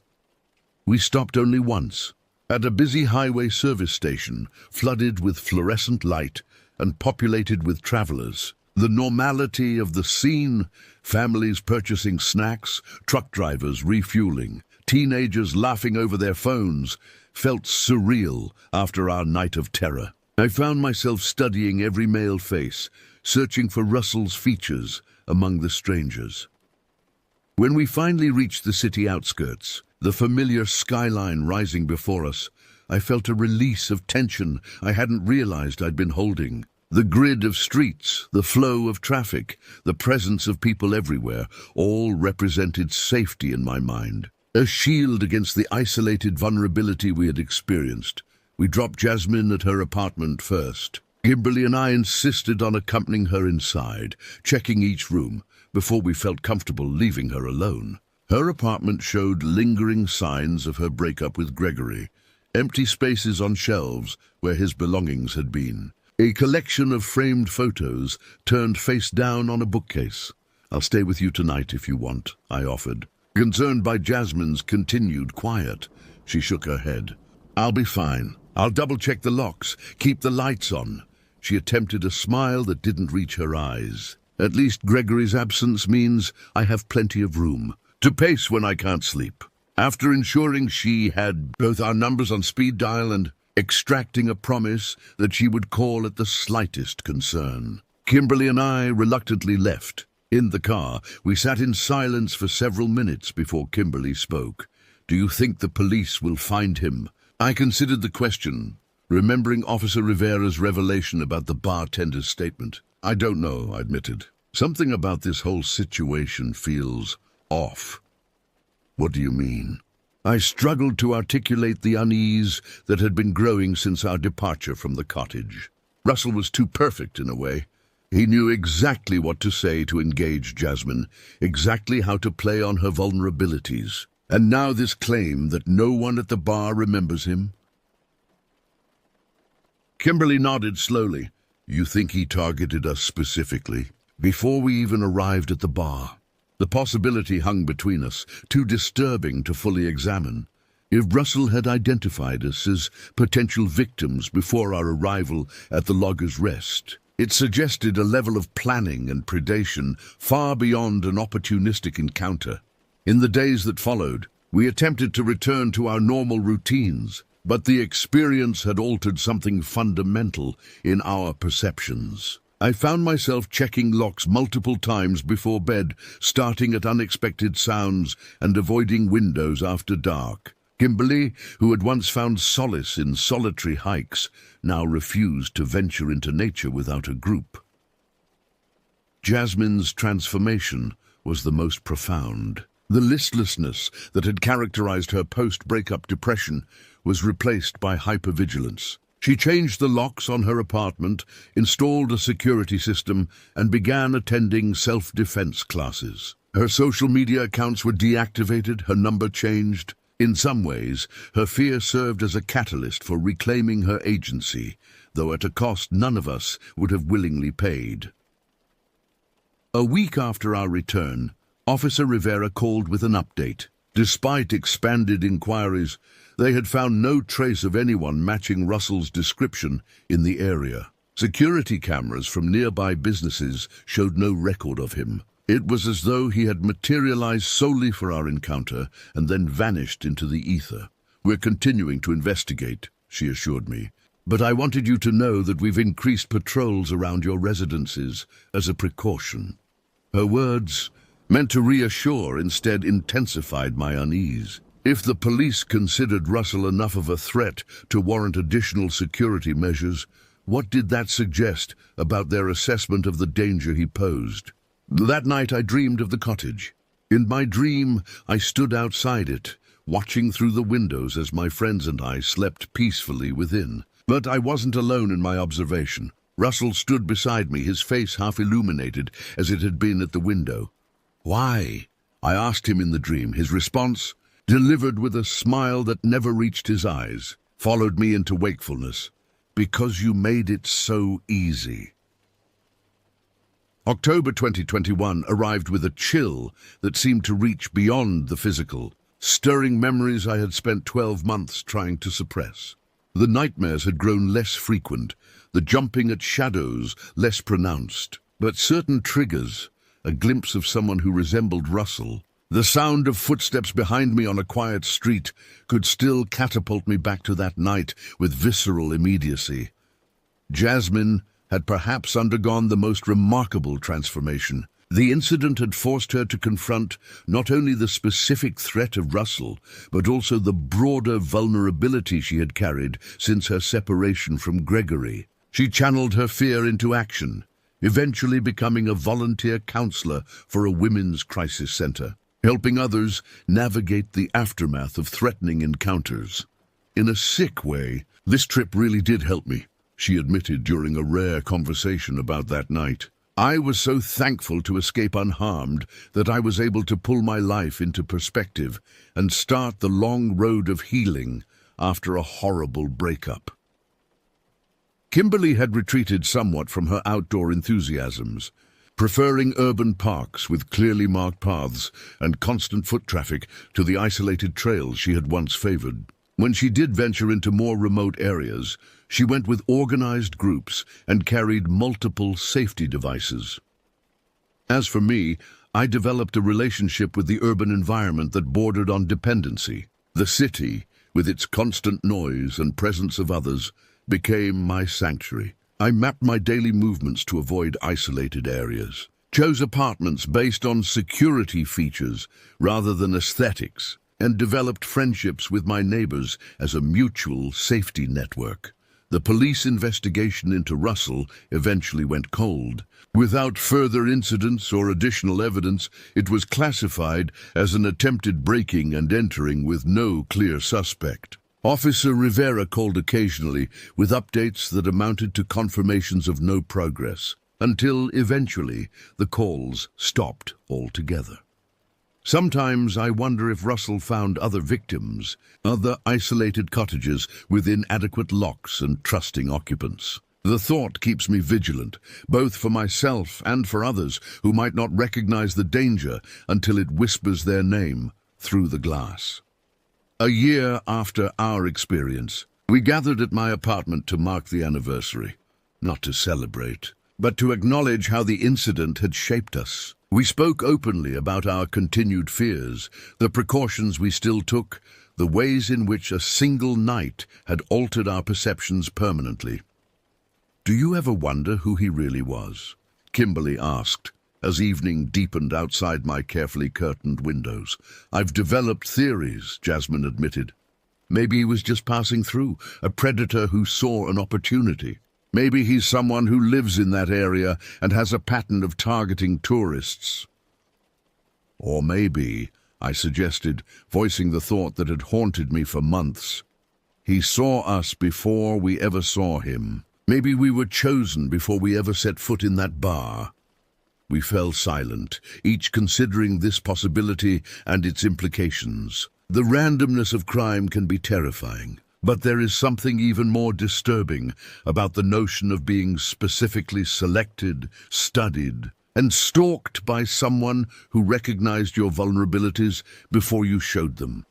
We stopped only once, at a busy highway service station, flooded with fluorescent light and populated with travelers. The normality of the scene, families purchasing snacks, truck drivers refueling, teenagers laughing over their phones, felt surreal after our night of terror. I found myself studying every male face, searching for Russell's features among the strangers. When we finally reached the city outskirts, the familiar skyline rising before us, I felt a release of tension I hadn't realized I'd been holding. The grid of streets, the flow of traffic, the presence of people everywhere, all represented safety in my mind. A shield against the isolated vulnerability we had experienced. We dropped Jasmine at her apartment first. Kimberly and I insisted on accompanying her inside, checking each room, before we felt comfortable leaving her alone. Her apartment showed lingering signs of her breakup with Gregory, empty spaces on shelves where his belongings had been. A collection of framed photos turned face down on a bookcase. "I'll stay with you tonight if you want," I offered. Concerned by Jasmine's continued quiet, she shook her head. "I'll be fine. I'll double-check the locks, keep the lights on." She attempted a smile that didn't reach her eyes. "At least Gregory's absence means I have plenty of room to pace when I can't sleep." After ensuring she had both our numbers on speed dial and extracting a promise that she would call at the slightest concern, Kimberly and I reluctantly left. In the car, we sat in silence for several minutes before Kimberly spoke. "Do you think the police will find him?" I considered the question, remembering Officer Rivera's revelation about the bartender's statement. "I don't know," I admitted. "Something about this whole situation feels off." "What do you mean?" I struggled to articulate the unease that had been growing since our departure from the cottage. Russell was too perfect in a way. He knew exactly what to say to engage Jasmine, exactly how to play on her vulnerabilities. And now this claim that no one at the bar remembers him? Kimberly nodded slowly. "You think he targeted us specifically?" "Before we even arrived at the bar. The possibility hung between us, too disturbing to fully examine. If Russell had identified us as potential victims before our arrival at the Logger's Rest, it suggested a level of planning and predation far beyond an opportunistic encounter. In the days that followed, we attempted to return to our normal routines, but the experience had altered something fundamental in our perceptions. I found myself checking locks multiple times before bed, starting at unexpected sounds and avoiding windows after dark. Kimberly, who had once found solace in solitary hikes, now refused to venture into nature without a group. Jasmine's transformation was the most profound. The listlessness that had characterized her post-breakup depression was replaced by hypervigilance. She changed the locks on her apartment, installed a security system, and began attending self-defense classes. Her social media accounts were deactivated, her number changed. In some ways, her fear served as a catalyst for reclaiming her agency, though at a cost none of us would have willingly paid. A week after our return, Officer Rivera called with an update. Despite expanded inquiries, they had found no trace of anyone matching Russell's description in the area. Security cameras from nearby businesses showed no record of him. It was as though he had materialized solely for our encounter and then vanished into the ether. "We're continuing to investigate," she assured me. "But I wanted you to know that we've increased patrols around your residences as a precaution." Her words, meant to reassure, instead intensified my unease. If the police considered Russell enough of a threat to warrant additional security measures, what did that suggest about their assessment of the danger he posed? That night I dreamed of the cottage. In my dream, I stood outside it, watching through the windows as my friends and I slept peacefully within. But I wasn't alone in my observation. Russell stood beside me, his face half illuminated as it had been at the window. "Why?" I asked him in the dream. His response, delivered with a smile that never reached his eyes, followed me into wakefulness. "Because you made it so easy." October 2021 arrived with a chill that seemed to reach beyond the physical, stirring memories I had spent 12 months trying to suppress. The nightmares had grown less frequent, the jumping at shadows less pronounced, but certain triggers, a glimpse of someone who resembled Russell, the sound of footsteps behind me on a quiet street, could still catapult me back to that night with visceral immediacy. Jasmine had perhaps undergone the most remarkable transformation. The incident had forced her to confront not only the specific threat of Russell, but also the broader vulnerability she had carried since her separation from Gregory. She channeled her fear into action, eventually becoming a volunteer counselor for a women's crisis center, helping others navigate the aftermath of threatening encounters. In a sick way, this trip really did help me, she admitted during a rare conversation about that night. I was so thankful to escape unharmed that I was able to pull my life into perspective and start the long road of healing after a horrible breakup. Kimberly had retreated somewhat from her outdoor enthusiasms, preferring urban parks with clearly marked paths and constant foot traffic to the isolated trails she had once favored. When she did venture into more remote areas, she went with organized groups and carried multiple safety devices. As for me, I developed a relationship with the urban environment that bordered on dependency. The city, with its constant noise and presence of others, became my sanctuary. I mapped my daily movements to avoid isolated areas, chose apartments based on security features rather than aesthetics, and developed friendships with my neighbors as a mutual safety network. The police investigation into Russell eventually went cold. Without further incidents or additional evidence, it was classified as an attempted breaking and entering with no clear suspect. Officer Rivera called occasionally with updates that amounted to confirmations of no progress, until eventually the calls stopped altogether. Sometimes I wonder if Russell found other victims, other isolated cottages with inadequate locks and trusting occupants. The thought keeps me vigilant, both for myself and for others who might not recognize the danger until it whispers their name through the glass. A year after our experience, we gathered at my apartment to mark the anniversary, not to celebrate, but to acknowledge how the incident had shaped us. We spoke openly about our continued fears, the precautions we still took, the ways in which a single night had altered our perceptions permanently. "Do you ever wonder who he really was?" Kimberly asked, as evening deepened outside my carefully curtained windows. "I've developed theories," Jasmine admitted. "Maybe he was just passing through, a predator who saw an opportunity. Maybe he's someone who lives in that area and has a pattern of targeting tourists." "Or maybe," I suggested, voicing the thought that had haunted me for months, "he saw us before we ever saw him. Maybe we were chosen before we ever set foot in that bar." We fell silent, each considering this possibility and its implications. The randomness of crime can be terrifying, but there is something even more disturbing about the notion of being specifically selected, studied, and stalked by someone who recognized your vulnerabilities before you showed them.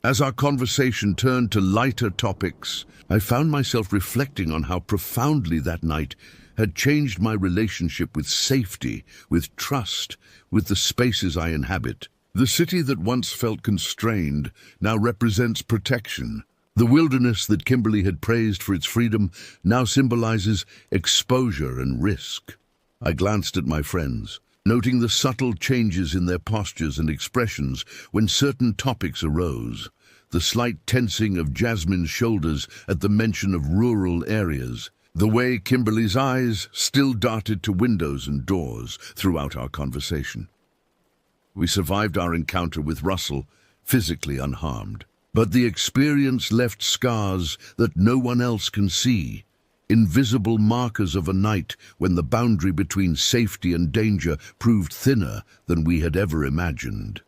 As our conversation turned to lighter topics, I found myself reflecting on how profoundly that night had changed my relationship with safety, with trust, with the spaces I inhabit. The city that once felt constrained now represents protection. The wilderness that Kimberly had praised for its freedom now symbolizes exposure and risk. I glanced at my friends, noting the subtle changes in their postures and expressions when certain topics arose. The slight tensing of Jasmine's shoulders at the mention of rural areas. The way Kimberly's eyes still darted to windows and doors throughout our conversation. We survived our encounter with Russell, physically unharmed. But the experience left scars that no one else can see. Invisible markers of a night when the boundary between safety and danger proved thinner than we had ever imagined.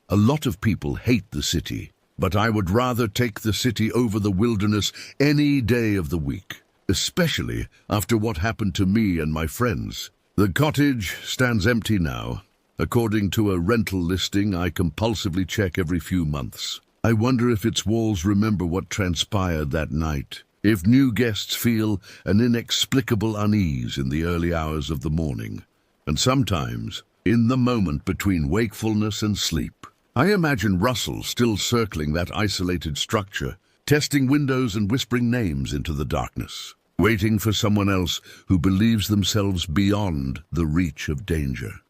A lot of people hate the city, but I would rather take the city over the wilderness any day of the week, especially after what happened to me and my friends. The cottage stands empty now, according to a rental listing I compulsively check every few months. I wonder if its walls remember what transpired that night, if new guests feel an inexplicable unease in the early hours of the morning, and sometimes in the moment between wakefulness and sleep. I imagine Russell still circling that isolated structure, testing windows and whispering names into the darkness, waiting for someone else who believes themselves beyond the reach of danger.